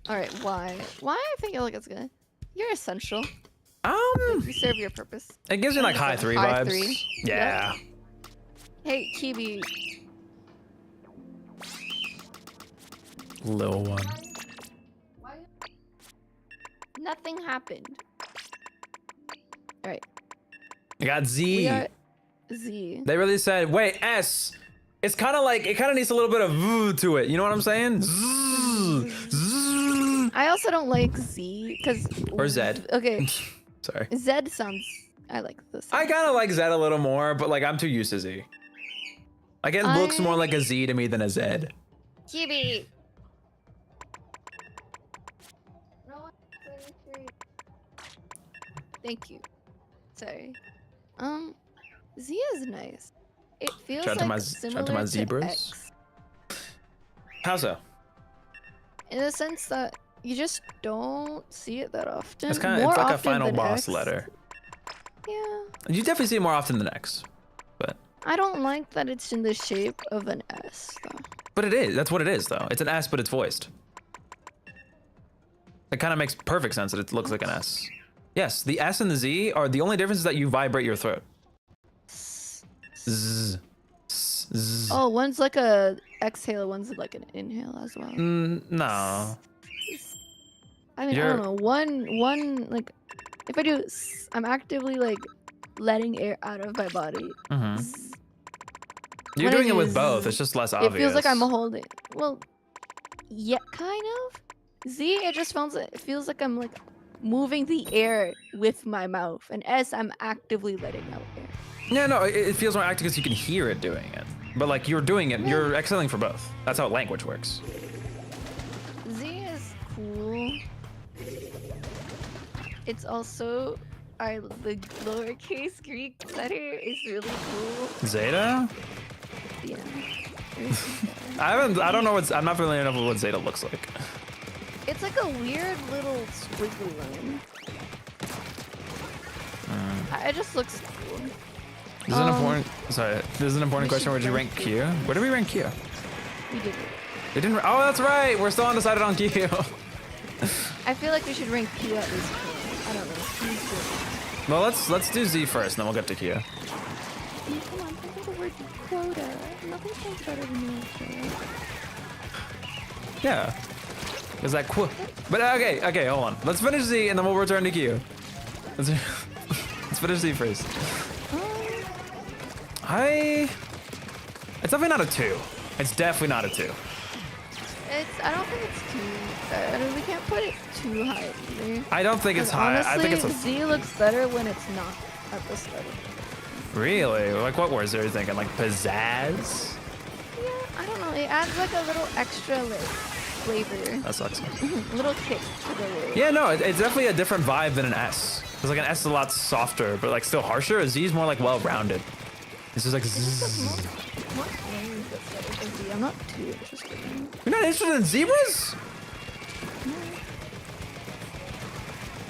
All right, why? Why I think it's good. You're essential. You serve your purpose. It gives me like high 3 High vibes. 3. Yeah. Hey, Kibi. Little one. Nothing happened. All right, You got we Z. are Z. They really said, wait, S. It's kind of like, it kind of needs a little bit of V to it. You know what I'm saying? Zzz, zzz. I also don't like Z because Or Z. Okay, Sorry. Z sounds. I like this. I kind of like Z a little more, but like I'm too used to Z. Like it looks more like a Z to me than a Z. Kibi. Thank you. Sorry. Z is nice. It feels Shout out to like my- similar shout out to my zebras. X, How so? in the sense that you just don't see it that often. It's kind of, More it's like a often final than boss X. letter. Yeah. You definitely see it more often than X, but I don't like that it's in the shape of an S though. it is. That's what it is, though. It's an S, but it's voiced. It kind of makes perfect sense that it looks like an S. Yes, the S and the Z are the only difference is that you vibrate your throat. Zzz. Zzz. Oh, one's like a exhale, one's like an inhale as well. No. I mean, I don't know. One like, if I do, I'm actively like letting air out of my body. Mhm. You're When I doing it do with both. zzz, It's just less It obvious. feels like I'm holding. Well, yeah, kind of. Z, it just feels like I'm like moving the air with my mouth. And S, I'm actively letting out air. Yeah, no, it feels more active because you can hear it doing it. But like you're doing it, you're excelling for both. That's how language works. Z is cool. It's also the lowercase Greek letter is really cool. Zeta? Yeah. I don't know I'm not familiar enough with what Zeta looks like. It's like a weird little squiggly line. It just looks cool. This is an important, sorry, this is an important question. Where did you rank Q? Where did we rank Q? We did it. They didn't, oh, that's right. We're still undecided on Q. I feel like we should rank Q at this point. I don't know. Q's good. Well, let's do Z first, and then we'll get to Q. Come on, think of the word quota. Nothing sounds better than the word quota. Yeah. Is that cool? But okay, hold on. Let's finish Z, and then we'll return to Q. Let's finish Z first. It's definitely not a 2. It's definitely not a 2. I don't think it's too. I mean, we can't put it too high either. I don't think it's 'Cause high. Honestly, I think it's a, Z looks better when it's not at this level. really? Like what words are you thinking? Like pizzazz? Yeah, I don't know. It adds like a little extra like flavor, That sucks. a little kick to the word. Yeah, no, it's definitely a different vibe than an S. Because like an S is a lot softer, but like still harsher. A Z is more like well-rounded. It's just like zzz. What names that start with a Z? I'm not too interested in. You're not interested in zebras?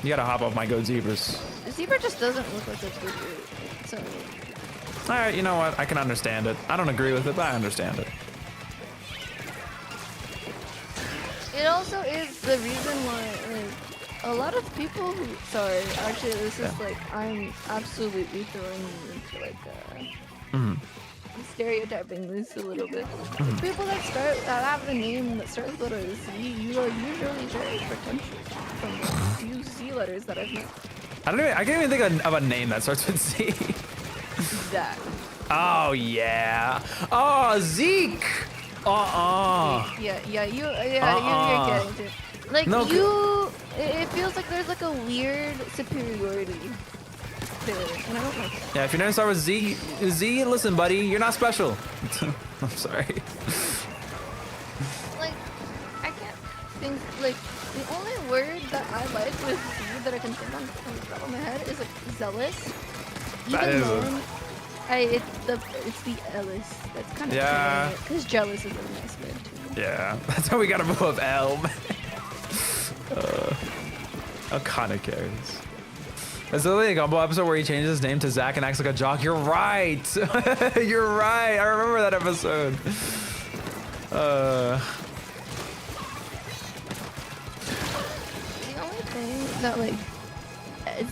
You gotta hop off my Go Zebras. The zebra just doesn't look like a good root. So, All right, you know what? I can understand it. I don't agree with it, but I understand it. it also is the reason why, like, a lot of people who, sorry, actually this is like, I'm absolutely throwing you into like, stereotyping this a little bit. People that have a name that starts with a Z, you are usually very pretentious from the few Z letters that I've met. I can't even think of a name that starts with Z. Zach. Oh yeah. Oh, Zeke. Yeah, you're getting it. Like, No, it feels like there's like a weird superiority there, and I don't like that. Yeah, if your name starts with Z, listen, buddy, you're not special. I'm sorry. Like, I can't think, like, the only word that I like with Z that I can think on the top of my head is like zealous. That Even is then, it's the Ellis. That's kind of Yeah. because jealous is a nice word too. Yeah, that's how we gotta move up L. Iconic characters. There's literally a Gumball episode where he changes his name to Zach and acts like a jock. You're right. You're right. I remember that episode. The only thing that like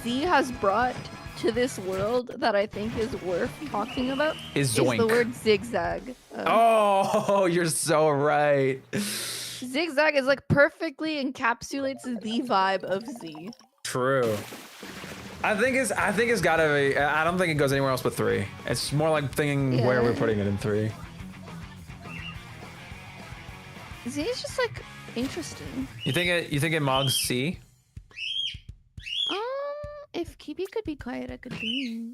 Z has brought to this world that I think is worth talking about Is the Zoink. word zigzag. Oh, you're so right. Zigzag is like perfectly encapsulates the vibe of Z. True. I think it's gotta be. I don't think it goes anywhere else but 3. It's more like thinking where we're putting it in 3. Z is just like interesting. You think it mogs C? If Kibi could be quiet, I could be.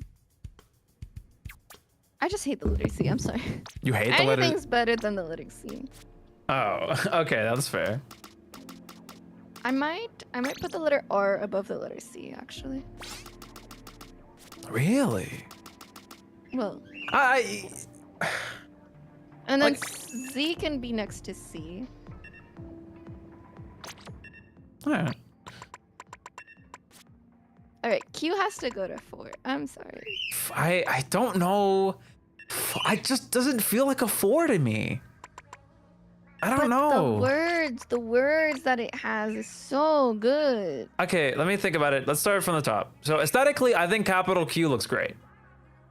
I just hate the letter C. I'm sorry. You hate the letter? Anything's better than the letter C. Oh, okay, that's fair. I might put the letter R above the letter C, actually. Really? Well, and then like- Z can be next to C. Yeah. All right, Q has to go to 4. I'm sorry. I don't know. I just doesn't feel like a 4 to me. I don't know. The words that it has is so good. Okay, let me think about it. Let's start from the top. So aesthetically, I think capital Q looks great.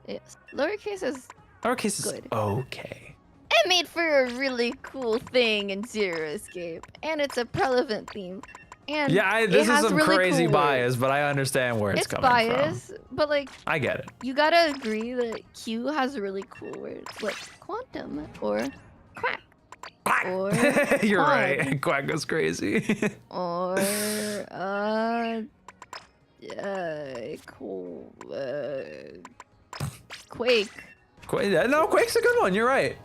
Yes. Lowercase is Lowercase is good. okay. It made for a really cool thing in Zero Escape, and it's a relevant theme. And Yeah, this it has is some really crazy cool bias, words. but I understand where it's coming bias, from. but like I get it. you gotta agree that Q has really cool words like quantum or crack or You're pod, right. Quack goes crazy. or cool, quake, No, Quake's a good one. You're right.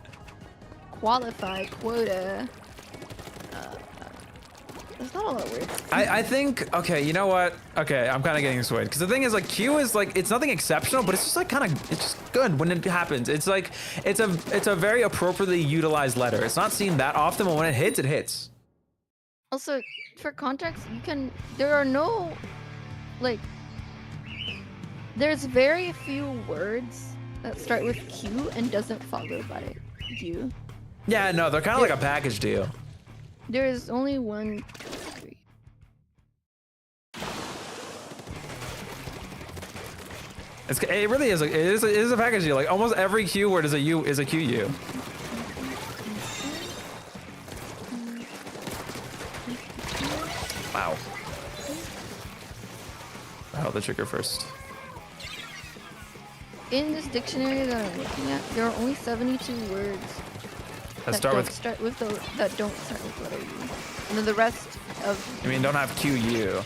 qualify, quota. There's not a lot of words. I think, okay, you know what? Okay, I'm kind of getting swayed. Because the thing is, like, Q is, like, it's nothing exceptional, but it's just, like, kind of, it's just good when it happens. It's, like, it's a very appropriately utilized letter. It's not seen that often, but when it hits, it hits. Also, for context, there are no, like, there's very few words that start with Q and doesn't follow by U. Yeah, no, they're kind of like a package deal. There's only 1, 2, 3. It really is. It is a package deal. Like almost every Q word is a QU. Wow. I held the trigger first. In this dictionary that I'm looking at, there are only 72 words Let's start with. that don't start with letter U. And then the rest of I mean, don't have QU.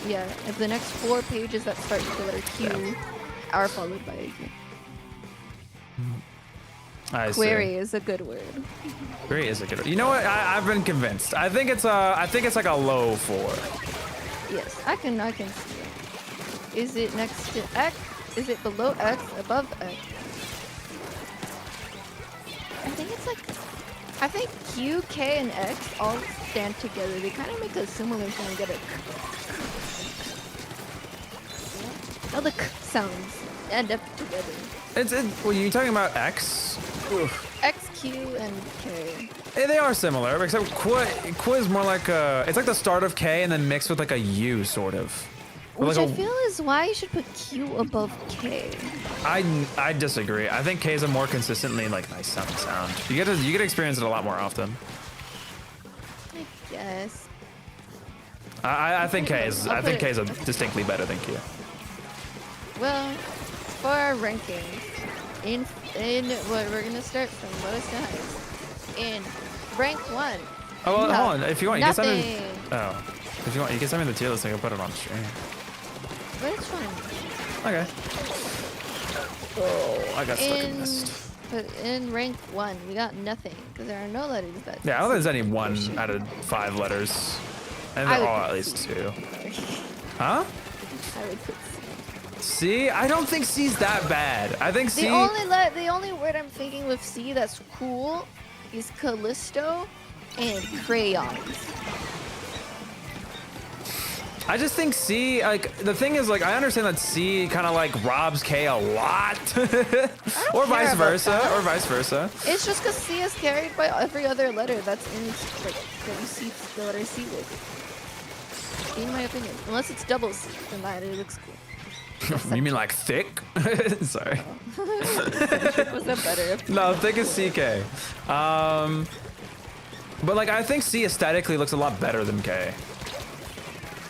yeah, if the next 4 pages that start with the letter Q are followed by a U. I see. Query is a good word. Query is a good. You know what? I've been convinced. I think it's like a low 4. Yes, I can see it. Is it next to X? Is it below X? Above X? I think Q, K, and X all stand together. They kind of make a similar sound. Get it? All the K sounds end up together. Well, you talking about X? X, Q, and K. They are similar, except Qu is more like it's like the start of K and then mixed with like a U, sort of. Which like I feel is why you should put Q above K. I disagree. I think K is a more consistently like nice sounding sound. You get to experience it a lot more often. I guess. I think K is K is distinctly better than Q. Well, for our rankings, in what we're gonna start from lowest to highest. In rank 1. Oh well, hold on. If you want, you can send me. Nothing. Oh, if you want, you can send me the tier list. I can put it on stream. But it's fine. Okay. Oh, I got stuck in mist. But in rank 1, we got nothing because there are no letters that. Yeah, I don't think there's any 1 out of 5 letters, and they're all at least 2. Huh? I would put C. C? I don't think C's that bad. I think C. The only word I'm thinking with C that's cool is Callisto and crayons. I just think C, like, the thing is, like, I understand that C kind of, like, robs K a lot. Or vice versa. It's just because C is carried by every other letter that's in, like, that you see the letter C with. In my opinion. Unless it's double C, then that it looks cool. You mean, like, thick? Sorry. Was that better? No, thick is CK. But, like, I think C aesthetically looks a lot better than K.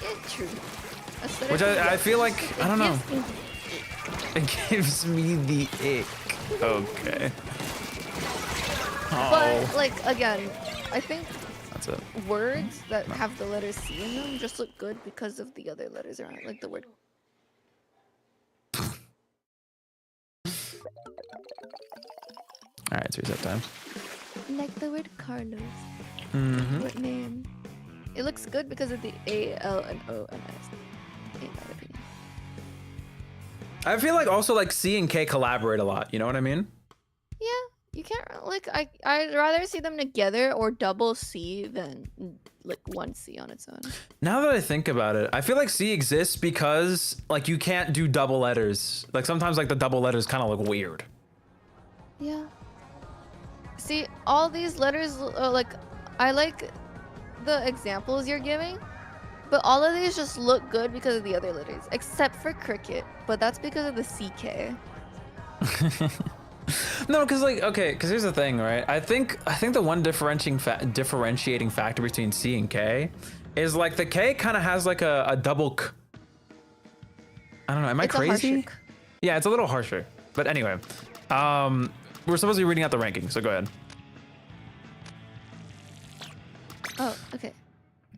Yeah, true. Which I feel like, I don't know. It gives me the ick. Okay. Oh. But, like, again, I think that's it. Words that have the letter C in them just look good because of the other letters around it, like the word. Alright, it's reset time. Like the word Carlos. Mm-hmm. What name? It looks good because of the A, L, and O, and S. In my opinion. I feel like also like C and K collaborate a lot, you know what I mean? Yeah, you can't, like, I'd rather see them together or double C than, like, one C on its own. Now that I think about it, I feel like C exists because, like, you can't do double letters. Like, sometimes, like, the double letters kind of look weird. Yeah. See, all these letters, like, I like the examples you're giving, but all of these just look good because of the other letters, except for cricket, but that's because of the CK. No, because like, okay, because here's the thing, right? I think the one differentiating factor between C and K is like the K kind of has like a double K. I don't know. Am I crazy? Yeah, it's a little harsher. But anyway, we're supposed to be reading out the ranking, so go ahead. Oh, okay.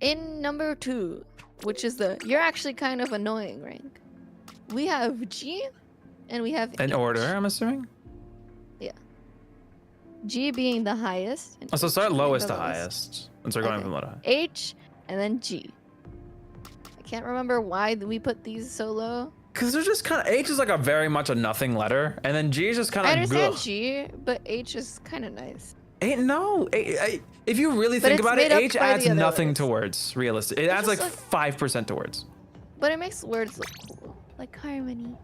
In number 2, which is you're actually kind of annoying rank, we have G and we have In H. order, I'm assuming? Yeah. G being the highest. And Oh, so H start being lowest the to lowest. highest. And start going from low to high. H and then G. I can't remember why we put these so low. Because they're just kind of, H is like a very much a nothing letter, and then G is just kind of. I understand G, but H is kind of nice. No, if you really think about it, H adds nothing to words. Realistic, it adds like 5% to words. But it makes words look cool, like harmony.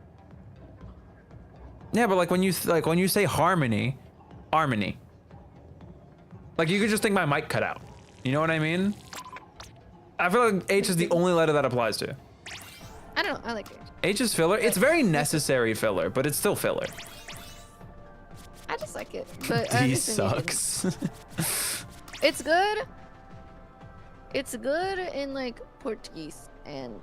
Yeah, but like when you say harmony, like you could just think my mic cut out. You know what I mean? I feel like H is the only letter that applies to. I don't know. I like H. H is filler. It's very necessary filler, but it's still filler. I just like it. But D sucks. It's good. It's good in like Portuguese, and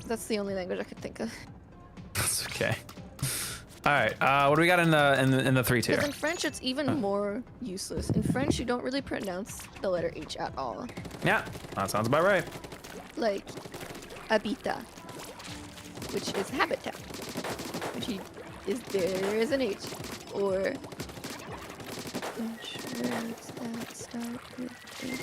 that's the only language I could think of. That's okay. All right. What do we got in the 3 tier? Because in French, it's even more useless. In French, you don't really pronounce the letter H at all. Yeah, that sounds about right. Like habitat, which is habitat, which is there is an H, or insurance that start with H.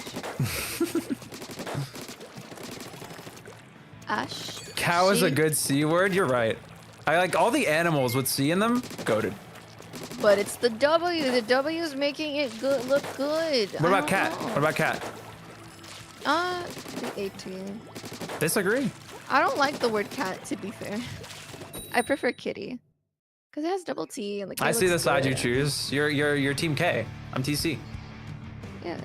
Ash. Cow is a good C word. You're right. I like all the animals with C in them. Goated. But it's the W. The W is making it good look good. What about cat? What about cat? The A tier. Disagree. I don't like the word cat, to be fair. I prefer kitty. Because it has double T and the K I see the looks side you good. choose. You're Team K. I'm TC. Yeah,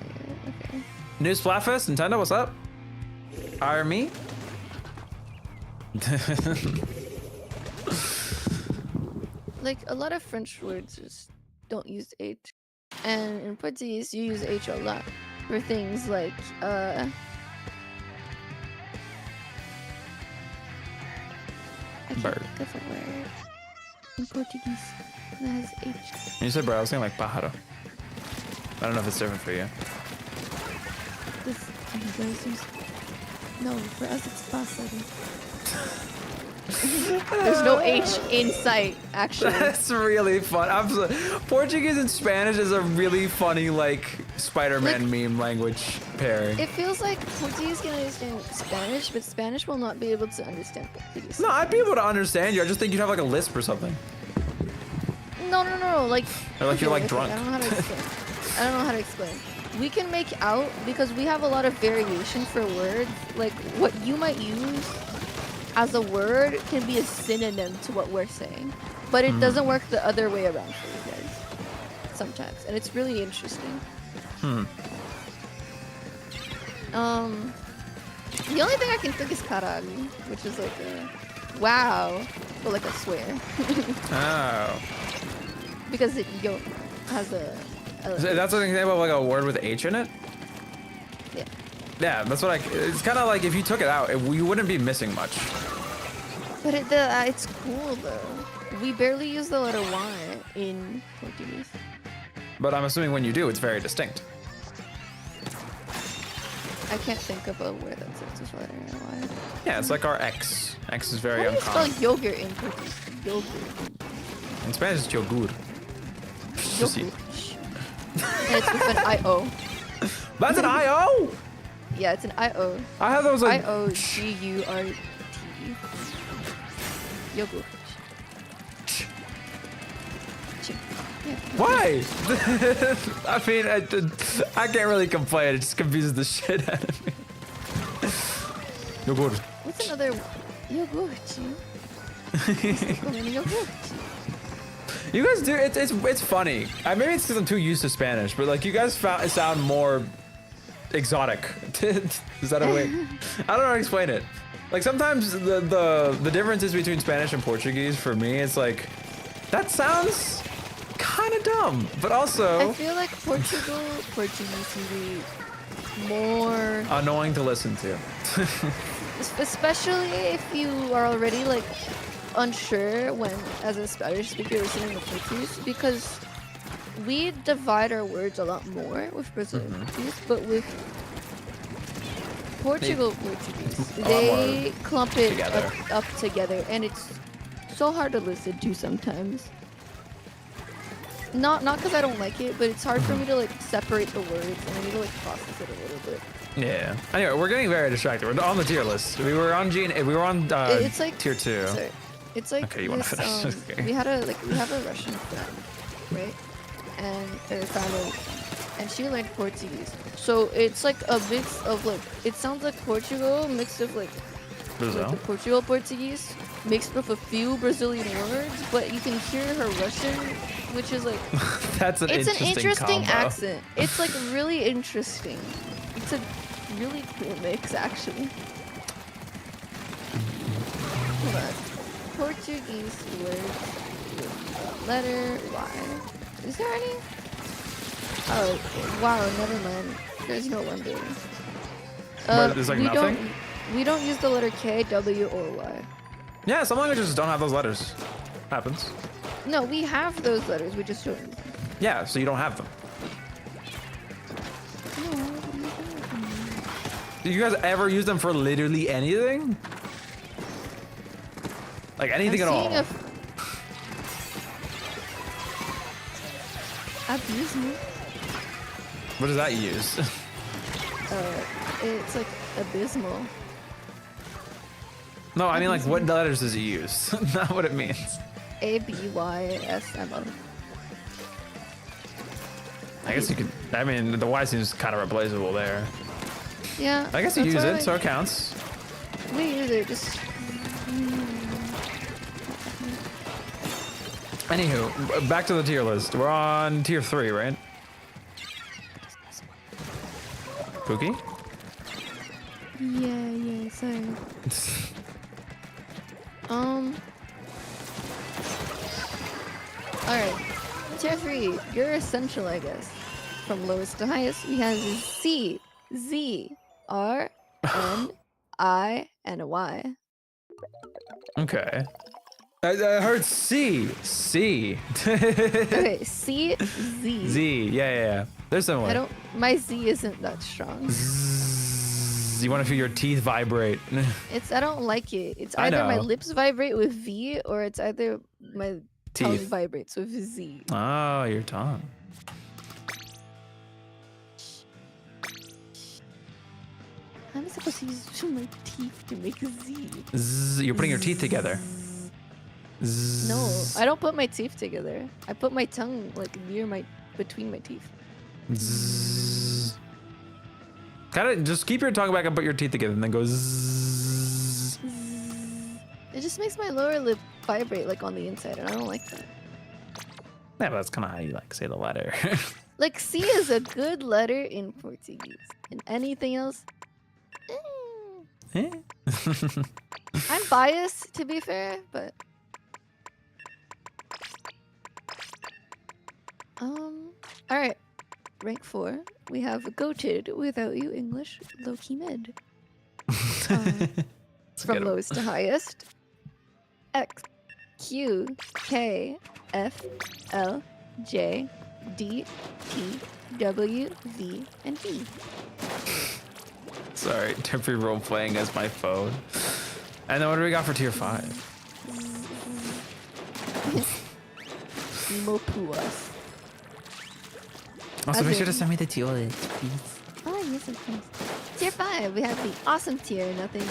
okay. New Splatfest, Nintendo, what's up? Hire me? Like, a lot of French words just don't use H. And in Portuguese, you use H a lot for things like, I can't Bird. think of a word in Portuguese that has H. You said bro, I was saying like pájaro. I don't know if it's different for you. This, you guys use... No, for us it's pássaro. There's no H in sight, actually. That's really fun. Portuguese and Spanish is a really funny like Spider-Man meme language pairing. It feels like Portuguese can understand Spanish, but Spanish will not be able to understand Portuguese. No, I'd be able to understand you. I just think you'd have like a lisp or something. No, like... Or like you're like okay, drunk. I don't know how to explain. I don't know how to explain. We can make out, because we have a lot of variation for words, like what you might use as a word can be a synonym to what we're saying. But it doesn't work the other way around for you guys. Sometimes. And it's really interesting. The only thing I can think is caralho, which is like a wow, but like a swear. Oh. Because it has a So that's what I think about like a word with H in it? yeah. Yeah, that's what it's kind of like if you took it out, you wouldn't be missing much. But it's cool though. We barely use the letter Y in Portuguese. But I'm assuming when you do, it's very distinct. I can't think of a word that starts with letter Y. Yeah, it's like our X. X is very How do you spell uncommon. yogurt in Portuguese? Yogurt. In Spanish, it's yogur. Yogurt. And it's with an I-O. That's an I-O? Yeah, it's an I-O. I have those like... I-O-G-U-R-T. Yogurt. Yeah. Why? I mean, I can't really complain. It just confuses the shit out of me. Yogur. What's another yogurt? Yogurt. You guys do, it's funny. Maybe it's because I'm too used to Spanish, but like you guys sound more exotic. Is that a way? I don't know how to explain it. Like sometimes the differences between Spanish and Portuguese for me, it's like, that sounds kind of dumb, but also I feel like Portuguese can be more annoying to listen to. especially if you are already like unsure when as a Spanish speaker listening to Portuguese, because we divide our words a lot more with Brazilian Portuguese, but with Portuguese, they clump it together. up together, and it's so hard to listen to sometimes. Not because I don't like it, but it's hard for me to like separate the words, and I need to like process it a little bit. Yeah. Anyway, we're getting very distracted. We're on the tier list. We were on we were on It's like tier 2. Sorry. It's like Okay, you wanna this, finish? Okay. we have a Russian friend, right? And her family, and she learned Portuguese. So it's like a mix of like, it sounds like Portugal mixed with like Brazil. the Portugal Portuguese mixed with a few Brazilian words, but you can hear her Russian, which is like That's an it's an interesting combo. accent. It's like really interesting. It's a really cool mix, actually. Hold on. Portuguese words with letter Y. Is there any? Oh, wow, never mind. There's no wonder. But there's like nothing? We don't use the letter K, W, or Y. Yeah, some languages don't have those letters. Happens. No, we have those letters, we just don't use them. Yeah, so you don't have them. Do you guys ever use them for literally anything? Like anything at all? Abysmal. What does that use? It's like abysmal. No, I mean like what letters does it use? Not what it means. ABYSMO. I guess you could. I mean, the Y seems kind of replaceable there. Yeah. I guess you that's use why, it, so it counts. We use it. Just. Anywho, back to the tier list. We're on tier 3, right? Pookie? Yeah. Sorry. All right. Tier 3. You're essential, I guess. From lowest to highest, we have C, Z, R, N, I, and a Y. Okay. I heard C. C. Okay, C, Z. Z. Yeah. They're similar. My Z isn't that strong. Zzz. You want to feel your teeth vibrate. I don't like it. It's I either my know. lips vibrate with V or it's either my tongue Teeth. vibrates with Z. Oh, your tongue. How am I supposed to use my teeth to make Z? Zzz. You're putting your teeth together. Zzz. No, I don't put my teeth together. I put my tongue like between my teeth. Zzz. Kind of just keep your tongue back and put your teeth together and then go zzz. It just makes my lower lip vibrate like on the inside, and I don't like that. Yeah, but that's kind of how you like say the letter. Like C is a good letter in Portuguese, and anything else. Eh? I'm biased, to be fair, but all right. Rank 4. We have goated without you English low-key mid. From lowest to highest. X, Q, K, F, L, J, D, T, W, V, and D. Sorry, temporary role playing as my phone. And then what do we got for tier 5? Emo Puas. Also, As be sure to in- send me the tier list, please. Oh, yes, of course. Tier 5, we have the awesome tier. Nothing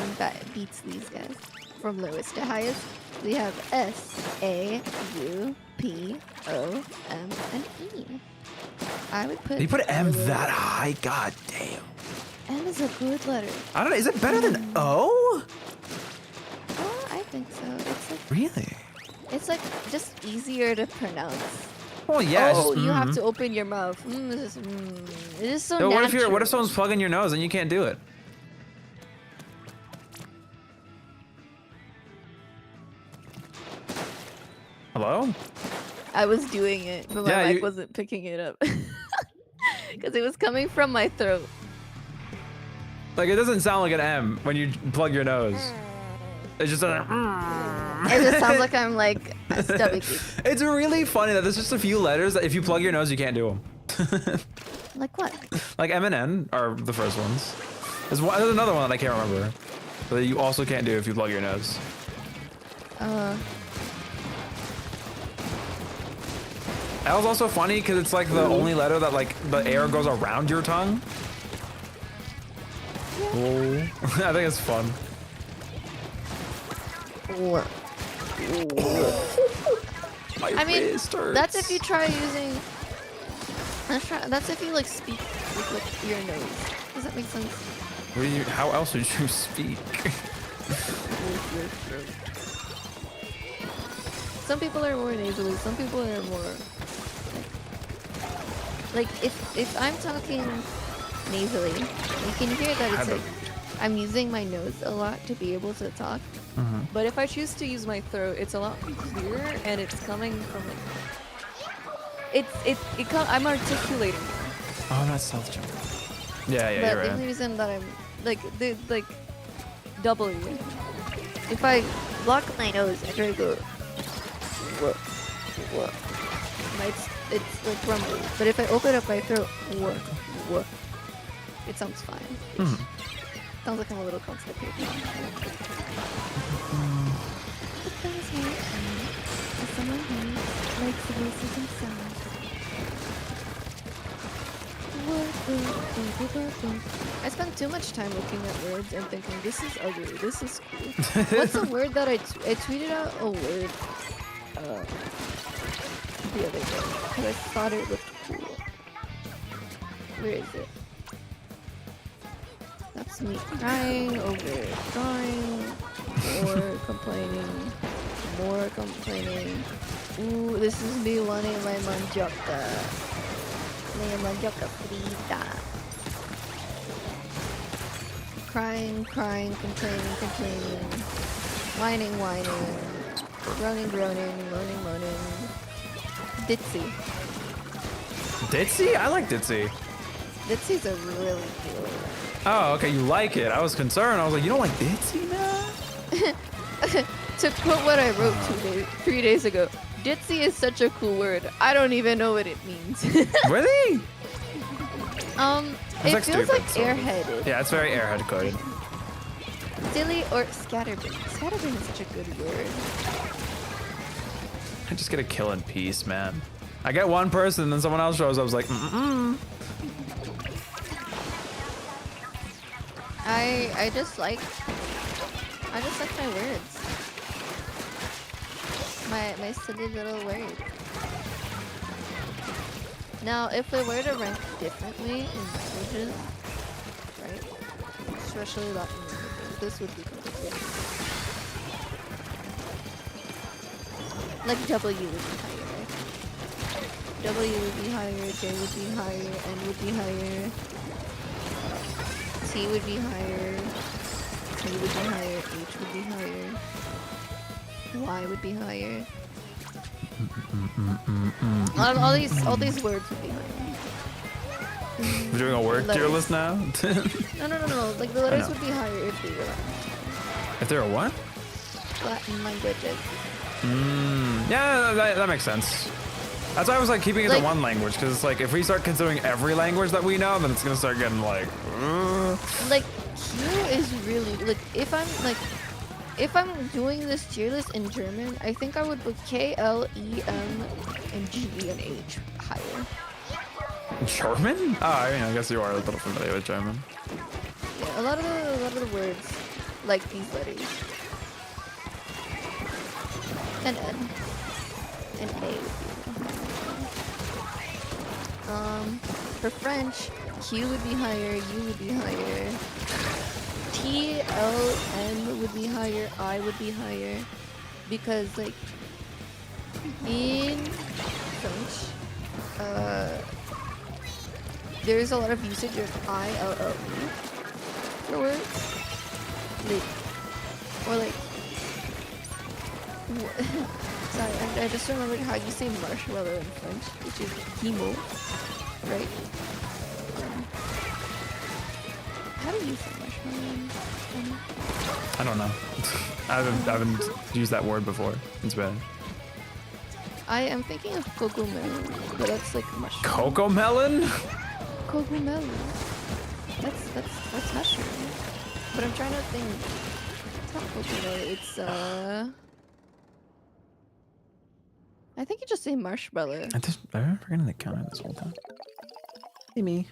beats these guys. From lowest to highest, we have S, A, U, P, O, M, and E. I would put. You put M really- that high? God damn. M is a good letter. I don't know. Is it better than O? Oh, I think so. Really? It's like just easier to pronounce. Well, yeah. Oh, it's just, you have to open your mouth. It is so Yo, natural. what if someone's plugging your nose and you can't do it? Hello? I was doing it, but my Yeah, mic you- wasn't picking it up. Because it was coming from my throat. Like, it doesn't sound like an M when you plug your nose. It's just a... It just sounds like I'm like stomaching. It's really funny that there's just a few letters that if you plug your nose, you can't do them. Like what? Like M and N are the first ones. There's another one that I can't remember. That you also can't do if you plug your nose. That was also funny because it's like the only letter that like the air goes around your tongue. Oh, I think it's fun. I mean, that's if you try using. That's if you like speak with like your nose. Does that make sense? What do you? How else would you speak? Some people are more nasally. Some people are more. Like if I'm talking nasally, you can hear that it's like I'm using my nose a lot to be able to talk. But if I choose to use my throat, it's a lot clearer and it's coming from like I'm articulating. Oh, that's self-jump. Yeah, But you're the right. only reason that I'm like W. If I block my nose and try to go, whoa, it's like rumbly. But if I open up my throat, whoa, it sounds fine. Sounds like I'm a little constipated. As someone who likes voices and sounds. I spend too much time looking at words and thinking, this is ugly, this is cool. What's a word that I tweeted out a word the other day because I thought it looked cool. Where is it? That's me crying over drawing. More complaining. More complaining. Ooh, this is me wanting my mandioca. My mandioca frita. Crying, crying, complaining, complaining. Whining, whining. Groaning, groaning, moaning, moaning. Ditzy. Ditzy? I like Ditzy. Ditzy's a really cool word. Oh, okay, you like it. I was concerned. I was like, you don't like Ditzy, man? To quote what I wrote 3 days ago, ditzy is such a cool word. I don't even know what it means. Really? It like feels stupid, like sort of. airheaded. Yeah, it's very airhead coded. Silly or scatterbrain. Scatterbrain is such a good word. I just get a kill in peace, man. I get one person and then someone else shows up. I was like, mm-mm. I just like my words. My silly little words. Now, if we were to rank differently in languages, right? Especially Latin languages, this would be completely different. Like W would be higher, right? W would be higher, J would be higher, N would be higher, T would be higher, T would be higher, H would be higher, Y would be higher. All these words would be higher. We're doing a word tier list now? No. Like the letters would be higher if they were Latin. If there are what? Latin languages. Yeah, that makes sense. That's why I was like keeping it to one language, because it's like if we start considering every language that we know, then it's gonna start getting like. Like Q is really like if I'm doing this tier list in German, I think I would put K, L, E, M, and G and H higher. German? Oh, I mean, I guess you are a little familiar with German. Yeah, a lot of the words like these letters. And N. And A would be for French, Q would be higher, U would be higher, T, L, N would be higher, I would be higher, because like in French, there's a lot of usage of I, L, L, E for words, like, or like. Sorry, I just remembered how you say marshmallow in French, which is himo, right? How do you say marshmallow in French? I don't know. I haven't used that word before. It's bad. I am thinking of cocomelon, but that's like mushroom. Cocoa melon? Cocomelon. That's mushroom. But I'm trying to think. It's not cocomelon. It's I think you just say marshmallow. I've been forgetting the counter this whole time. Hey, me.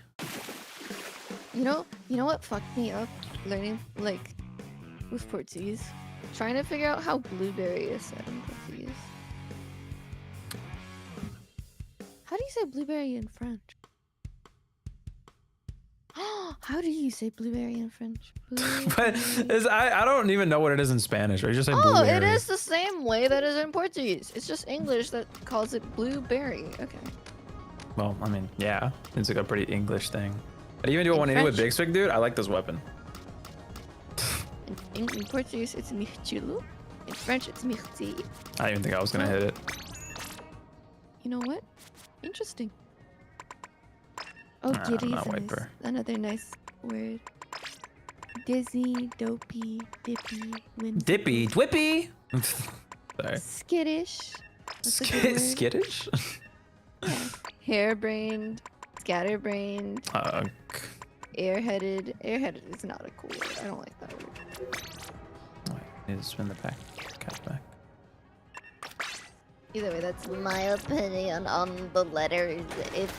You know what fucked me up learning like with Portuguese? Trying to figure out how blueberry is said in Portuguese. How do you say blueberry in French? How do you say blueberry in French? But I don't even know what it is in Spanish. Or you just say Oh, blueberry. it is the same way that is in Portuguese. It's just English that calls it blueberry. Okay. Well, I mean, yeah, it's like a pretty English thing. I'd even do a In 180 with French- Big Stick, dude. I like this weapon. In Portuguese, it's mirtilo. In French, it's mirti. I didn't even think I was gonna hit it. You know what? Interesting. Oh, Ah, giddy not is wiper. another nice word. Dizzy, dopey, dippy, windy. Dippy, dwippy. Sorry. Skittish. That's a good word. Skittish? Yeah. Harebrained, scatterbrained, airheaded. Airheaded is not a cool word. I don't like that word. Wait, I need to spin the back. Cat back. Either way, that's my opinion on the letters. If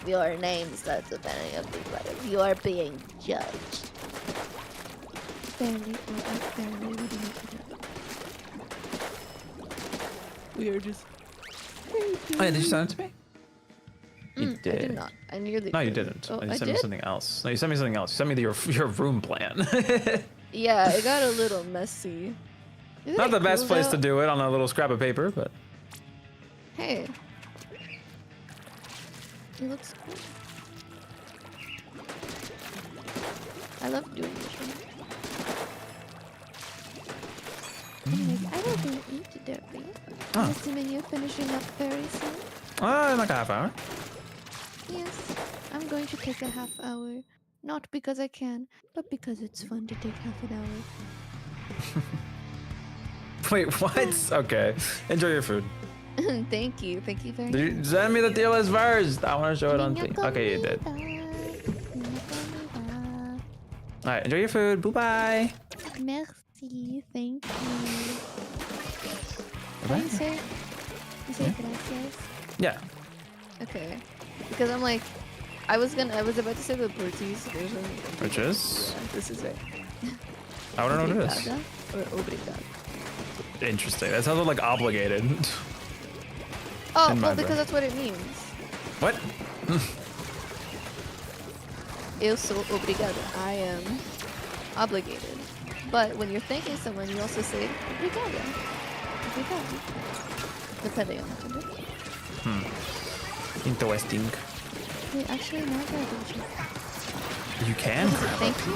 your name starts with any of these letters, you are being judged. Fairly or unfairly, what do you think? We are just. Oh, yeah, did you send it to me? You I did not. I nearly No, you did. didn't. Oh, You I sent me did? something else. No, you sent me something else. You sent me your room plan. Yeah, it got a little messy. Isn't Not it the best cool, place though? to do it on a little scrap of paper, but Hey. It looks cool. I love doing this one. Anyways, I will go eat, Derby. Oh. I'm assuming you're finishing up very soon. in like a half hour. Yes, I'm going to take a half hour. Not because I can, but because it's fun to take half an hour. Wait, what? Okay. Enjoy your food. Thank you very much. Did you send me the tier list first? I want to show it on thing. Okay, you did. Alright, enjoy your food. Bye-bye. Merci, thank you. Bye. You say gracias? Yeah. Okay. Because I'm like, I was about to say the Portuguese version. Which is? This is it. I don't know what it is. Obrigada or obrigado? Interesting. That sounds like obligated. Oh, In my well, because brain. that's what it means. What? Eu sou obrigada. I am obligated. But when you're thanking someone, you also say obrigada. Obrigado. Depending on the context. Interesting. Wait, actually, now I gotta double check. You can Is it grab thank up. you?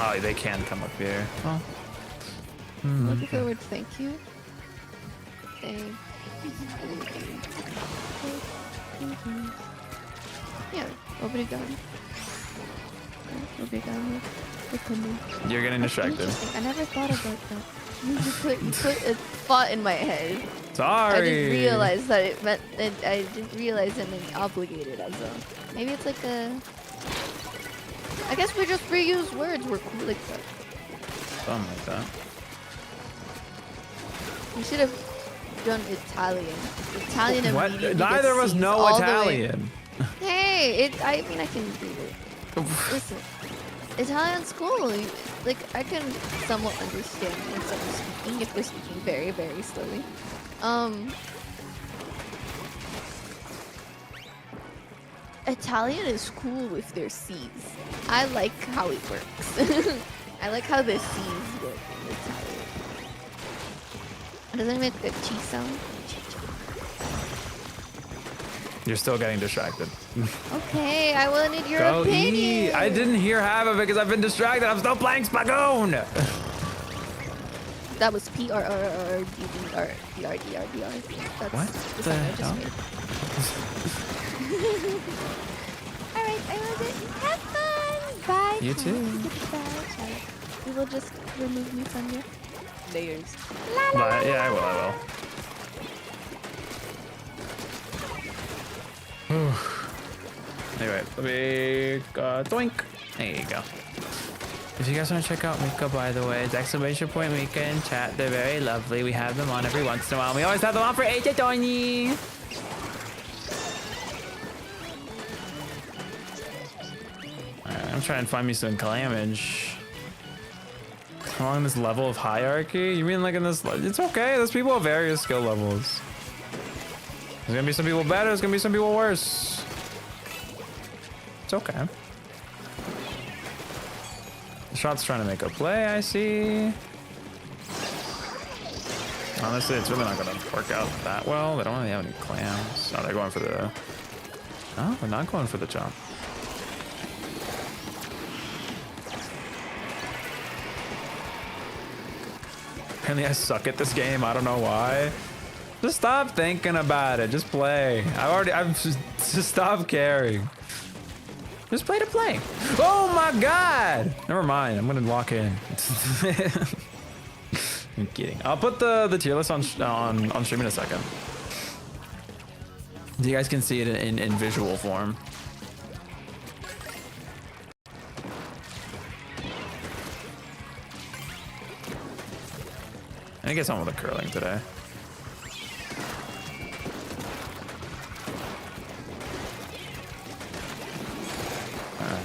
Oh, they can come up here. Oh. Looking for the word thank you. Thank you. Yeah, obrigado. Obrigado. You're getting distracted. Interesting. I never thought about that. You put a thought in my head. Sorry. I didn't realize that it meant. I didn't realize it meant obligated as well. Maybe it's like a. I guess we just reuse words. We're cool like that. Something like that. We should have done Italian. Italian What? immediately Neither of us gets C's know all the way- Italian. Hey, I mean I can do it. Listen, Italian's cool. Like I can somewhat understand when someone's speaking if they're speaking very, very slowly. Italian is cool with their C's. I like how it works. I like how the C's work in Italian. Doesn't it make a cheese sound? You're still getting distracted. Okay, I will need your Go opinion. eat. I didn't hear half of it because I've been distracted. I'm still playing Splatoon. That was PRRRDDR. That's What the the sound I just hell? made. Alright, I love it. Have fun! Bye! You Cat. too. Goodbye, Cat. You will just remove me from your layers. But, yeah, I will. Anyway, let me doink. There you go. If you guys want to check out Mika, by the way, it's exclamation point Mika in chat. They're very lovely. We have them on every once in a while. We always have them on for AJ Tony. I'm trying to find me some clamage. Along this level of hierarchy? You mean like in this? It's okay. There's people of various skill levels. There's gonna be some people better. There's gonna be some people worse. It's okay. The shot's trying to make a play. I see. Honestly, it's really not gonna work out that well. They don't really have any clams. Oh, they're going for the. No, they're not going for the chop. Apparently I suck at this game. I don't know why. Just stop thinking about it. Just play. I've just stop caring. Just play to play. Oh my god! Never mind. I'm gonna lock in. I'm kidding. I'll put the tier list on stream in a second. You guys can see it in visual form. I guess I'm with the curling today.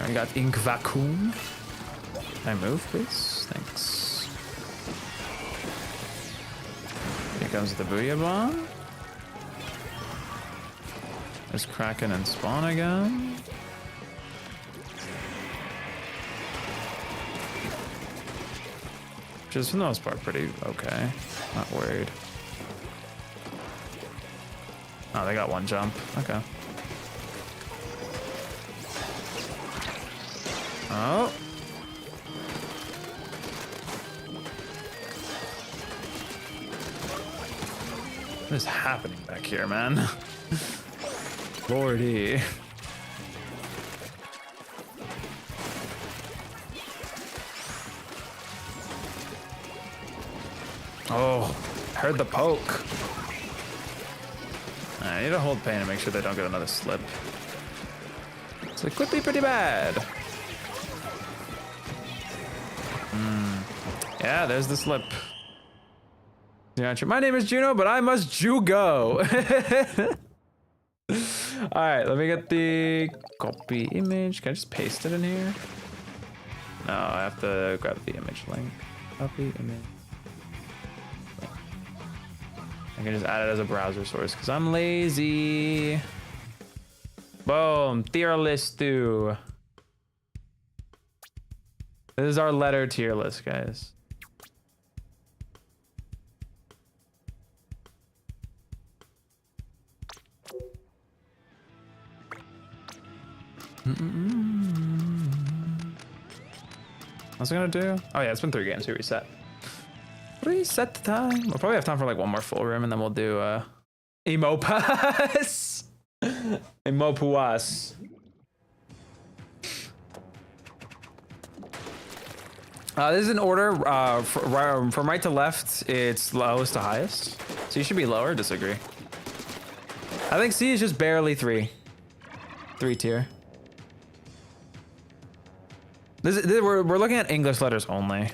I got ink vacuum. Can I move, please? Thanks. Here comes the booyah bomb. There's Kraken and Spawn again. Which is for the most part pretty okay. Not worried. Oh, they got one jump. Okay. Oh. What is happening back here, man? Lordy. Oh, heard the poke. I need to hold pain to make sure they don't get another slip. So it could be pretty bad. Yeah, there's the slip. Yeah, my name is Juno, but I must Jugo. All right, let me get the copy image. Can I just paste it in here? No, I have to grab the image link. Copy image. I can just add it as a browser source because I'm lazy. Boom, tier list too. This is our letter tier list, guys. What's it gonna do? Oh yeah, it's been 3 games. We reset. Reset the time. We'll probably have time for like one more full room, and then we'll do Emopas. Emopuas. This is in order from right to left. It's lowest to highest, so you should be lower. Disagree. I think C is just barely 3 tier. We're looking at English letters only.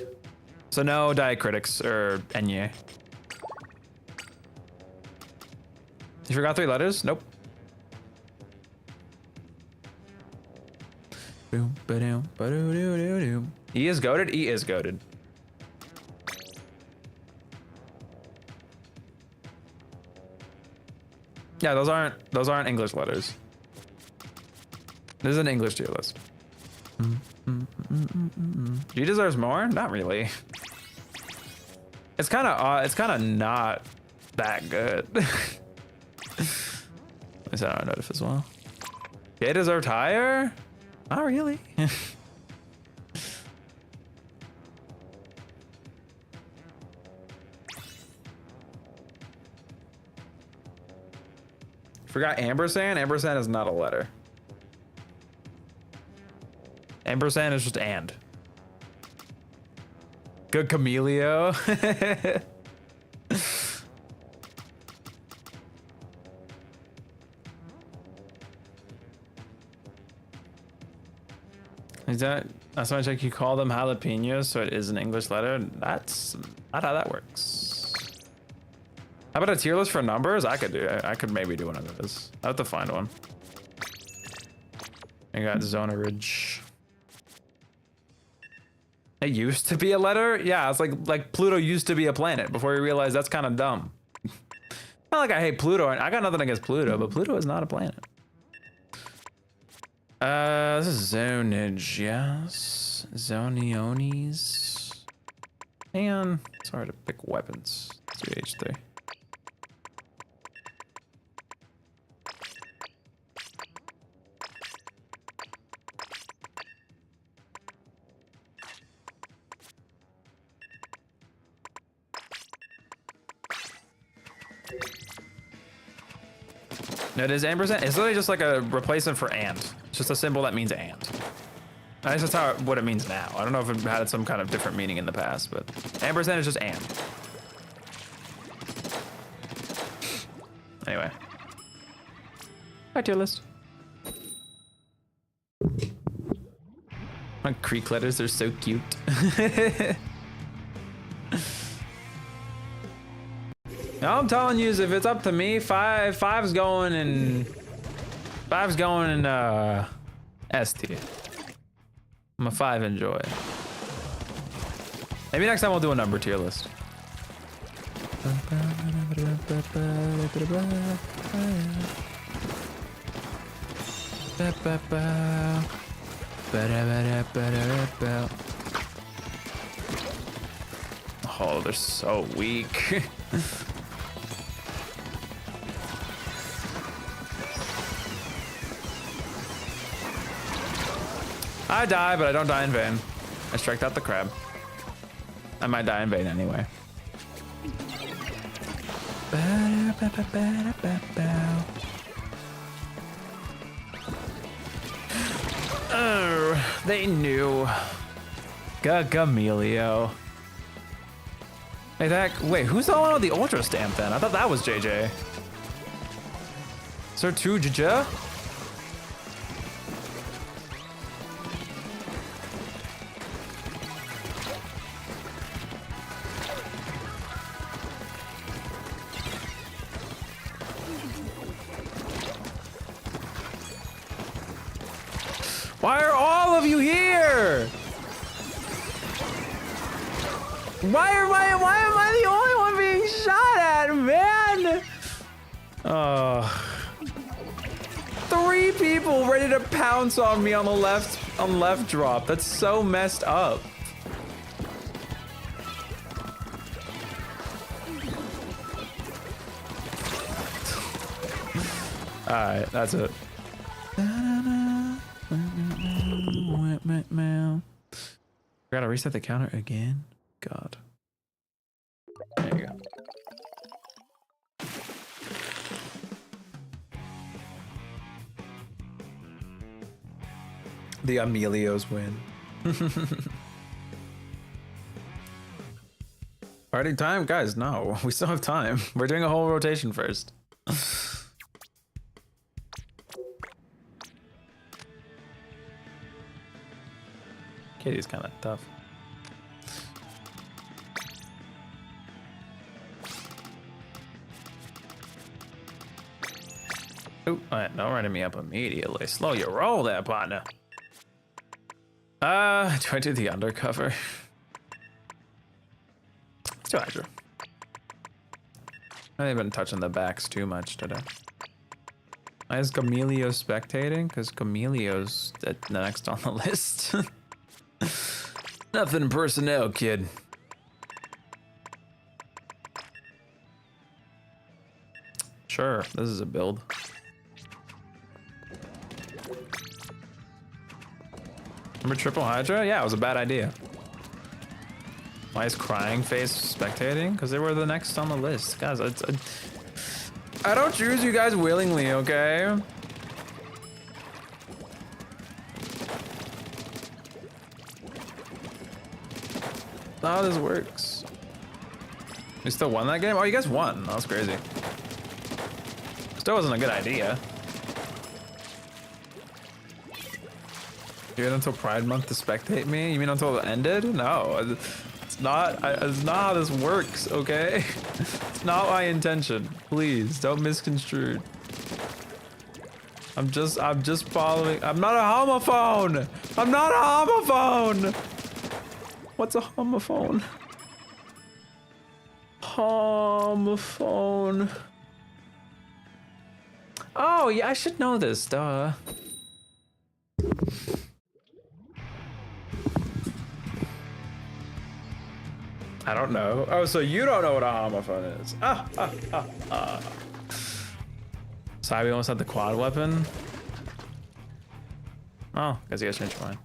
So no diacritics or Enye. You forgot 3 letters? Nope. Boom, ba-doom, ba-doo-doo-doo-doo. E is goated? E is goated. Yeah, those aren't English letters. This is an English tier list. G deserves more? Not really. It's kind of not that good. Is that our notif as well? They deserved higher? Not really. Forgot ampersand? Ampersand is not a letter. Ampersand is just and. Good Camelio. That's why you call them jalapenos, so it is an English letter. That's not how that works. How about a tier list for numbers? I could maybe do one of those. I have to find one. I got Zona Ridge. It used to be a letter? Yeah, it's like Pluto used to be a planet before we realized that's kind of dumb. Not like I hate Pluto, and I got nothing against Pluto, but Pluto is not a planet. This is zonage, yes. Zoniones. And it's hard to pick weapons. 3H3. No, it is ampersand. It's literally just like a replacement for and. It's just a symbol that means and. I guess that's what it means now. I don't know if it had some kind of different meaning in the past, but ampersand is just and. Anyway. Back to your list. My Greek letters, they're so cute. All I'm telling you is if it's up to me, five's going in S tier. I'm a 5 enjoy. Maybe next time we'll do a number tier list. Ba-ba-ba. Ba-da-ba-da-ba-da-ba. Oh, they're so weak. I die, but I don't die in vain. I striked out the crab. I might die in vain anyway. Oh, they knew. Gagamilio. Hey, wait, who's the one with the ultra stamp then? I thought that was JJ. Is there two JJ? Why are all of you here? Why am I the only one being shot at, man? Oh. 3 people ready to pounce on me on the left drop. That's so messed up. All right, that's it. Gotta reset the counter again. God. There you go. The Amelios win. Party time? Guys, no. We still have time. We're doing a whole rotation first. Kitty's kind of tough. Ooh, don't run me up immediately. Slow your roll there, partner. Do I do the undercover? Let's do Hydra. I haven't been touching the backs too much today. Why is Gamelio spectating? Because Gamelio's the next on the list. Nothing personnel, kid. Sure, this is a build. Remember Triple Hydra? Yeah, it was a bad idea. Why is Crying Face spectating? Because they were the next on the list. Guys, I don't choose you guys willingly, okay? Not how this works. We still won that game? Oh, you guys won. That was crazy. Still wasn't a good idea. You wait until Pride Month to spectate me? You mean until it ended? No, it's not. It's not how this works. Okay, it's not my intention. Please don't misconstrue. I'm just following. I'm not a homophone. I'm not a homophone. What's a homophone? Homophone. Oh yeah, I should know this. Duh. I don't know. Oh, so you don't know what a homophone is. Sorry, we almost had the quad weapon. Oh, guess you guys changed your mind.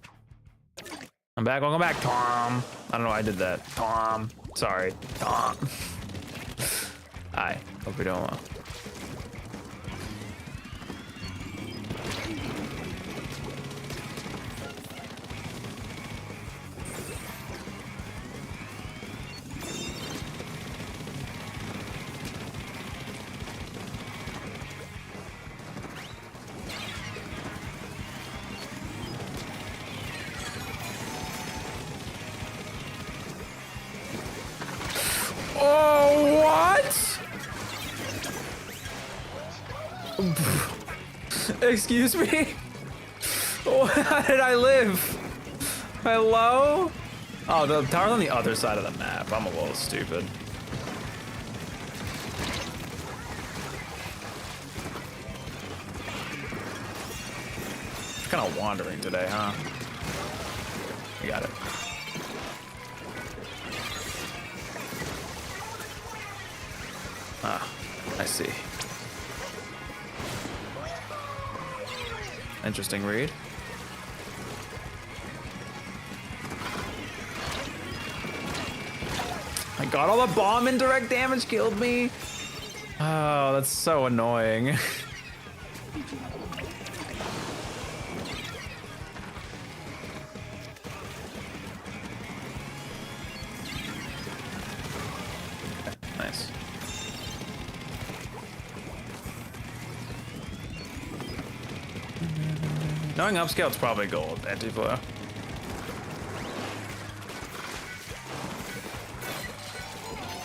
I'm back, welcome back, Tom. I don't know why I did that. Tom, sorry, Tom. Hi, hope you're doing well. Excuse me? How did I live? Hello? Oh, the tower's on the other side of the map. I'm a little stupid. kind of wandering today, huh? You got it. Ah, I see. Interesting read. My god, all the bomb indirect damage killed me. Oh, that's so annoying. Nice. Knowing upscale's probably gold, anti-flow.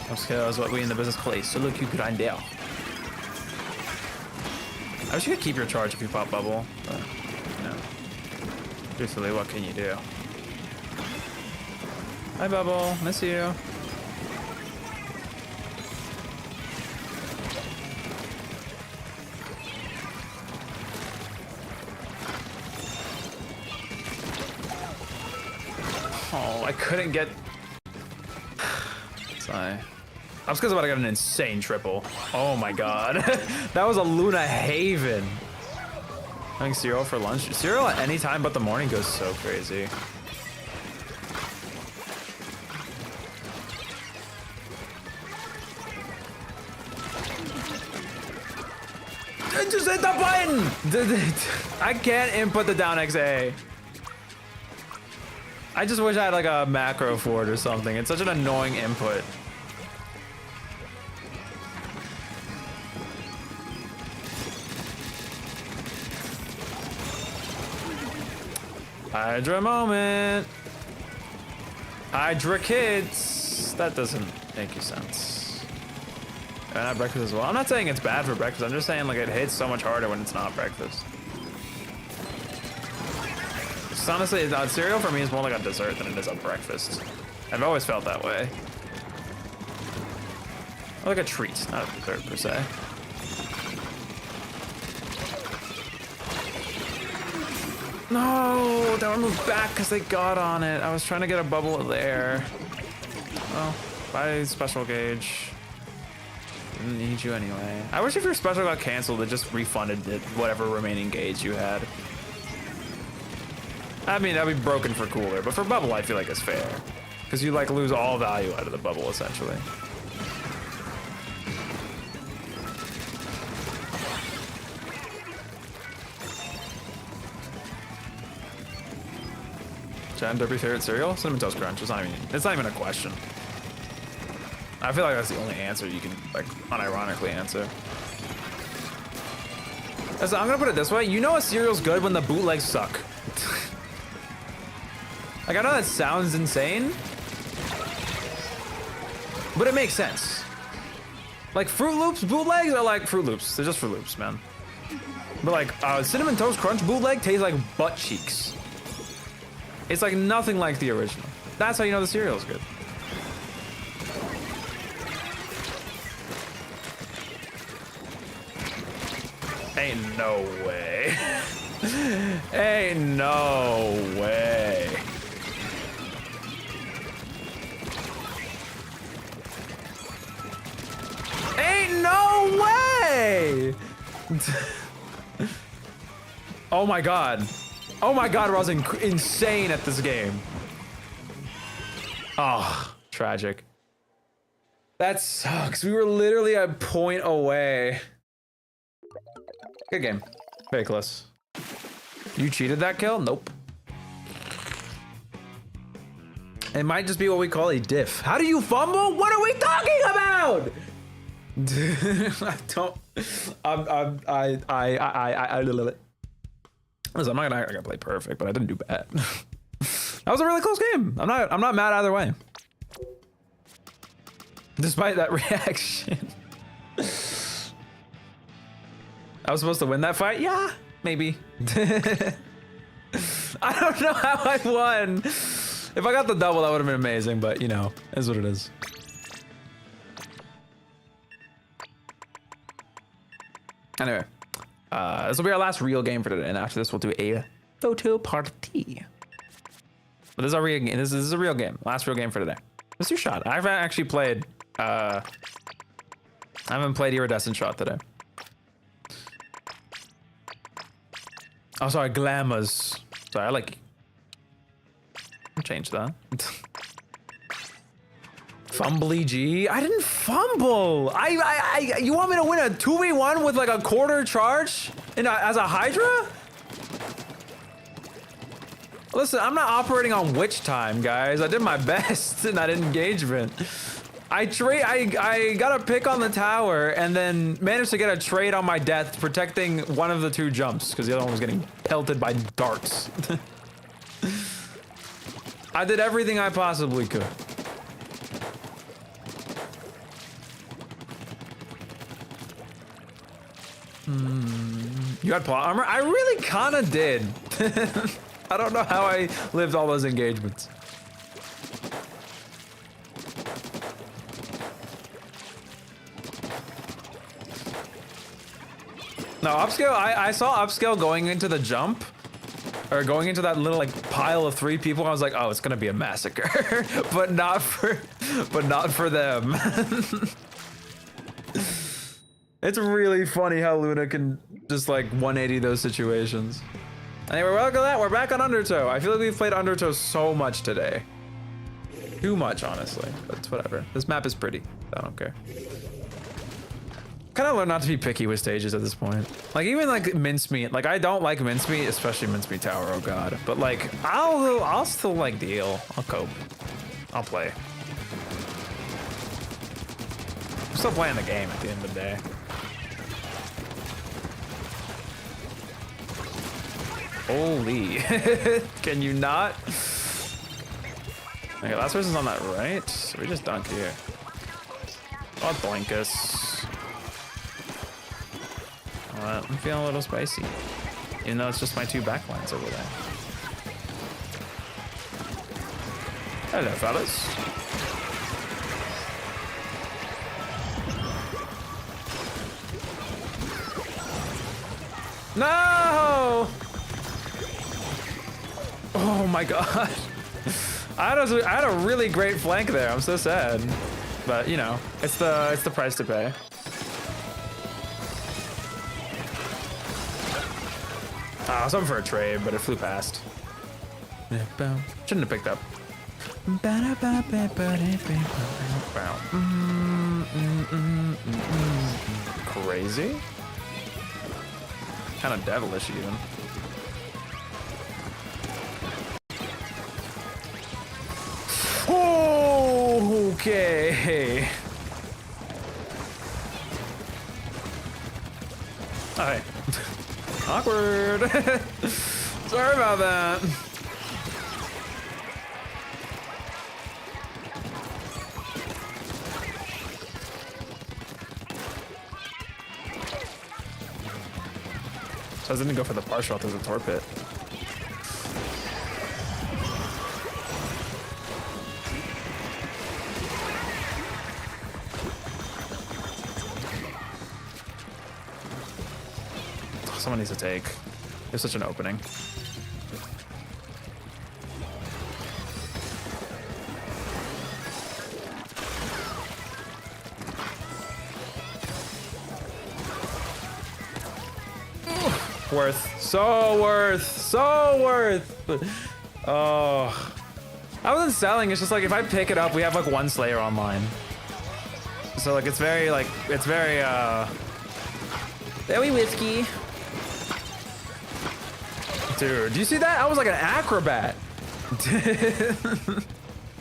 Upscale is what we in the business place, so look you grind out. I wish you could keep your charge if you pop bubble, but you know. Truthfully, what can you do? Hi Bubble, miss you. Oh, I couldn't get. Sorry. I was about to get an insane triple. Oh my god. That was a Luna Haven. Having cereal for lunch. Cereal at any time but the morning goes so crazy. I just hit the button! I can't input the down XA. I just wish I had like a macro for it or something. It's such an annoying input. Hydra moment. Hydra kids. That doesn't make any sense. And I have breakfast as well. I'm not saying it's bad for breakfast. I'm just saying like it hits so much harder when it's not breakfast. It's honestly, cereal for me is more like a dessert than it is a breakfast. I've always felt that way. Or like a treat, not a dessert per se. No, they want to move back because they got on it. I was trying to get a bubble there. Well, bye special gauge. Didn't need you anyway. I wish if your special got canceled, it just refunded it, whatever remaining gauge you had. I mean, that'd be broken for cooler, but for bubble, I feel like it's fair. Because you like lose all value out of the bubble, essentially. Jen, Derby favorite cereal? Cinnamon Toast Crunch. It's not even a question. I feel like that's the only answer you can like unironically answer. So I'm gonna put it this way. You know a cereal's good when the bootlegs suck. Like I know that sounds insane, but it makes sense. Like Fruit Loops bootlegs are like Fruit Loops. They're just Fruit Loops, man. But like Cinnamon Toast Crunch bootleg tastes like butt cheeks. It's like nothing like the original. That's how you know the cereal's good. Ain't no way. Ain't no way. Ain't no way. Oh my god. Oh my god, Ross insane at this game. Oh, tragic. That sucks. We were literally a point away. Good game. Very close. You cheated that kill? Nope. It might just be what we call a diff. How do you fumble? What are we talking about? I don't. Listen, I'm not gonna play perfect, but I didn't do bad. That was a really close game. I'm not mad either way. Despite that reaction. I was supposed to win that fight? Yeah, maybe. I don't know how I won. If I got the double, that would have been amazing, but you know, it is what it is. Anyway, this will be our last real game for today, and after this we'll do a Photo party. But this is a real game. This is a real game. Last real game for today. Let's do shot. I've actually played. I haven't played Iridescent Shot today. Oh, sorry, Glamours. Sorry, I like. I'll change that. Fumbly G. I didn't fumble. You want me to win a 2v1 with like a quarter charge as a Hydra? Listen, I'm not operating on witch time, guys. I did my best in that engagement. I got a pick on the tower and then managed to get a trade on my death, protecting one of the two jumps because the other one was getting pelted by darts. I did everything I possibly could. You had plot armor? I really kinda did. I don't know how I lived all those engagements. No, upscale, I saw upscale going into the jump, or going into that little like pile of 3 people. I was like, oh, it's gonna be a massacre, but not for them. It's really funny how Luna can just like 180 those situations. Anyway, look at that. We're back on Undertow. I feel like we've played Undertow so much today. Too much, honestly, but it's whatever. This map is pretty. I don't care. Kind of learned not to be picky with stages at this point. Like even like mincemeat. Like I don't like mincemeat, especially mincemeat tower. Oh god. But like I'll still like deal. I'll cope. I'll play. I'm still playing the game at the end of the day. Holy. Can you not? Okay, last person's on that right. So we just dunk here. Oh, Doinkus. I'm feeling a little spicy. Even though it's just my 2 backlines over there. Hello, fellas. No! Oh my god. I had a really great flank there. I'm so sad. But, you know, it's the price to pay. I was hoping for a trade, but it flew past. Shouldn't have picked up. Crazy? Kind of devilish, even. Oh, okay. Alright. Awkward. Sorry about that. So I didn't go for the partial through the torpid. Someone needs to take. There's such an opening. Worth. So worth. So worth. Oh. I wasn't selling. It's just like if I pick it up, we have like 1 Slayer online. So like it's very very whiskey. Dude, do you see that? I was like an acrobat.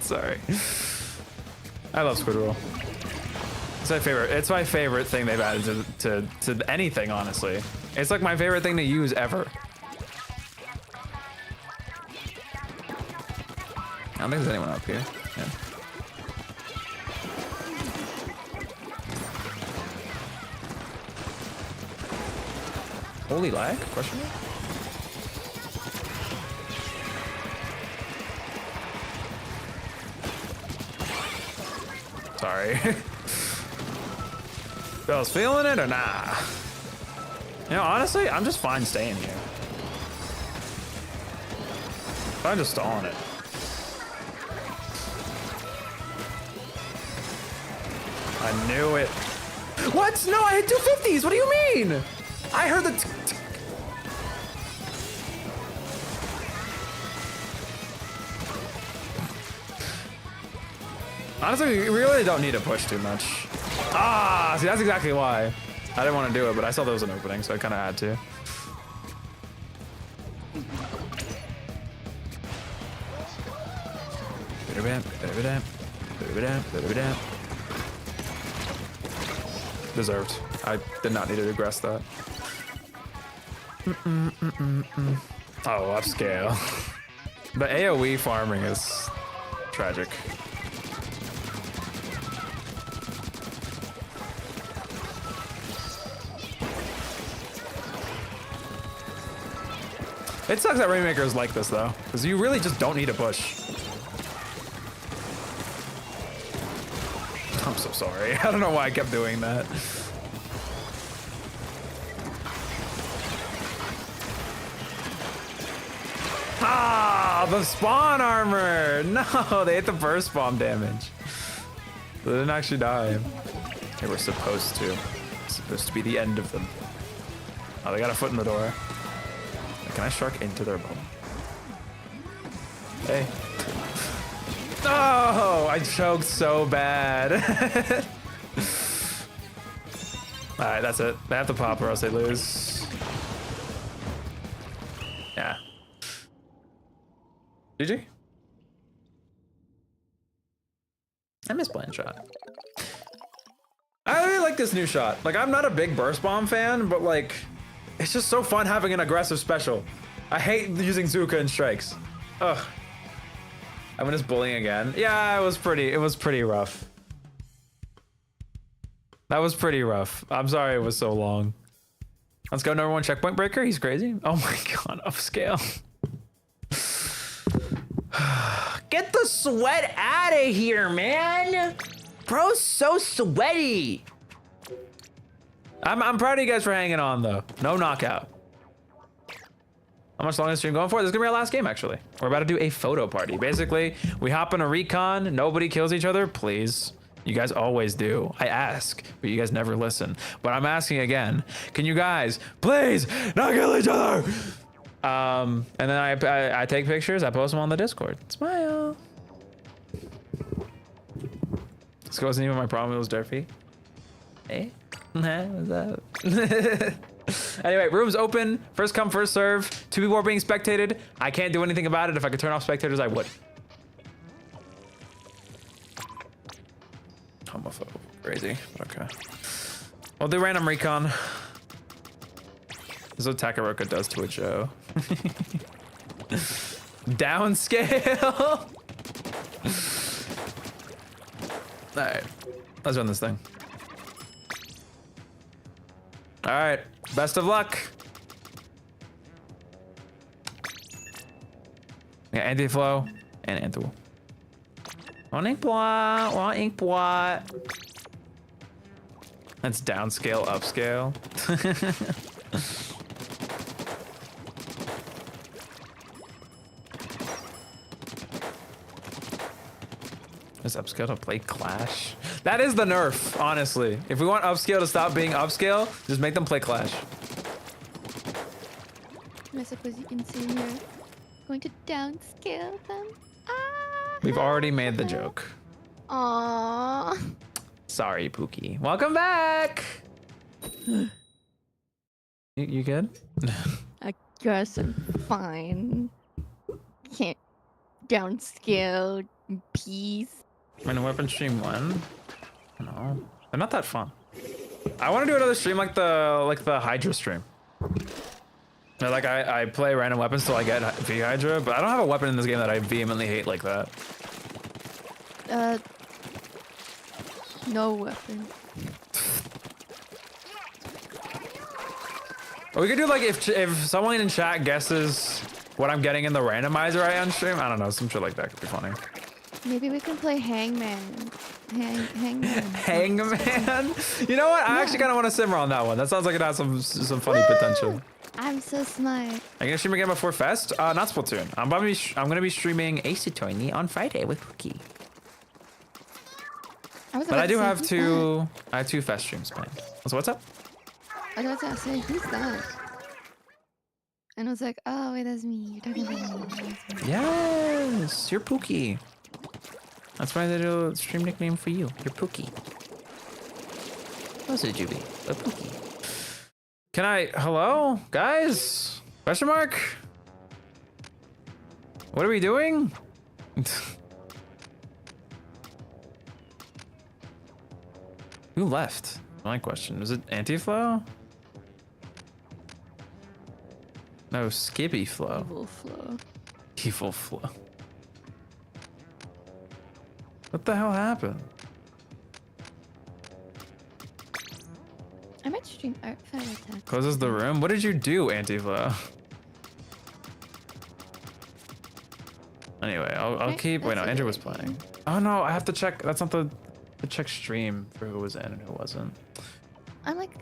Sorry. I love Squid Roll. It's my favorite. It's my favorite thing they've added to anything, honestly. It's like my favorite thing to use ever. I don't think there's anyone up here. Yeah. Holy lag? Question mark? Sorry. Bell's feeling it or nah? You know, honestly, I'm just fine staying here. I'm just stalling it. I knew it. What? No, I hit 250s. What do you mean? I heard the. Honestly, we really don't need to push too much. Ah, see, that's exactly why. I didn't want to do it, but I saw there was an opening, so I kind of had to. Deserved. I did not need to regress that. Oh, upscale. The AoE farming is tragic. It sucks that Rainmaker is like this though, because you really just don't need to push. I'm so sorry. I don't know why I kept doing that. Ah, the spawn armor. No, they hit the burst bomb damage. They didn't actually die. They were supposed to. It's supposed to be the end of them. Oh, they got a foot in the door. Can I shark into their bubble? Hey. Oh, I choked so bad. All right, that's it. They have to pop or else they lose. Yeah. GG. I miss playing shot. I really like this new shot. Like, I'm not a big burst bomb fan, but like, it's just so fun having an aggressive special. I hate using Zuka in strikes. Ugh. I'm just bullying again. Yeah, it was pretty rough. That was pretty rough. I'm sorry it was so long. Let's go number 1 checkpoint breaker. He's crazy. Oh my god, upscale. Get the sweat out of here, man. Bro's so sweaty. I'm proud of you guys for hanging on though. No knockout. How much longer is the stream going for? This is gonna be our last game actually. We're about to do a photo party. Basically, we hop in a recon, nobody kills each other, please. You guys always do. I ask, but you guys never listen. But I'm asking again. Can you guys please not kill each other? And then I take pictures, I post them on the Discord. Smile. This wasn't even my problem, it was Durfee. Hey? What's up? Anyway, room's open. First come, first serve. 2 people are being spectated. I can't do anything about it. If I could turn off spectators, I would. Homophobe. Crazy. Okay. We'll do random recon. This is what Takaroka does to a Joe. Downscale. Alright. Let's run this thing. Alright. Best of luck. Yeah, anti-flow and anti-wool. One ink blot, one ink blot. That's downscale, upscale. Is upscale to play Clash? That is the nerf, honestly. If we want upscale to stop being upscale, just make them play Clash. I suppose you can see here. Going to downscale them. Ah. We've already made the joke. Aww. Sorry, Pookie. Welcome back. You good? I guess I'm fine. Can't downscale in peace. I'm in a weapon stream 1. No, they're not that fun. I want to do another stream like the Hydra stream. Or like I play random weapons till I get V Hydra, but I don't have a weapon in this game that I vehemently hate like that. No weapon. Or we could do like if someone in chat guesses what I'm getting in the randomizer I on stream, I don't know, some shit like that could be funny. Maybe we can play Hangman. Hangman. Hangman? You know what? I actually kind of want to simmer on that one. That sounds like it has some funny potential. I'm so smart. Are you gonna stream again before Fest? Not Splatoon. I'm gonna be streaming Ace Attorney on Friday with Cookie. But I do have two. I have 2 Fest streams planned. So what's up? I was about to say, who's that? And I was like, oh wait, that's me. You're talking about me. That's me. Yes, you're Pookie. That's my little stream nickname for you. You're Pookie. What would you be? A Pookie. Can I? Hello, guys? Question mark? What are we doing? Who left? My question. Was it Anti-Flow? No, Skippy Flow. Evil flow. Evil Flow. What the hell happened? I might stream Art Fire Attack. Closes the room? What did you do, Anti-Flow? Anyway, I'll keep. Wait, no, Andrew was playing. Oh no, I have to check. That's not the check stream for who was in and who wasn't. I'm like,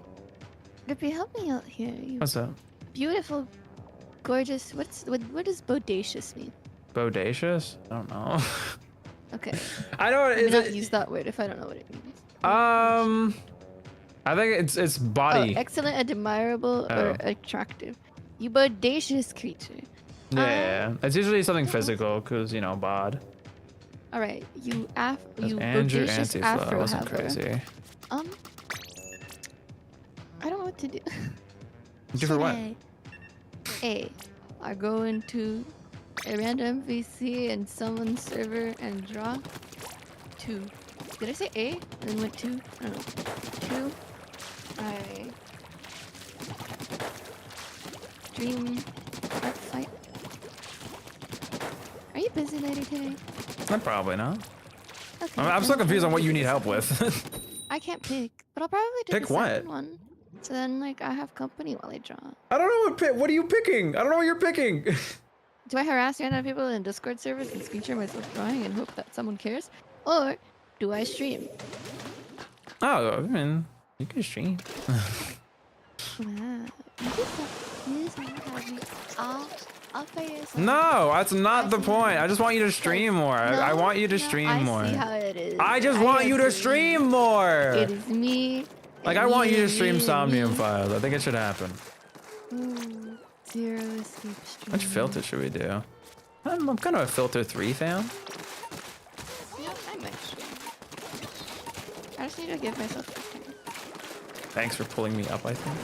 Rippy, help me out here. You What's that? beautiful, gorgeous. What does bodacious mean? Bodacious? I don't know. Okay. I know Let me it not is. use that word if I don't know what it means. I think it's body. Oh, excellent, admirable, Oh. or attractive. You bodacious creature. Yeah, it's usually something physical, cause you know, bod. All right, you Andrew bodacious Anti-Flow. afro Wasn't haver. crazy. I don't know what to do. Do for what? I go into a random VC and someone's server and draw 2. Did I say A? And then went 2? I don't know. 2. I dream art fight. Are you busy lady today? Probably not. Okay. I'm still confused on what you need help with. I can't pick, but I'll probably do Pick the what? second one. So then, like, I have company while I draw. I don't know what are you picking? I don't know what you're picking. Do I harass random people in Discord servers and screen share myself drawing and hope that someone cares? Or do I stream? Oh, I mean, you can stream. Wow. I'll pay you some. No, that's not the see point. how I just want you to stream more. I No, want you to no, stream more. I see how it is. I just want you to agree. stream more. It is me. Like, and I want you to and stream and Somnium me. Files. I think it should happen. Ooh, 0 escape stream. Which filter should we do? I'm kind of a filter 3 fan. Yeah, I might stream. I just need to give myself a time. Thanks for pulling me up, I think.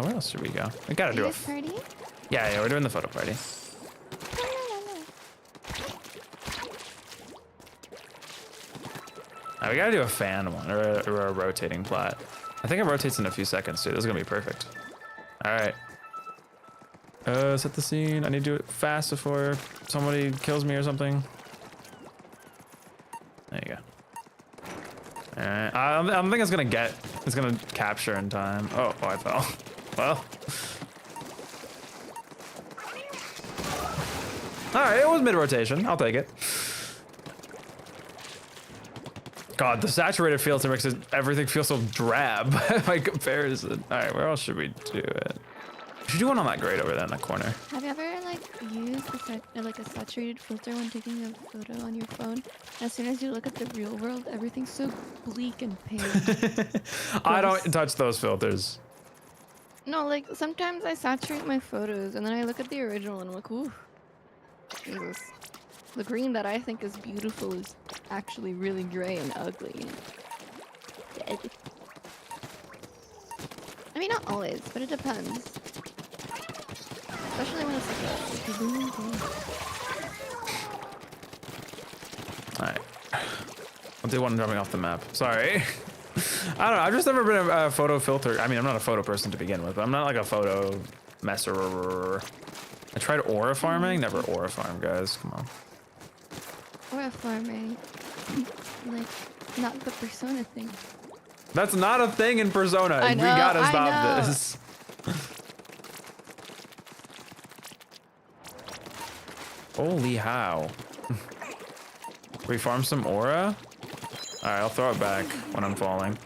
Where else should we go? We gotta do a... Party? Yeah, we're doing the photo party. We gotta do a fan one, or a rotating plat. I think it rotates in a few seconds, too. This is gonna be perfect. Alright. Set the scene. I need to do it fast before somebody kills me or something. There you go. Alright. I don't think it's gonna capture in time. Oh, I fell. Well. Alright, it was mid-rotation. I'll take it. God, the saturated filter makes everything feel so drab by comparison. Alright, where else should we do it? We should do one on that grate over there in that corner. Have you ever like used a saturated filter when taking a photo on your phone? As soon as you look at the real world, everything's so bleak and pale. I don't touch those filters. No, like sometimes I saturate my photos and then I look at the original and I'm like, ooh, Jesus. The green that I think is beautiful is actually really gray and ugly. I mean, not always, but it depends. Especially when it's like a blue thing. Alright. I'll do one jumping off the map. Sorry. I don't know. I've just never been a photo filter. I mean, I'm not a photo person to begin with, but I'm not like a photo messer. I tried aura farming. Never aura farm, guys. Come on. Or a farming. Like, not the persona thing. That's not a thing in Persona. I know, We gotta I stop know. this. Holy how. We farm some aura? All right, I'll throw it back when I'm falling.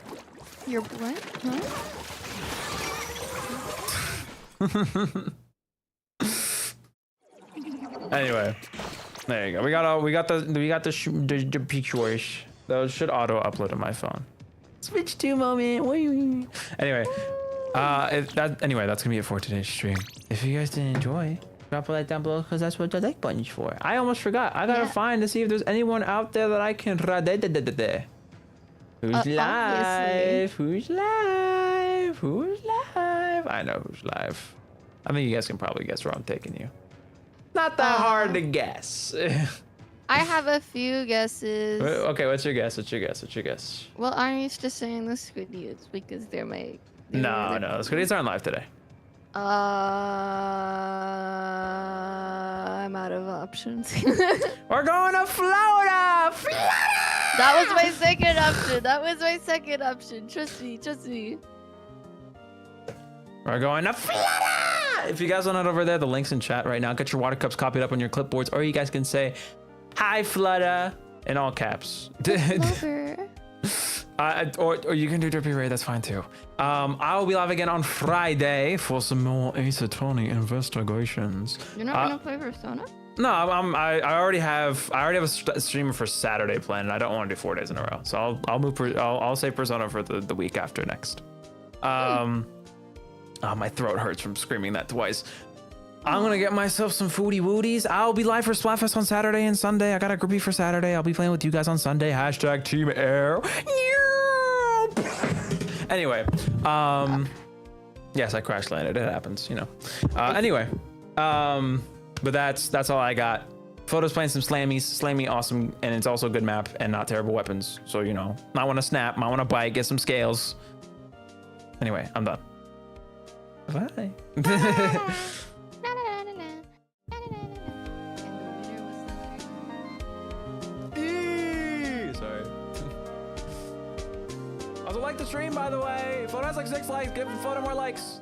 Your what? Huh? Anyway, there you go. We got the pictures. Those should auto upload on my phone. Switch to moment. Anyway, anyway, that's gonna be it for today's stream. If you guys did enjoy, drop a like down below because that's what the like button's for. I almost forgot. I gotta find to see if there's anyone out there that I can. Who's live? Who's live? Who's live? I know who's live. I think you guys can probably guess where I'm taking you. Not that hard to guess. I have a few guesses. Okay, what's your guess? What's your guess? What's your guess? Well, I'm used to saying the Squiddies because they're my. No, the Squiddies aren't live today. I'm out of options. We're going to Florida! That was my second option. That was my second option. Trust me. Trust me. We're going to Florida! If you guys are not over there, the link's in chat right now. Get your water cups copied up on your clipboards, or you guys can say, "Hi, Florida," in all caps. Or you can do Drippy Ray, that's fine too. I'll be live again on Friday for some more Ace Attorney investigations. You're not gonna play Persona? No, I already have a streamer for Saturday planned, and I don't want to do 4 days in a row. So I'll save Persona for the week after next. Oh, my throat hurts from screaming that twice. I'm gonna get myself some foodie woodies. I'll be live for Splatfest on Saturday and Sunday. I got a groupie for Saturday. I'll be playing with you guys on Sunday. # Team Air. Anyway, yes, I crash landed. It happens, you know. Anyway, but that's all I got. Photos playing some Slammies. Slammy awesome, and it's also a good map and not terrible weapons. So, you know, might want to snap, might want to bite, get some scales. Anyway, I'm done. Bye. Sorry. Also, like the stream, by the way. Photo has like 6 likes. Give Photo more likes.